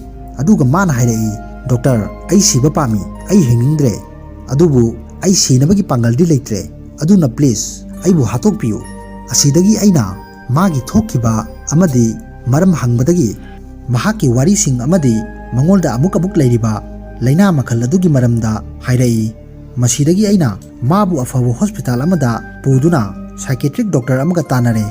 ꯑꯗꯨꯒ ꯃꯥꯅ ꯍꯥꯏꯔꯛꯏ ꯗꯣꯛꯇꯔ ꯑꯩ ꯁꯤꯕ ꯄꯥꯝꯃꯤ ꯑꯩ ꯍꯤꯡꯅꯤꯡꯗ꯭ꯔꯦ ꯑꯗꯨꯕꯨ ꯑꯩ ꯁꯤꯅꯕꯒꯤ ꯄꯥꯡꯒꯜꯗꯤ ꯂꯩꯇ꯭ꯔꯦ ꯑꯗꯨꯅ ꯄ꯭ꯂꯤꯖ ꯑꯩꯕꯨ ꯍꯥꯠꯇꯣꯛꯄꯤꯌꯨ ꯑꯁꯤꯗꯒꯤ ꯑꯩꯅ ꯃꯥꯒꯤ ꯊꯣꯛꯈꯤꯕ ꯑꯃꯗꯤ ꯃꯔꯝ ꯍꯪꯕꯗꯒꯤ ꯃꯍꯥꯛꯀꯤ ꯋꯥꯔꯤꯁꯤꯡ ꯑꯃꯗꯤ ꯃꯉꯣꯟꯗ ꯑꯃꯨꯛ ꯂꯩꯔꯤꯕ ꯂꯩꯅꯥ ꯃꯈꯜ ꯑꯗꯨꯒꯤ ꯃꯔꯝꯗ ꯍꯥꯏꯔꯛꯏ ꯃꯁꯤꯗꯒꯤ ꯑꯩꯅ ꯃꯥꯕꯨ ꯑꯐꯕ ꯍꯣꯁꯄꯤꯇꯥꯜ ꯑꯃꯗ ꯄꯨꯗꯨꯅ ꯁꯥꯏꯀꯦꯇ꯭ꯔꯤꯛ ꯗꯣꯛꯇꯔ ꯑꯃꯒ ꯇꯥꯟꯅꯔꯦ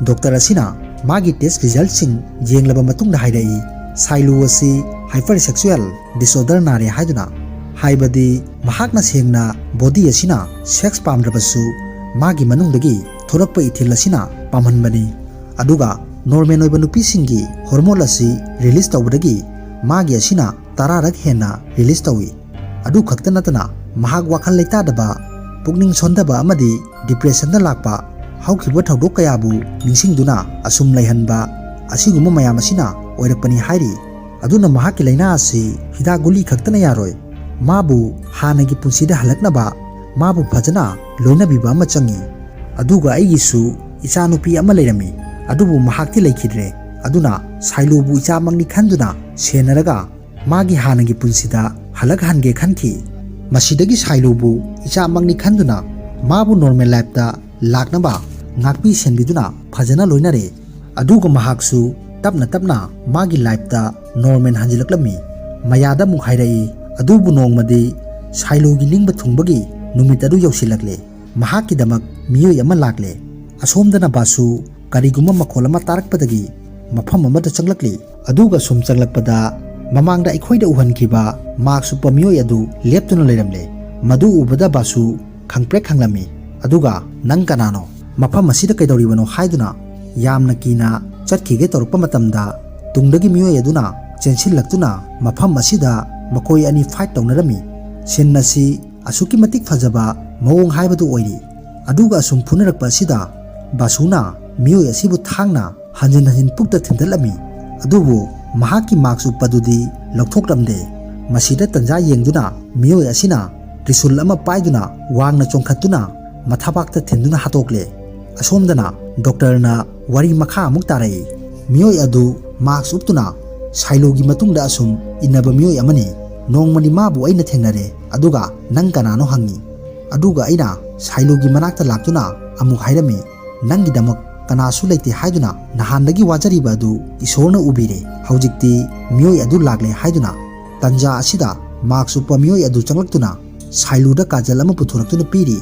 ꯗꯣꯛꯇꯔ ꯑꯁꯤꯅ ꯃꯥꯒꯤ ꯇꯦꯁ ꯔꯤꯖꯜꯠꯁꯤꯡ ꯌꯦꯡꯂꯕ ꯃꯇꯨꯡꯗ ꯍꯥꯏꯔꯛꯏ ꯁꯥꯏꯂꯨ ꯑꯁꯤ ꯍꯥꯏꯄꯔꯁꯦꯛꯁꯨꯑꯦꯜ ꯗꯤꯁꯑꯣꯔꯗꯔ ꯅꯥꯔꯦ ꯍꯥꯏꯗꯨꯅ ꯍꯥꯏꯕꯗꯤ ꯃꯍꯥꯛꯅ ꯁꯦꯡꯅ ꯕꯣꯗꯤ ꯑꯁꯤꯅ ꯁꯦꯛꯁ ꯄꯥꯝꯗ꯭ꯔꯕꯁꯨ ꯃꯥꯒꯤ ꯃꯅꯨꯡꯗꯒꯤ ꯊꯣꯔꯛꯄ ꯏꯊꯤꯜ ꯑꯁꯤꯅ ꯄꯥꯝꯍꯟꯕꯅꯤ ꯑꯗꯨꯒ ꯅꯣꯔꯃꯦꯜ ꯑꯣꯏꯕ ꯅꯨꯄꯤꯁꯤꯡꯒꯤ ꯍꯣꯔꯃꯣꯟ ꯑꯁꯤ ꯔꯤꯂꯤꯁ ꯇꯧꯕꯗꯒꯤ ꯃꯥꯒꯤ ꯑꯁꯤꯅ 10ꯔꯛ ꯍꯦꯟꯅ ꯔꯤꯂꯤꯁ ꯇꯧꯏ ꯑꯗꯨ ꯈꯛꯇ ꯅꯠꯇꯅ ꯃꯍꯥꯛ ꯋꯥꯈꯜ ꯂꯩꯇꯥꯗꯕ ꯄꯨꯛꯅꯤꯡ ꯁꯣꯟꯊꯕ ꯑꯃꯗꯤ ꯗꯤꯄ꯭ꯔꯦꯁꯟꯗ ꯂꯥꯛꯄ ꯍꯧꯈꯤꯕ ꯊꯧꯗꯣꯛ ꯀꯌꯥꯕꯨ ꯅꯤꯡꯁꯤꯡꯗꯨꯅ ꯑꯁꯨꯝ ꯂꯩꯍꯟꯕ ꯑꯁꯤꯒꯨꯝꯕ ꯃꯌꯥꯝ ꯑꯁꯤꯅ ꯑꯣꯏꯔꯛꯄꯅꯤ ꯍꯥꯏꯔꯤ ꯑꯗꯨꯅ ꯃꯍꯥꯛꯀꯤ ꯂꯩꯅꯥ ꯑꯁꯤ ꯍꯤꯗꯥꯛ ꯒꯨꯂꯤ ꯈꯛꯇꯅ ꯌꯥꯔꯣꯏ ꯃꯥꯕꯨ ꯍꯥꯟꯅꯒꯤ ꯄꯨꯟꯁꯤꯗ ꯍꯜꯂꯛꯅꯕ ꯃꯥꯕꯨ ꯐꯖꯅ ꯂꯣꯏꯅꯕꯤꯕ ꯑꯃ ꯆꯪꯏ ꯑꯗꯨꯒ ꯑꯩꯒꯤꯁꯨ ꯏꯆꯥꯅꯨꯄꯤ ꯑꯃ ꯂꯩꯔꯝꯃꯤ ꯑꯗꯨꯕꯨ ꯃꯍꯥꯛꯇꯤ ꯂꯩꯈꯤꯗ꯭ꯔꯦ ꯑꯗꯨꯅ ꯁꯥꯏꯂꯨꯕꯨ ꯏꯆꯥꯃꯛꯅꯤ ꯈꯟꯗꯨꯅ ꯁꯦꯟꯅꯔꯒ ꯃꯥꯒꯤ ꯍꯥꯟꯅꯒꯤ ꯄꯨꯟꯁꯤꯗ ꯍꯜꯂꯛꯍꯟꯒꯦ ꯈꯟꯈꯤ ꯃꯁꯤꯗꯒꯤ ꯁꯥꯏꯂꯨꯕꯨ ꯏꯆꯥꯃꯛꯅꯤ ꯈꯟꯗꯨꯅ ꯃꯥꯕꯨ ꯅꯣꯔꯃꯦꯜ ꯂꯥꯏꯐꯇ ꯂꯥꯛꯅꯕ ꯉꯥꯛꯄꯤ ꯁꯦꯟꯕꯤꯗꯨꯅ ꯐꯖꯅ ꯂꯣꯏꯅꯔꯦ ꯑꯗꯨꯒ ꯃꯍꯥꯛꯁꯨ ꯇꯞꯅ ꯇꯞꯅ ꯃꯥꯒꯤ ꯂꯥꯏꯐꯇ ꯅꯣꯔꯃꯦꯜ ꯍꯟꯖꯤꯜꯂꯛꯂꯝꯃꯤ ꯃꯌꯥꯗ ꯑꯃꯨꯛ ꯍꯥꯏꯔꯛꯏ ꯑꯗꯨꯕꯨ ꯅꯣꯡꯃꯗꯤ ꯁꯥꯏꯂꯨꯒꯤ ꯅꯤꯡꯕ ꯊꯨꯡꯕꯒꯤ ꯅꯨꯃꯤꯠ ꯑꯗꯨ ꯌꯧꯁꯤꯜꯂꯛꯂꯦ ꯃꯍꯥꯛꯀꯤꯗꯃꯛ ꯃꯤꯑꯣꯏ ꯑꯃ ꯂꯥꯛꯂꯦ ꯑꯁꯣꯝꯗꯅ ꯕꯥꯁꯨ ꯀꯔꯤꯒꯨꯝꯕ ꯃꯈꯣꯜ ꯑꯃ ꯇꯥꯔꯛꯄꯗꯒꯤ ꯃꯐꯝ ꯑꯃꯗ ꯆꯪꯂꯛꯂꯤ ꯑꯗꯨꯒ ꯁꯨꯝ ꯆꯪꯂꯛꯄꯗ ꯃꯃꯥꯡꯗ ꯑꯩꯈꯣꯏꯗ ꯎꯍꯟꯈꯤꯕ ꯃꯥꯛꯁ ꯎꯞꯄ ꯃꯤꯑꯣꯏ ꯑꯗꯨ ꯂꯦꯞꯇꯨꯅ ꯂꯩꯔꯝꯂꯦ ꯃꯗꯨ ꯎꯕꯗ ꯕꯥꯁꯨ ꯈꯪꯄ꯭ꯔꯦꯛ ꯈꯪꯂꯝꯃꯤ ꯑꯗꯨꯒ ꯅꯪ ꯀꯅꯥꯅꯣ ꯃꯐꯝ ꯑꯁꯤꯗ ꯀꯩꯗꯧꯔꯤꯕꯅꯣ ꯍꯥꯏꯗꯨꯅ ꯌꯥꯝꯅ ꯀꯤꯅ ꯆꯠꯈꯤꯒꯦ ꯇꯧꯔꯛꯄ ꯃꯇꯝꯗ ꯇꯨꯡꯗꯒꯤ ꯃꯤꯑꯣꯏ ꯑꯗꯨꯅ ꯆꯦꯟꯁꯤꯜꯂꯛꯇꯨꯅ ꯃꯐꯝ ꯑꯁꯤꯗ ꯃꯈꯣꯏ ꯑꯅꯤ ꯐꯥꯏꯠ ꯇꯧꯅꯔꯝꯃꯤ ꯁꯤꯟ ꯑꯁꯤ ꯑꯁꯨꯛꯀꯤ ꯃꯇꯤꯛ ꯐꯖꯕ ꯃꯑꯣꯡ ꯍꯥꯏꯕꯗꯨ ꯑꯣꯏꯔꯤ ꯑꯗꯨꯒ ꯑꯁꯨꯝ ꯐꯨꯅꯔꯛꯄ ꯑꯁꯤꯗ ꯕꯥꯁꯨꯅ ꯃꯤꯑꯣꯏ ꯑꯁꯤꯕꯨ ꯊꯥꯡꯅ ꯍꯟꯖꯤꯟ ꯍꯟꯖꯤꯟ ꯄꯨꯛꯇ ꯊꯤꯟꯗꯠꯂꯝꯃꯤ ꯑꯗꯨꯕꯨ ꯃꯍꯥꯛꯀꯤ ꯃꯥꯛꯁ ꯎꯞꯄꯗꯨꯗꯤ ꯂꯧꯊꯣꯛꯂꯝꯗꯦ ꯃꯁꯤꯗ ꯇꯟꯖꯥ ꯌꯦꯡꯗꯨꯅ ꯃꯤꯑꯣꯏ ꯑꯁꯤꯅ ꯇ꯭ꯔꯤꯁꯨꯜ ꯑꯃ ꯄꯥꯏꯗꯨꯅ ꯋꯥꯡꯅ ꯆꯣꯡꯈꯠꯇꯨꯅ ꯃꯊꯕꯥꯛꯇ ꯊꯤꯟꯗꯨꯅ ꯍꯥꯠꯇꯣꯛꯂꯦ ꯑꯁꯣꯝꯗꯅ ꯗꯣꯛꯇꯔꯅ ꯋꯥꯔꯤ ꯃꯈꯥ ꯑꯃꯨꯛ ꯇꯥꯔꯛꯏ ꯃꯤꯑꯣꯏ ꯑꯗꯨ ꯃꯥꯛꯁ ꯎꯞꯇꯨꯅ ꯁꯥꯏꯂꯨꯒꯤ ꯃꯇꯨꯡꯗ ꯑꯁꯨꯝ ꯏꯟꯅꯕ ꯃꯤꯑꯣꯏ ꯑꯃꯅꯤ ꯅꯣꯡꯃꯗꯤ ꯃꯥꯕꯨ ꯑꯩꯅ ꯊꯦꯡꯅꯔꯦ ꯑꯗꯨꯒ ꯅꯪ ꯀꯅꯥꯅꯣ ꯍꯪꯉꯤ ꯑꯗꯨꯒ ꯑꯩꯅ ꯁꯥꯏꯂꯨꯒꯤ ꯃꯅꯥꯛꯇ ꯂꯥꯛꯇꯨꯅ ꯑꯃꯨꯛ ꯍꯥꯏꯔꯝꯃꯤ ꯅꯪꯒꯤꯗꯃꯛ ꯀꯅꯥꯁꯨ ꯂꯩꯇꯦ ꯍꯥꯏꯗꯨꯅ ꯅꯍꯥꯟꯗꯒꯤ ꯋꯥꯖꯔꯤꯕ ꯑꯗꯨ ꯏꯁꯣꯔꯅ ꯎꯕꯤꯔꯦ ꯍꯧꯖꯤꯛꯇꯤ ꯃꯤꯑꯣꯏ ꯑꯗꯨ ꯂꯥꯛꯂꯦ ꯍꯥꯏꯗꯨꯅ ꯇꯟꯖꯥ ꯑꯁꯤꯗ ꯃꯥꯛꯁ ꯎꯞꯄ ꯃꯤꯑꯣꯏ ꯑꯗꯨ ꯆꯪꯂꯛꯇꯨꯅ ꯁꯥꯏꯂꯨꯗ ꯀꯥꯖꯜ ꯑꯃ ꯄꯨꯊꯣꯔꯛꯇꯨꯅ ꯄꯤꯔꯤ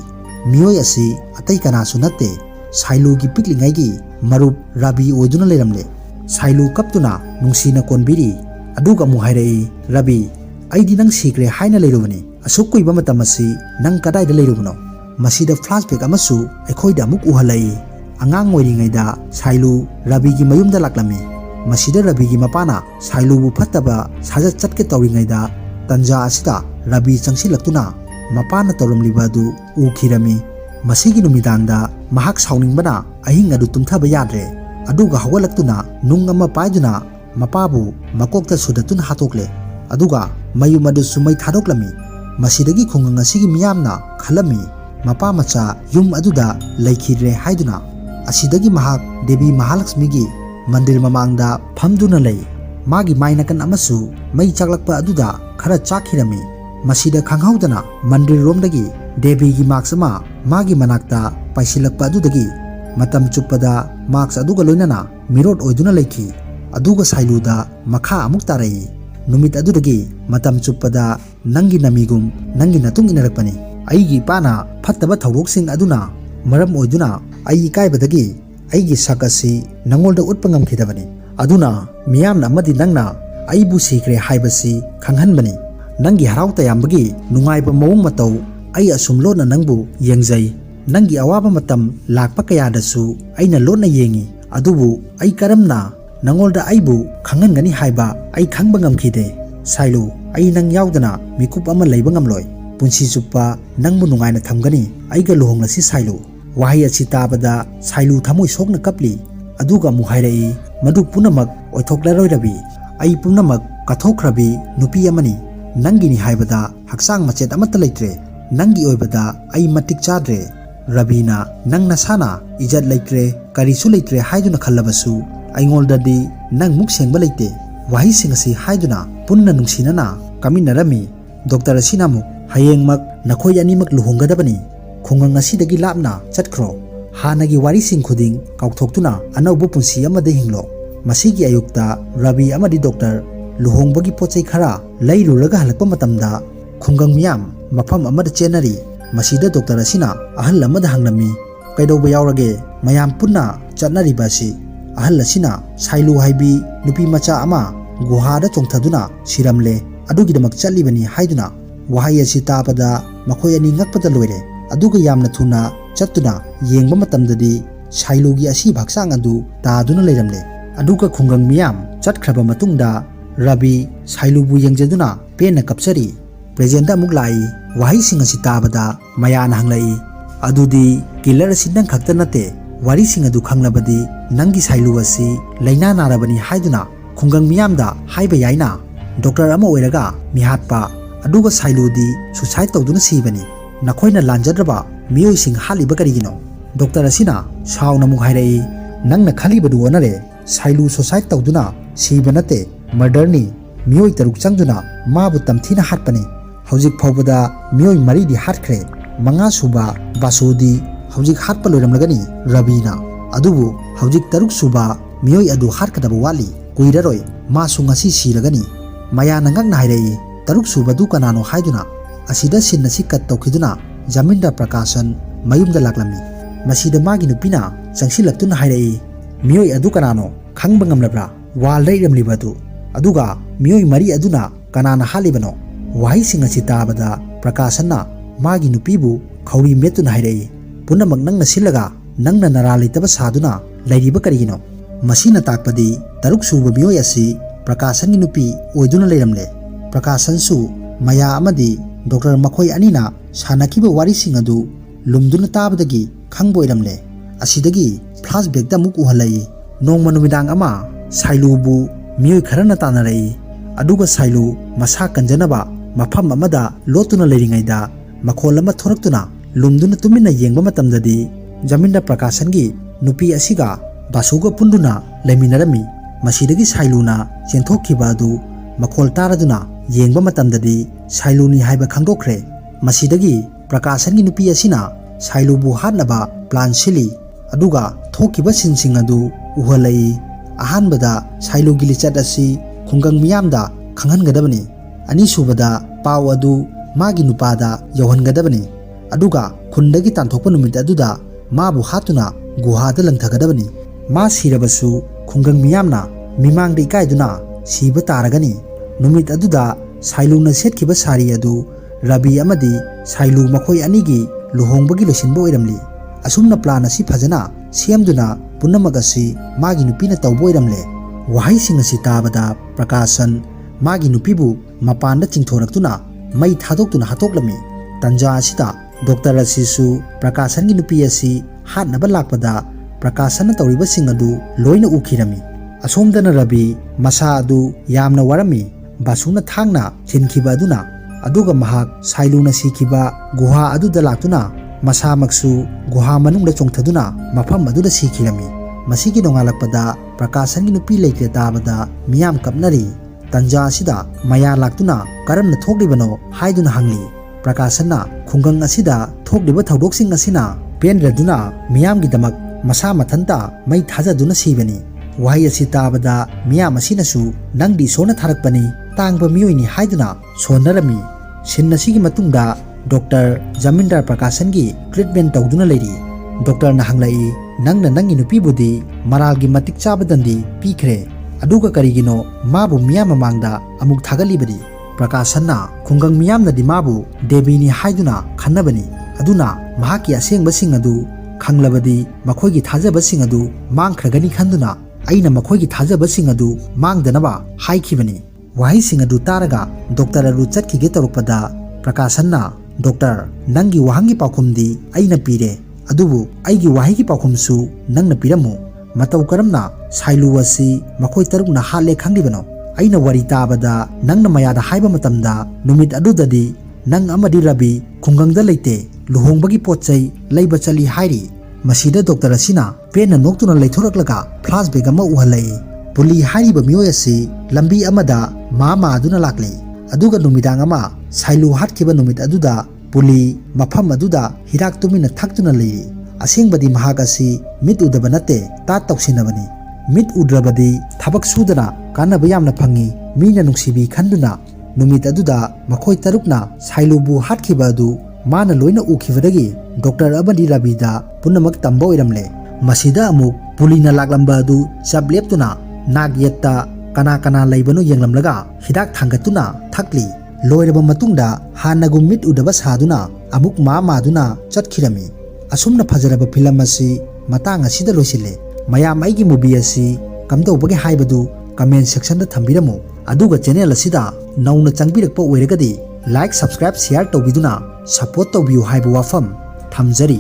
ꯃꯤꯑꯣꯏ ꯑꯁꯤ ꯑꯇꯩ ꯀꯅꯥꯁꯨ ꯅꯠꯇꯦ Sailugi piklingaigi marup Rabi oiduna leiramle. Sailu kaptuna nungsina konbiri aduga mu hairai Rabi aidi nang sikre haina leirubani asuk kuiba matam asi nang kadai da leirubano masida flashback amasu aikhoida amuk uhalai angang oiringaida Sailu Rabi gi mayumda laklami masida Rabi gi mapana Sailu bu phattaba saja chatke tawringaida tanja asida Rabi changsilaktuna mapana tawramliba adu ukhirami masigi numidangda mahak sauningbana ahing adu tumthaba yadre aduga hawalaktuna nung ama paiduna mapabu makokta sudatun hatokle aduga mayum adu sumai thadoklami masidagi khungang asigi miyamna khalami mapa macha yum aduda laikhire haiduna asidagi mahak Devi Mahalakshmi gi mandir mamangda phamduna lei magi mainakan amasu mai chaklakpa aduda khara chakhirami masida khanghaudana mandir romdagi Devi gi maksama magi manakta paisilakpa adudagi matam chupada marks aduga loinana mirot oiduna leiki aduga Sailuda makha amuk tarai numit adudagi matam chupada nangi namigum nangi natung inarakpani aigi pana phattaba thawroksing aduna maram oiduna ai kaibadagi aigi sakasi nangolda utpangam khidabani aduna miyamna amadi nangna aibu sikre haibasi khanghanbani nangi harau tayambagi nungaiba mawung matau ai asum lona nangbu yengjai nangi awaba matam lakpa kayadasu aina lona yengi adubu ai karamna nangolda aibu khangangani haiba ai khangba ngamkhide Sailu ai nang yaudana mikup ama leiba ngamloi punsi chuppa nangbu nungaina thamgani aiga luhonglasi Sailu wahi achi tabada Sailu thamoi sokna kapli aduga mu hairai madu punamak oithoklaroi Rabi ai punamak kathokrabi nupi amani nangini haibada haksang machet amata leitre nangi oibada ai matik chadre Rabina nang nasana ijat leitre karisu leitre haiduna khallabasu aingoldadi nang muk sengba leite wahi singasi haiduna punna nungsinana kaminarami doctor asinamu hayengmak nakhoi animak luhonggadabani khungang asidagi lapna chatkhro hanagi wari sing khuding kaukthokuna anaubu punsi amade hinglo masigi ayukta Rabi amadi doctor luhongbagi pochai khara leiruraga halakpa matamda khungang miyam mafam amada chenari masida doctor asina ahal lamada hanglami kaidoba yaurage mayam punna chatnaribasi ahal asina Sailu haibi nupi macha ama guhada chongthaduna siramle adugidamak chalibani haiduna wahai asi tapada makhoi ani ngakpada loire aduga yamna thuna chattuna yengba matamdadi Sailu gi asi bhaksang adu taduna leiramle aduga khungang miyam chatkraba matungda Rabi Sailu bu yengjaduna pena kapsari presenta muk lai wahi singasi tabada mayana hanglai adudi killer sinang khakta nate wari sing adu khanglabadi nangi Sailu asi laina narabani haiduna khungang miyamda haiba yaina doctor ama oiraga mihatpa aduga Sailu di suicide tawduna sibani nakhoina lanjadraba miyoi sing haliba karigino doctor asina sauna muk hairai nangna khalibadu onare Sailu suicide tawduna sibanate murder ni miyoi taruk changduna mabu tamthina hatpani hojik phawbada miyoi mari di hatkre manga suba basudi hojik hatpa loiramlagani Rabina adubu hojik taruk suba miyoi adu hatkadaba wali kuiraroi ma sungasi siragani mayana ngakna hairai taruk suba du kanano haiduna asida sinna sikat tawkhiduna Jaminda Prakashan mayumda laklami masida magi nupina changsilaktuna hairai miyoi adu kanano khangba ngamlabra wal reiramlibadu aduga miyoi mari aduna kanana halibano wahi singasi tabada Prakashanna magi nupibu khauri metuna hairai punamak nangna silaga nangna naralitaba saduna lairiba karigino masina takpadi taruk suba miyoi asi Prakashangi nupi oiduna leiramle Prakashansu maya amadi doctor makhoi anina sanakiba wari sing adu lumduna tabadagi khangbo iramle asidagi flashback da muk uhalai nongma numidang ama Sailu bu miyoi kharana tanarai aduga Sailu masa kanjanaba mafam amada lotuna leiringaida makhol ama thoraktuna lumduna tumina yengba matamdadi Jaminda Prakashangi nupi asiga basuga punduna leiminarami masidagi Sailuna chenthokhiba adu makhol taraduna yengba matamdadi Sailuni haiba khangdokre masidagi Prakashangi nupi asina Sailu bu hatnaba plan sili aduga thokiba sinsing adu uhalai ahanbada Sailu gi lichat asi khungang miyamda khanghangadabani ani subada paw adu magi nupada yohangadabani aduga khundagi tanthokpa numit aduda mabu hatuna guhada langthagadaबनी मा सिरबसु खुंगंग मियामना मिमांग दे इकायदुना सिब तारगनी नुमित अदुदा साइलुना सेटखिबा सारी अदु Ravi अमदी साइलु मखोय अनिगी लुहोंबगी लोसिनबो ओइरमली असुमना plan असि फजना सेमदुना पुनमगसी मागी नुपीना तौबो ओइरमले वहाईसिंग असि ताबदा प्रकाशन मागी नुपीबु मपानदा चिंथोरक्तुना मई थादोक्तुना हातोक्लमी तंजा असिदा doctor असिसु प्रकाशनगी नुपी असि हातनबा लाकपदा प्रकाशन तौरिबसिंग अदु लोइना उखिरमी असोमदना रवि मसा अदु यामना वरमी बासुना थांगना थिनखिबा अदुना अदुगा महाक साइलुना सिखिबा गुहा अदुदा लाक्तुना मसामक्सु गुहा मनुंगदा चोंथदुना मफम अदुदा सिखिरमी मसिगी नोंगालकपदा प्रकाशनगी नुपी लेते ताबदा मियाम कपनरी तंजा असिदा मया लाक्तुना करमना थोकलिबनो हाइदुना हंगली प्रकाशनना खुंगंग असिदा थोकलिबा थौदोकसिंग असिना पेनरदुना मियामगिदमक मसा मथंता मई थाजदुना सिबनी वहाई असि ताबदा मियाम असिनसु नंगदी सोना थारकपनी तांगबा मियोइनी हाइदुना सोनरमी सिन असिगी मतुंगदा डॉक्टर जमींदार प्रकाशनगी ट्रीटमेंट तौदुना लेरी डॉक्टर ना हंगलाई नंगना नंगी नुपीबुदी मरालगी मतिक चाबदंदी पीखरे अदुगा करिगिनो माबु मियाम ममांगदा अमुक थागलिबदी प्रकाशनना खुंगंग मियामनदी माबु देवीनी हाइदुना खन्नबनी अदुना महाकी असेंगबसिंग अदु खंगलबदी मखोयगी थाजबसिंग अदु मांगख्रगनी खंदुना अइना मखोयगी थाजबसिंग अदु मांगदनबा हाइखिबनी वहाईसिंग अदु तारगा डॉक्टर अदु चटखिगे तौरकपदा प्रकाशनना डॉक्टर नंगी वहांगी पाखुमदी अइना पीरे अदुबु अइगी वहाईगी पाखुमसु नंगना पीरमु मतौ करमना साइलु असि मखोय तरुकना हाले खंगिबनो अइना वरी ताबदा नंगना मयादा हाइबा मतमदा नुमित अदुददी नंग अमदी रवि खुंगंगदा लेते लुहोंबगी पोचै लैबा चली हाइरी मसीदा डॉक्टर असिना पेन नोक्तुना लैथोरकलगा फ्लाश बैग अमा उहलै पुली हाइरिबा मियोय असि लंबी अमदा मा अदुना लाक्ली अदुगा नुमिदांग अमा साइलु हाटखिबा नुमित अदुदा पुली मफम अदुदा हिराक तुमिना थक्तुना लेरी असेंबदी महाक असि मित उदबा नते ता तौसिनबनी मित उद्रबदी थबक सुदना कानबा यामना फंगी मीना नुक्सिबी खंदुना नुमित अदुदा मखोय तरुकना साइलुबु हाटखिबा अदु माना लोइना उखिबदगी डॉक्टर अबदी रविदा पुनमक तंबा ओइरमले मसीदा अमुक पुलिना लाक्लंबा अदु सब लेप्तुना नागयत्ता कना कना लैबनो यंगलमलगा हिदाक थांगतुना थक्ली लोइरबा मतुंगदा हानगु मित उदबा सादुना अमुक मादुना चटखिरमी असुमना फजरबा फिल्म असि मतांग असिदा लोइसिले मयाम आइगी मूवी असि कमदौबगे हाइबदु कमेंट सेक्शन दा थंबिरमु अदुगा चैनल असिदा नौना चंगबिरकपा ओइरगदी लाइक सब्सक्राइब शेयर तौबिदुना सपोर्ट तौबियु हाइबा वाफम थमजरी।